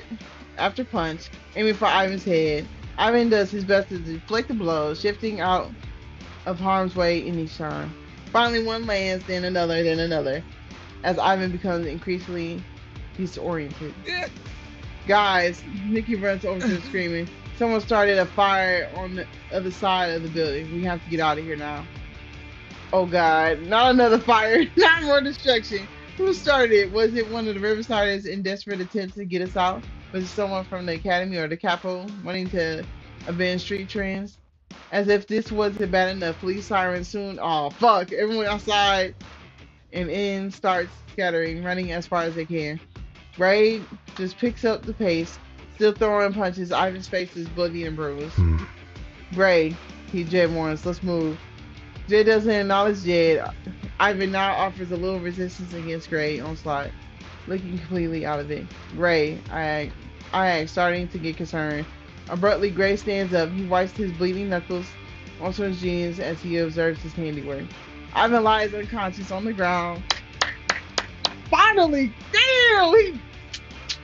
after punch, aiming for Ivan's head. Ivan does his best to deflect the blows, shifting out of harm's way in each time. Finally, one lands, then another, as Ivan becomes increasingly disoriented. Guys, Nikki runs over to him screaming. Someone started a fire on the other side of the building. We have to get out of here now. Oh God, not another fire, not more destruction. Who started it? Was it one of the Riversiders in desperate attempt to get us out? Was it someone from the academy or the capital wanting to abandon street trends? As if this wasn't bad enough, police sirens soon. Oh fuck! Everyone outside and in starts scattering, running as far as they can. Gray just picks up the pace, still throwing punches. Ivan's face is bloody and bruised. Gray, Jed warns, let's move. Jed doesn't acknowledge Jed. Ivan now offers a little resistance against Gray onslaught, looking completely out of it. Gray, I starting to get concerned. Abruptly, Gray stands up. He wipes his bleeding knuckles onto his jeans as he observes his handiwork. Ivan lies unconscious on the ground. Finally! Damn!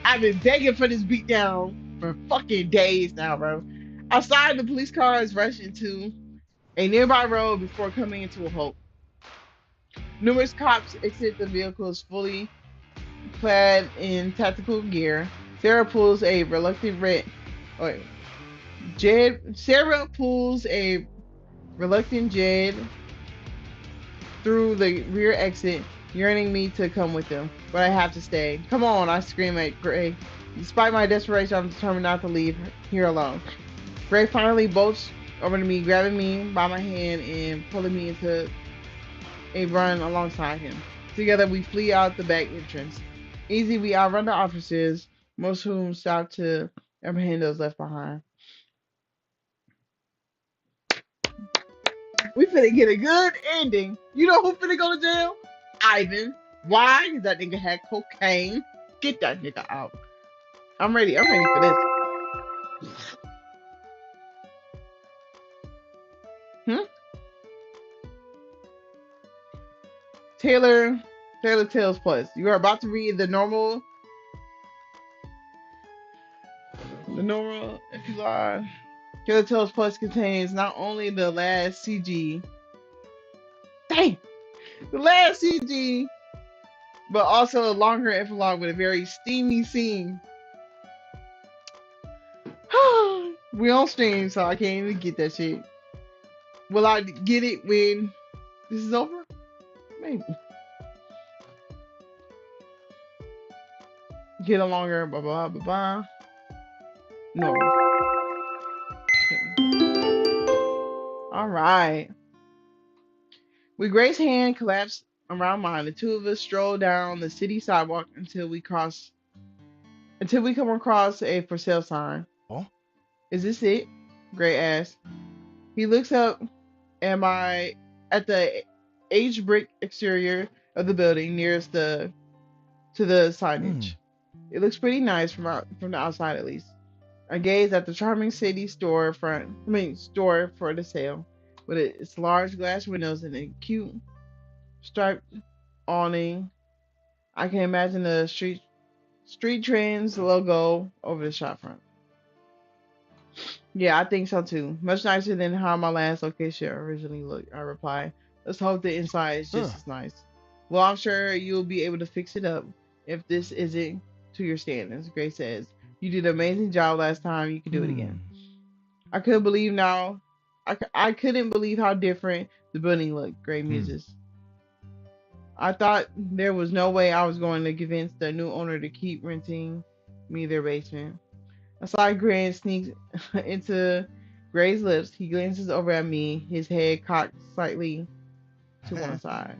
I've been begging for this beatdown for fucking days now, bro. Outside, the police cars rush into a nearby road before coming into a halt. Numerous cops exit the vehicles fully clad in tactical gear. Sarah pulls a reluctant red. Wait, Sarah pulls a reluctant Jed through the rear exit, yearning me to come with them. But I have to stay. Come on, I scream at Gray. Despite my desperation, I'm determined not to leave here alone. Gray finally bolts over to me, grabbing me by my hand and pulling me into a run alongside him. Together, we flee out the back entrance. Easy, we outrun the officers, most of whom stop to apprehend those left behind. We finna get a good ending. You know who finna go to jail? Ivan. Why? Because that nigga had cocaine. Get that nigga out. I'm ready. I'm ready for this. Hmm? Taylor, Taylor Tales Plus. You are about to read the normal epilogue. Taylor Tales Plus contains not only the last CG, dang, the last CG, but also a longer epilogue with a very steamy scene. We on stream, so I can't even get that shit. Will I get it when this is over? Maybe. Get a longer, blah, blah, blah, blah. No. All right. With Grace's hand collapsed around mine, the two of us stroll down the city sidewalk until we come across a for sale sign. Oh? Is this it? Gray asks. He looks up at the aged brick exterior of the building nearest to the signage. It looks pretty nice from the outside at least. I gaze at the charming city store for the sale, with its large glass windows and a cute striped awning. I can imagine the street trends logo over the shop front. Yeah, I think so too. Much nicer than how my last location originally looked, I replied. Let's hope the inside is just as nice. Well, I'm sure you'll be able to fix it up if this isn't to your standards, Grace says. You did an amazing job last time. You can do it again. I couldn't believe I couldn't believe how different the building looked, Gray muses. I thought there was no way I was going to convince the new owner to keep renting me their basement. A slight grin sneaks into Gray's lips. He glances over at me, his head cocked slightly to one side.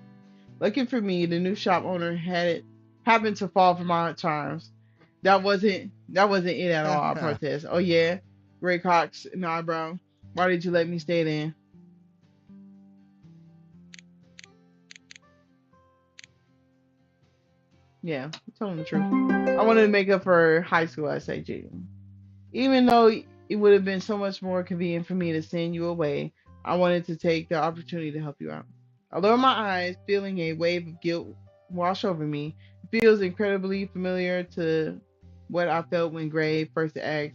Lucky for me, the new shop owner happened to fall for my charms. That wasn't it at all, I protest. Oh yeah? Gray cocks an eyebrow. Why did you let me stay then? Yeah, telling the truth. I wanted to make up for high school SAG. Even though it would have been so much more convenient for me to send you away, I wanted to take the opportunity to help you out. I lower my eyes, feeling a wave of guilt wash over me. It feels incredibly familiar to what I felt when Gray first asked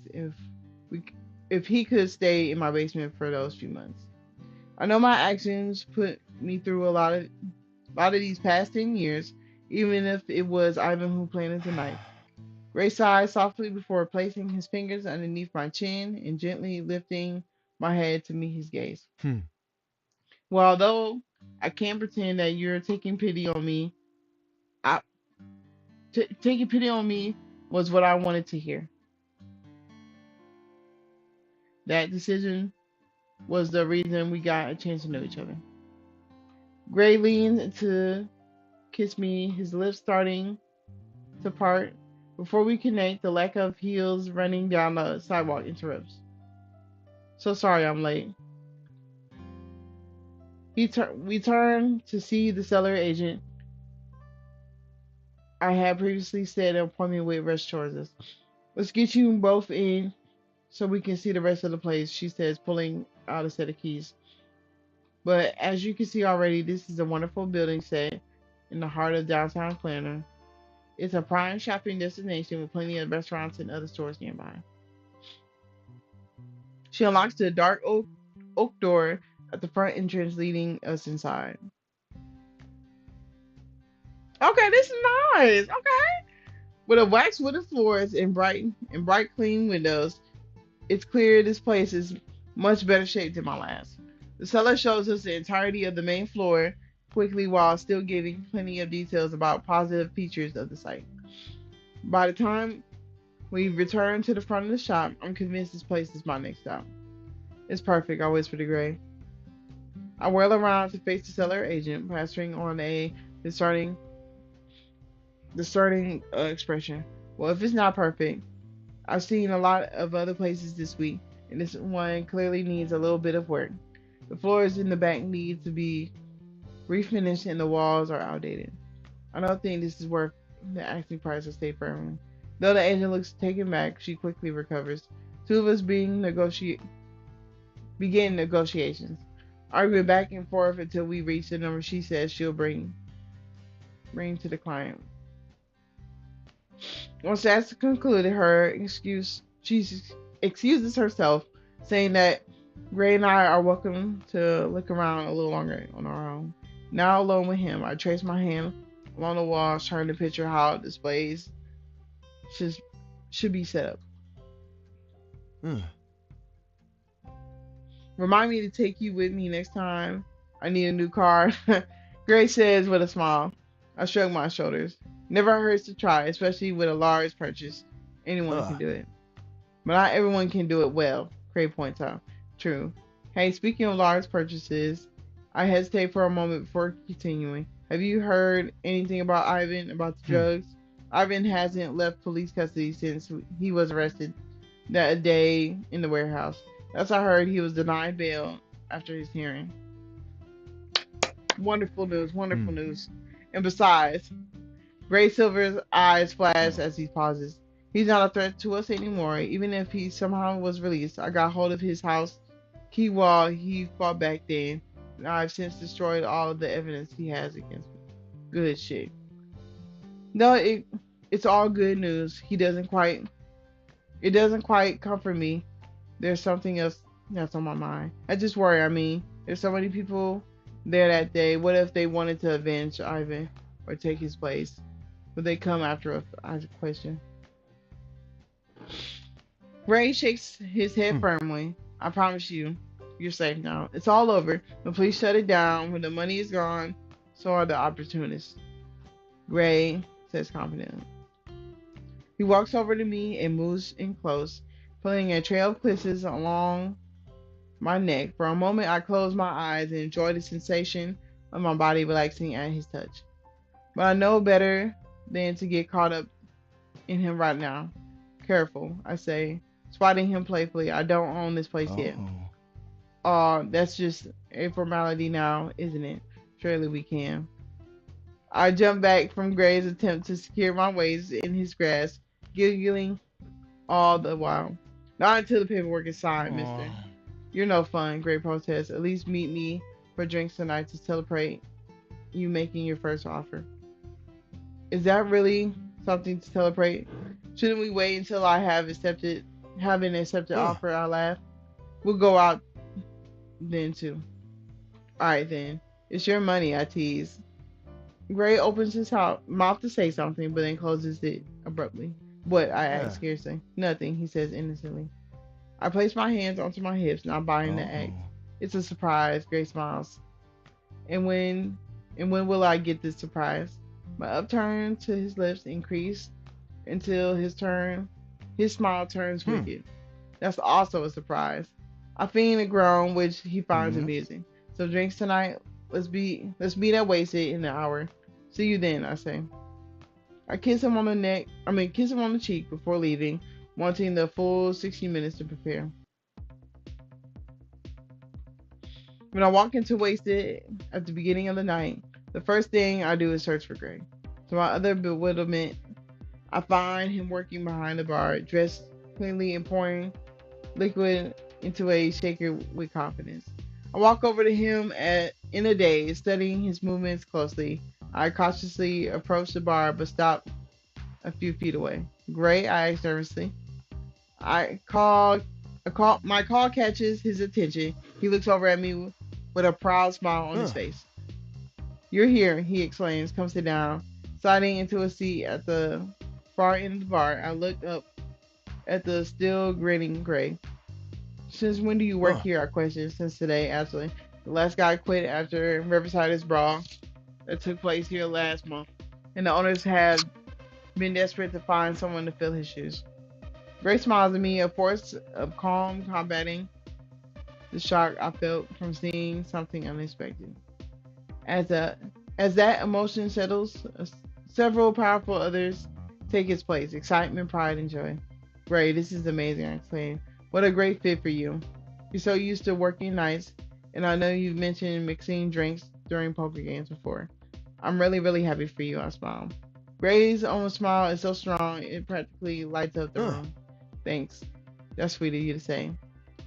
we, if he could stay in my basement for those few months. I know my actions put me through a lot of these past 10 years, even if it was Ivan who planted the knife. Ray sighed softly before placing his fingers underneath my chin and gently lifting my head to meet his gaze. Well, although I can't pretend that you're taking pity on me, taking pity on me was what I wanted to hear. That decision was the reason we got a chance to know each other. Gray leans to kiss me, his lips starting to part. Before we connect, the lack of heels running down the sidewalk interrupts. So sorry I'm late. We turn to see the seller agent I had previously set an appointment with rush towards us. Let's get you both in so we can see the rest of the place, she says, pulling out a set of keys. But as you can see already, this is a wonderful building set in the heart of downtown Atlanta. It's a prime shopping destination with plenty of restaurants and other stores nearby. She unlocks the dark oak door at the front entrance, leading us inside. Okay, this is nice. Okay, with a wax wooden floors and bright clean windows, it's clear this place is much better shape than my last. The seller shows us the entirety of the main floor quickly while still giving plenty of details about positive features of the site. By the time we return to the front of the shop, I'm convinced this place is my next stop. It's perfect, I whisper to Gray. I whirl around to face the seller agent, plastering on a discerning, expression. Well, if it's not perfect, I've seen a lot of other places this week, and this one clearly needs a little bit of work. The floors in the back need to be refinished and the walls are outdated. I don't think this is worth the asking price, I stay firmly. Though the agent looks taken back, she quickly recovers. Two of us begin negotiations, arguing back and forth until we reach the number she says she'll bring to the client. Once that's concluded, she excuses herself, saying that Gray and I are welcome to look around a little longer on our own. Now alone with him, I trace my hand along the walls, trying to picture how displays should, should be set up. Huh. Remind me to take you with me next time I need a new car, Gray says with a smile. I shrug my shoulders. Never hurts to try, especially with a large purchase. Anyone can Huh. do it. But not everyone can do it well, Gray points out. True. Hey, speaking of large purchases, I hesitate for a moment before continuing. Have you heard anything about Ivan, about the Hmm. drugs? Ivan hasn't left police custody since he was arrested that day in the warehouse. As I heard, he was denied bail after his hearing. Wonderful news, Hmm. wonderful news. And besides, Gray Silver's eyes flash Oh. as he pauses. He's not a threat to us anymore, even if he somehow was released. I got hold of his house key while he fought back then. And I've since destroyed all of the evidence he has against me. Good shit. No, it's all good news. It doesn't quite comfort me. There's something else that's on my mind. I just worry. I mean, there's so many people there that day. What if they wanted to avenge Ivan or take his place? Would they come after us? I question. Ray shakes his head Hmm. firmly. I promise you, you're safe now. It's all over. The police shut it down. When the money is gone, so are the opportunists. Gray says confidently. He walks over to me and moves in close, pulling a trail of kisses along my neck. For a moment, I close my eyes and enjoy the sensation of my body relaxing at his touch. But I know better than to get caught up in him right now. Careful, I say, spotting him playfully. I don't own this place yet. Oh. That's just a formality now, isn't it? Surely we can. I jump back from Gray's attempt to secure my waist in his grasp, giggling all the while. Not until the paperwork is signed, Oh. mister. You're no fun, Gray protests. At least meet me for drinks tonight to celebrate you making your first offer. Is that really something to celebrate? Shouldn't we wait until I have an accepted Huh. offer? I laugh. We'll go out then too. Alright then. It's your money, I tease. Gray opens his mouth to say something, but then closes it abruptly. What? I ask Yeah. scarcely. Nothing, he says innocently. I place my hands onto my hips, not buying the act. Oh. It's a surprise, Gray smiles. And when will I get this surprise? My upturn to his lips increase until his smile turns Hmm. wicked. That's also a surprise. I fiend a groan, which he finds Hmm. amusing. So drinks tonight. Let's meet at Wasted in an hour. See you then, I say. I kiss him on the cheek before leaving, wanting the full 60 minutes to prepare. When I walk into Wasted at the beginning of the night, the first thing I do is search for Greg. To my other bewilderment, I find him working behind the bar, dressed cleanly and pouring liquid into a shaker with confidence. I walk over to him in a daze, studying his movements closely. I cautiously approach the bar but stop a few feet away. Gray, I ask nervously. I call, my call catches his attention. He looks over at me with a proud smile on his Huh. face. You're here, he exclaims. Come sit down. Sliding into a seat at the far end of the bar, I look up at the still grinning Gray. Since when do you work Huh. here? I question. Since today, actually. The last guy quit after Riverside's brawl that took place here last month, and the owners have been desperate to find someone to fill his shoes. Gray smiles at me, a force of calm combating the shock I felt from seeing something unexpected. As a as that emotion settles, several powerful others take its place. Excitement, pride, and joy. Gray, this is amazing, I exclaim. What a great fit for you. You're so used to working nights, and I know you've mentioned mixing drinks during poker games before. I'm really, really happy for you, I smile. Gray's own smile is so strong it practically lights up the Huh. room. Thanks. That's sweet of you to say.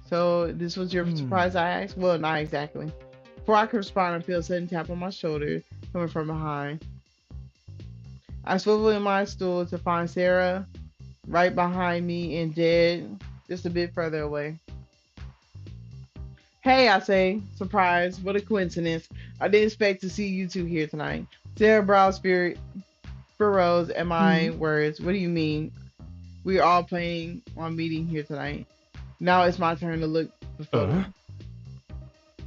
So this was your Hmm. surprise, I asked? Well, not exactly. Before I could respond, I feel a sudden tap on my shoulder coming from behind. I swivel in my stool to find Sarah right behind me and Jed just a bit further away. Hey, I say, surprise, what a coincidence. I didn't expect to see you two here tonight. Sarah brows spirit furrows at my Mm. words. What do you mean? We're all planning on meeting here tonight. Now it's my turn to look Uh. befuddled.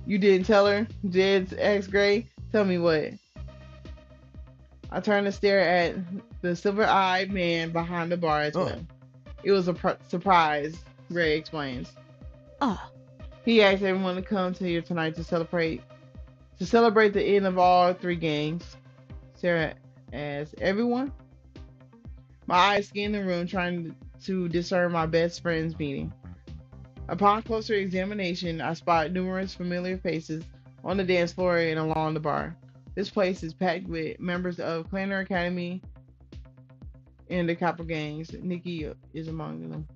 You didn't tell her? Jed's ex Gray? Tell me what. I turn to stare at the silver eyed man behind the bar as Oh. well. It was a surprise, Gray explains. Ah, He asked everyone to come to here tonight to celebrate the end of all three gangs. Sarah asked, everyone? My eyes scan the room trying to discern my best friend's meeting. Upon closer examination, I spot numerous familiar faces on the dance floor and along the bar. This place is packed with members of Clanner Academy and the Copper gangs. Nikki is among them.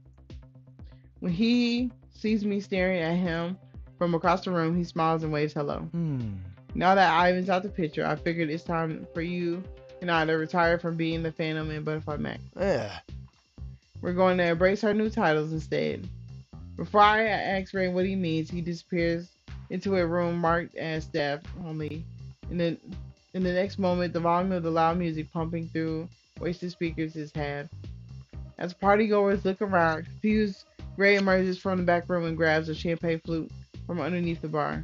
When he sees me staring at him from across the room, he smiles and waves hello. Hmm. Now that Ivan's out the picture, I figured it's time for you and I to retire from being the Phantom and Butterfly Mac. Yeah. We're going to embrace our new titles instead. Before I ask Ray what he means, he disappears into a room marked as staff only. And then, in the next moment, the volume of the loud music pumping through wasted speakers is had. As partygoers look around, confused, Ray emerges from the back room and grabs a champagne flute from underneath the bar.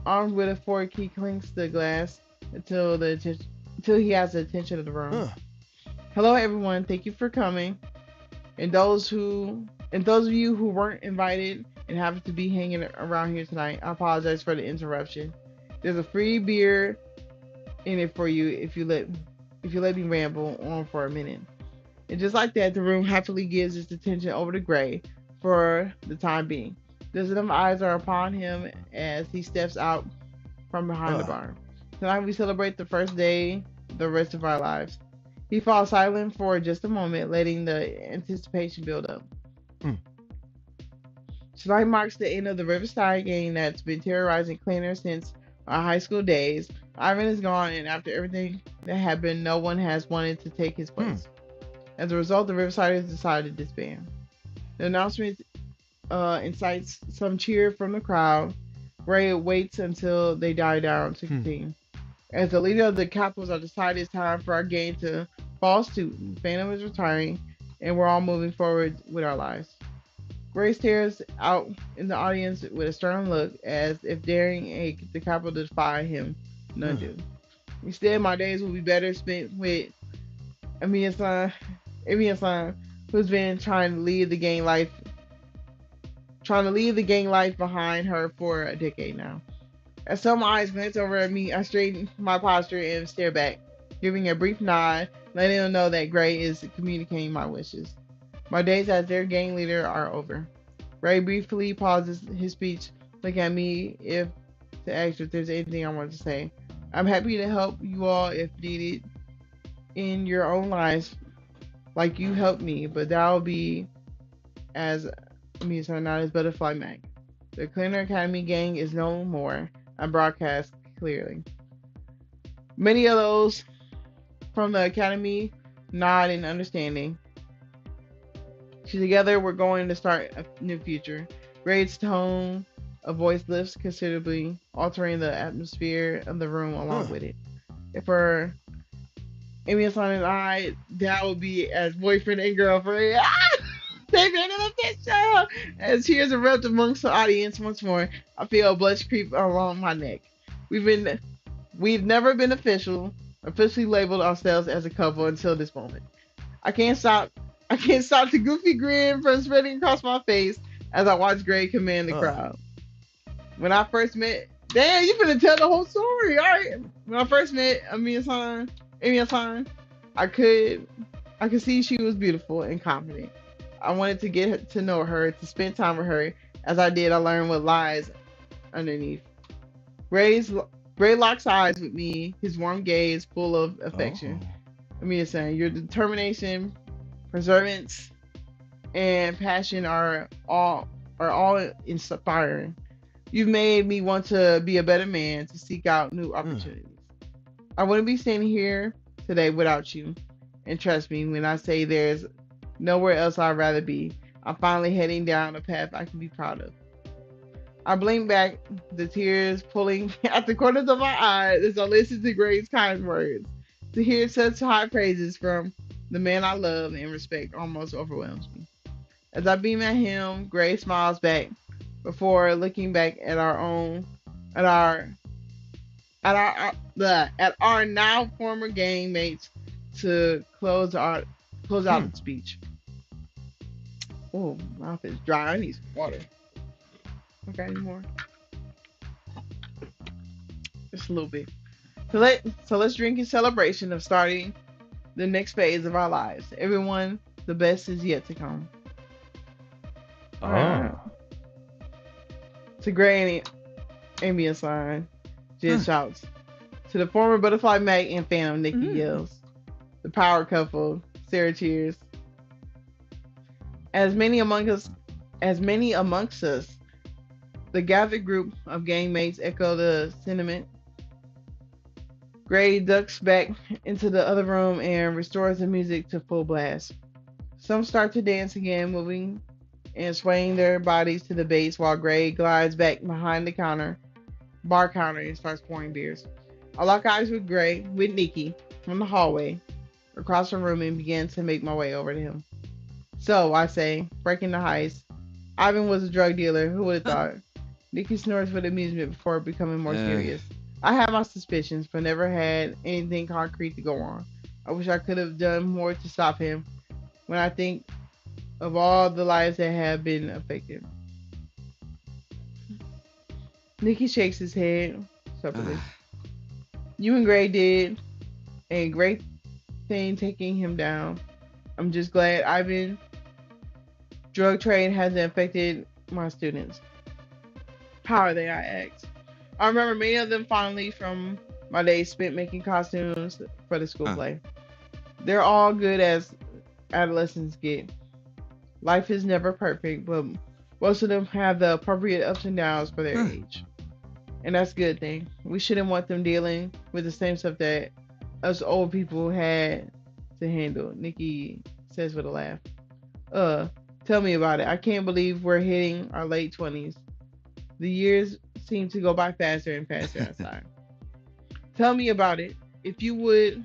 Armed with a fork, he clinks the glass until he has the attention of the room. Huh. Hello, everyone. Thank you for coming. And those of you who weren't invited and happen to be hanging around here tonight, I apologize for the interruption. There's a free beer in it for you if you let me ramble on for a minute. And just like that, the room happily gives its attention over to Gray for the time being. Dozens of eyes are upon him as he steps out from behind the Uh. bar. Tonight we celebrate the first day, the rest of our lives. He falls silent for just a moment, letting the anticipation build up. Hmm. Tonight marks the end of the Riverside gang that's been terrorizing Cleaner since our high school days. Ivan is gone, and after everything that happened, no one has wanted to take his place. As a result, the Riversiders decided to disband. The announcement incites some cheer from the crowd. Ray waits until they die down to continue. As the leader of the Capitals, I decided it's time for our gang to fall suit. Phantom is retiring, and we're all moving forward with our lives. Gray stares out in the audience with a stern look, as if daring the Capital to defy him. None do. Instead, my days will be better spent with Emiya-san, who's been trying to leave the gang life behind her for a decade now. As some eyes glance over at me, I straighten my posture and stare back, giving a brief nod, letting them know that Gray is communicating my wishes. My days as their gang leader are over. Ray briefly pauses his speech look at me if to ask if there's anything I want to say. I'm happy to help you all if needed in your own lives, like you helped me, but that'll be as me, so not as Butterfly Mac. The Cleaner Academy gang is no more. I broadcast clearly. Many of those from the Academy nod in understanding. Together, we're going to start a new future. Grade's tone of voice lifts considerably, altering the atmosphere of the room along Huh. with it. If her Amy Hassan and I, that would be as boyfriend and girlfriend. They made it official! As tears erupt amongst the audience once more, I feel a blush creep along my neck. We've been, we've never been officially labeled ourselves as a couple until this moment. I can't stop. I can't stop the goofy grin from spreading across my face as I watch Gray command the Huh. crowd. When I first met, damn, you finna tell the whole story, all right? When I first met Amy Hassan, I could, I could see she was beautiful and confident. I wanted to get to know her, to spend time with her. As I did, I learned what lies underneath. Gray's Gray locks eyes with me, his warm gaze full of Oh. affection. Amy Hassan, your determination, perseverance, and passion are all inspiring. You've made me want to be a better man, to seek out new Hmm. opportunities. I wouldn't be standing here today without you. And trust me when I say there's nowhere else I'd rather be. I'm finally heading down a path I can be proud of. I blink back, the tears pulling at the corners of my eyes as I listen to Grace's kind words. To hear such high praises from the man I love and respect almost overwhelms me. As I beam at him, Gray smiles back before looking back at our own, at our, at our now former gang mates to close Hmm. out the speech. Oh, my mouth is dry. I need some water. Okay, any more? Just a little bit. So let's drink in celebration of starting the next phase of our lives. Everyone, the best is yet to come. All right, all right. Oh. To Gray and Amy and Sign, Jid Huh. shouts. To the former Butterfly Mac and Phantom, Nikki Mm. yells. The power couple, Sarah cheers. As many among us, as many amongst us, the gathered group of gang mates echo the sentiment. Gray ducks back into the other room and restores the music to full blast. Some start to dance again, moving and swaying their bodies to the bass while Gray glides back behind the bar counter, and starts pouring beers. I lock eyes with Nikki, from the hallway across the room and begin to make my way over to him. So, I say, breaking the heist, Ivan was a drug dealer. Who would have Huh. thought? Nikki snorts with amusement before becoming more Uh. serious. I have my suspicions, but never had anything concrete to go on. I wish I could have done more to stop him. When I think of all the lives that have been affected, Nikki shakes his head separately. Ah. You and Gray did a great thing taking him down. I'm just glad Ivan drug trade hasn't affected my students. How are they? I asked. I remember many of them fondly from my days spent making costumes for the school Huh. play. They're all good as adolescents get. Life is never perfect, but most of them have the appropriate ups and downs for their Huh. age. And that's a good thing. We shouldn't want them dealing with the same stuff that us old people had to handle, Nikki says with a laugh. Uh, Tell me about it. I can't believe we're hitting our late 20s. The years seem to go by faster and faster outside. Tell me about it. If you would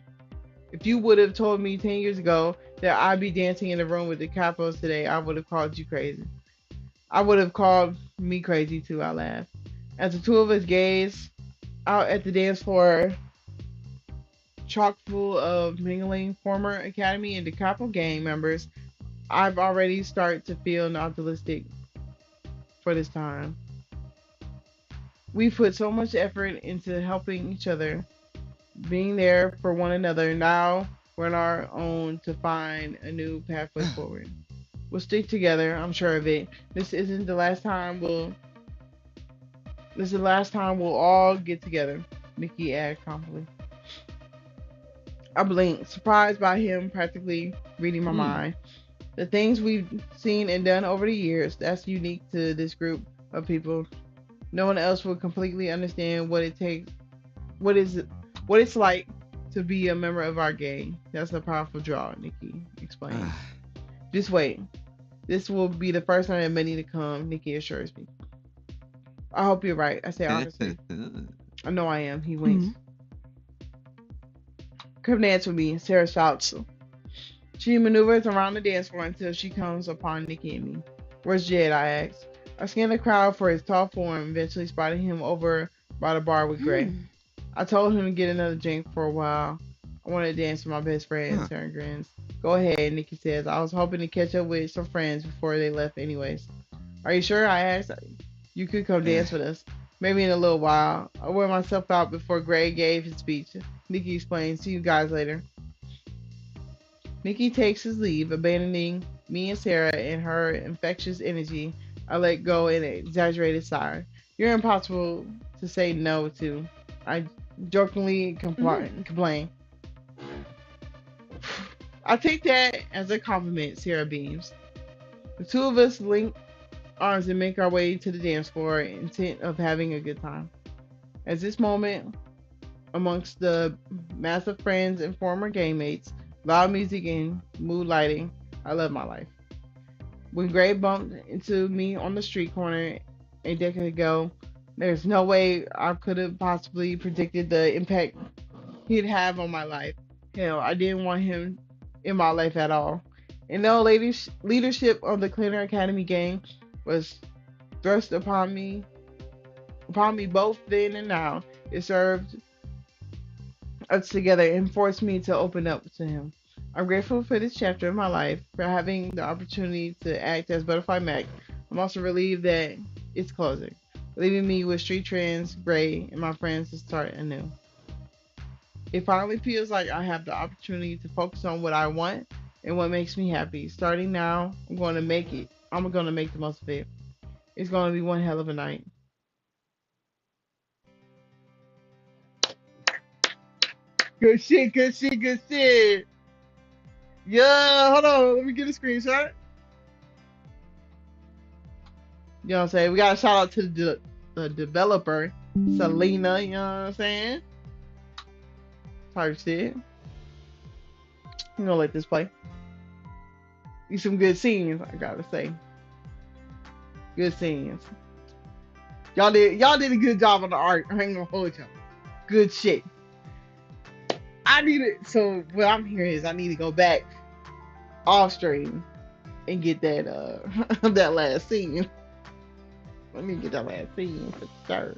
if you would have told me 10 years ago that I'd be dancing in a room with the capos today, I would have called you crazy. I would have called me crazy too, I laughed. As the two of us gazed out at the dance floor, chock full of mingling former Academy and DeCapo gang members, I've already started to feel nostalgic for this time. We put so much effort into helping each other, being there for one another. Now we're on our own to find a new pathway forward. We'll stick together, I'm sure of it. This isn't the last time This is the last time we'll all get together, Nikki added calmly. I blinked, surprised by him practically reading my Hmm. mind. The things we've seen and done over the years, that's unique to this group of people. No one else will completely understand what it takes, what is it, what it's like to be a member of our gang. That's a powerful draw, Nikki explained. Ah. Just wait. This will be the first time of many to come, Nikki assures me. I hope you're right, I say honestly. I know I am, he winks. Hmm. Come dance with me, Sarah shouts. She maneuvers around the dance floor until she comes upon Nikki and me. Where's Jed? I asked. I scanned the crowd for his tall form, eventually spotting him over by the bar with Gray. Hmm. I told him to get another drink for a while. I wanted to dance with my best friend, Huh. Sarah grins. Go ahead, Nikki says. I was hoping to catch up with some friends before they left anyways. Are you sure? I asked. You could come Eh. dance with us. Maybe in a little while. I wore myself out before Gray gave his speech. Nikki explained. See you guys later. Nikki takes his leave, abandoning me and Sarah in her infectious energy. I let go in an exaggerated sigh. You're impossible to say no to. I jokingly Hmm. complain. I take that as a compliment, Sarah beams. The two of us link arms and make our way to the dance floor, intent of having a good time. At this moment, amongst the mass of friends and former game mates, loud music and mood lighting, I love my life. When Gray bumped into me on the street corner a decade ago, there's no way I could have possibly predicted the impact he'd have on my life. Hell, I didn't want him in my life at all. And though leadership of the Cleaner Academy gang was thrust upon me both then and now, it served us together and forced me to open up to him. I'm grateful for this chapter of my life, for having the opportunity to act as Butterfly Mac. I'm also relieved that it's closing, leaving me with Street Trends, Gray, and my friends to start anew. It finally feels like I have the opportunity to focus on what I want and what makes me happy. Starting now, I'm going to make it. I'm going to make the most of it. It's going to be one hell of a night. Good shit, good shit, good shit. Yeah, hold on. Let me get a screenshot. You know what I'm saying? We got to shout out to the developer, Selena. You know what I'm saying? Type shit. I'm going to let this play. These some good scenes, I got to say. Good scenes. Y'all did a good job on the art. I ain't gonna hold y'all. Good shit. I need it. So what I'm hearing is I need to go back off stream and get that that last scene. Let me get that last scene for sure.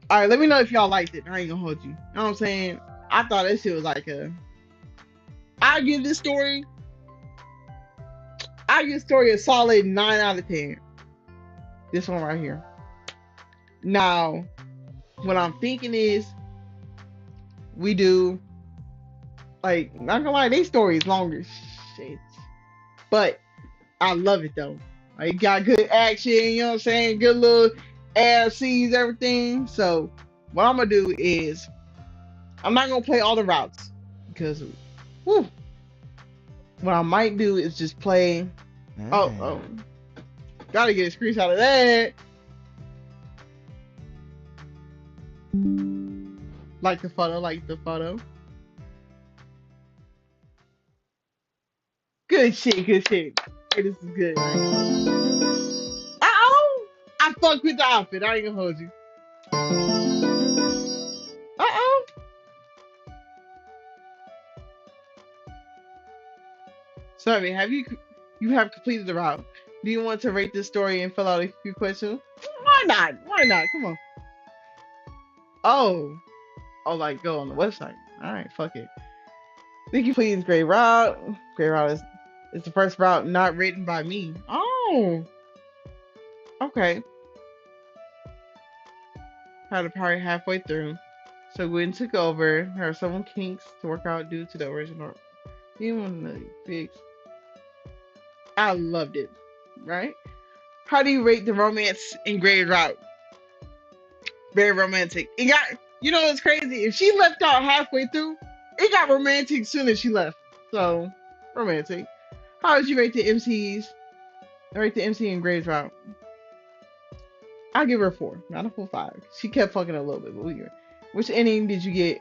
All right, let me know if y'all liked it. I ain't gonna hold you. You know what I'm saying? I thought that shit was like a. I give this story. I give this story a solid 9 out of 10. This one right here. Now, what I'm thinking is we do like not gonna lie, they story is longer. Shit, but I love it though. Like, got good action. You know what I'm saying? Good little air scenes, everything. So what I'm gonna do is I'm not gonna play all the routes because whew, what I might do is just play. Oh, Ah. gotta get a screenshot of that. Like the photo, like the photo. Good shit, good shit. Hey, this is good, right? Oh, I fuck with the outfit. I ain't gonna hold you. Oh, sorry. You have completed the route? Do you want to rate this story and fill out a few questions? Why not? Why not? Come on. Oh, like go on the website. All right, fuck it. Thank you, please. Great route. Great route is the first route not written by me. Oh, okay. Had a party halfway through. So Gwen took over. There are some kinks to work out due to the original. Even the fix. I loved it. Right? How do you rate the romance in Grave Route? Very romantic. It got, you know what's crazy? If she left out halfway through, it got romantic soon as she left. So, romantic. How would you rate the MCs? Rate the MC in Graves Route? I'll give her a 4, not a full 5. She kept fucking a little bit, but we give her. Which inning did you get?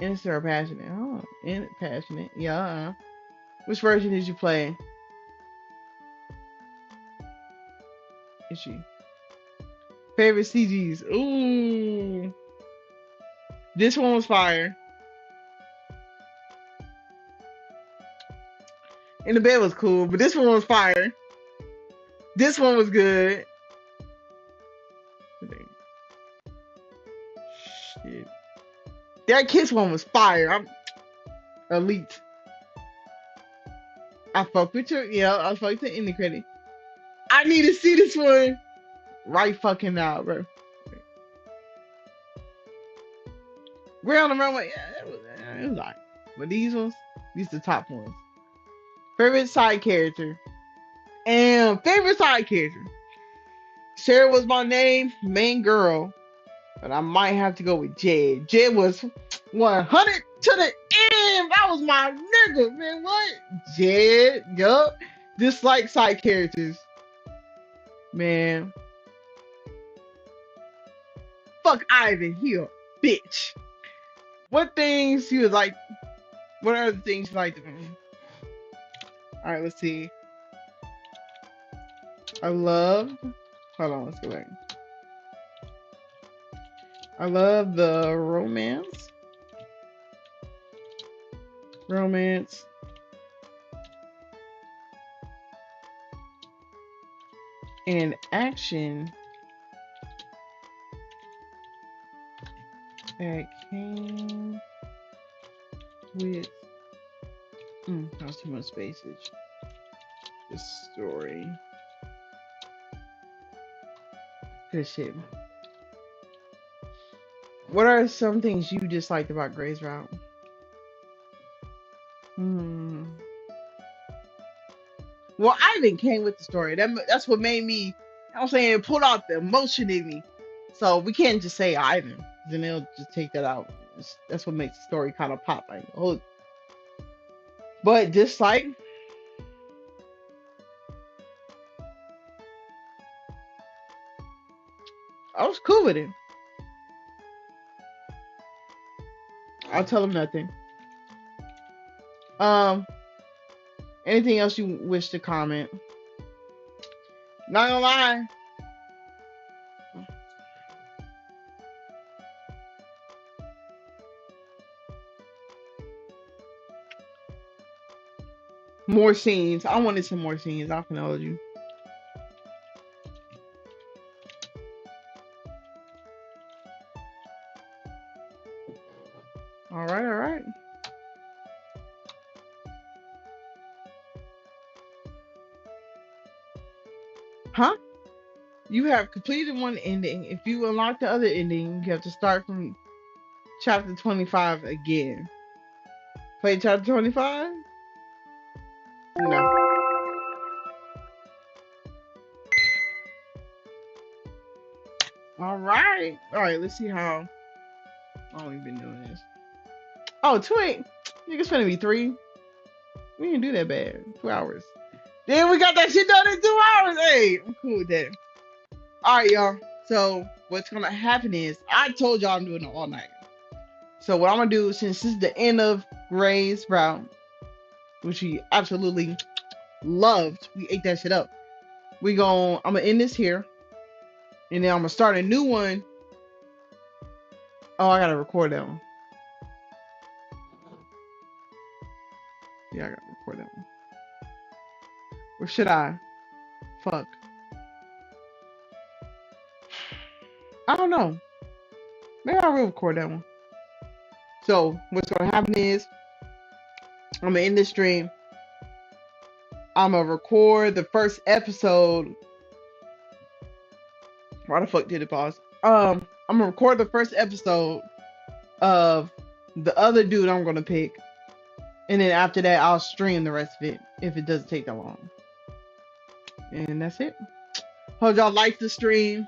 Innocent or passionate? Oh, passionate. Yeah. Which version did you play? Is she? Favorite CGs? Ooh. This one was fire. And the bed was cool, but this one was fire. This one was good. Shit. That kiss one was fire. I'm elite. I fuck with you. Yeah, I fuck with the ending credit. I need to see this one right fucking now, bro. We're on the runway. Yeah, it was alright. But these ones, these the top ones. Favorite side character. And favorite side character. Sarah was my name, main girl. But I might have to go with Jed. Jed was 100 to the end. That was my nigga, man. What? Jed, yup. Dislike side characters. Man. Fuck Ivan. He a bitch. What things you would like? What are the things you like to do? Alright, let's see. I love. Hold on, let's go back. I love the romance. Romance. And action that came with. That was too much spacage. The story. Good shit. What are some things you disliked about Gray's Route? Well, Ivan came with the story. That's what made me, you know what I'm saying, pull out the emotion in me. So we can't just say Ivan. Then they'll just take that out. That's what makes the story kind of pop. Like, oh. But dislike. I was cool with it. I'll tell him nothing. Anything else you wish to comment? Not gonna lie. More scenes. I wanted some more scenes. I'll acknowledge you. All right, all right. Huh? You have completed one ending. If you unlock the other ending, you have to start from chapter 25 again. Play chapter 25? No. All right. All right, let's see how long we've been doing this. Oh, 2 niggas finna be 3. We didn't do that bad. 2 hours. Then we got that shit done in 2 hours. Hey, I'm cool with that. All right, y'all. So what's gonna happen is I told y'all I'm doing it all night. So what I'm gonna do, since this is the end of Gray's Route, which we absolutely loved, we ate that shit up. I'm gonna end this here, and then I'm gonna start a new one. Oh, I gotta record that one. Yeah, I gotta record that one. Or should I? Fuck. I don't know. Maybe I will record that one. So what's gonna happen is I'm gonna end this stream. I'm gonna record the first episode. Why the fuck did it pause? I'm gonna record the first episode of the other dude I'm gonna pick, and then after that I'll stream the rest of it if it doesn't take that long. And that's it. Hope y'all like the stream.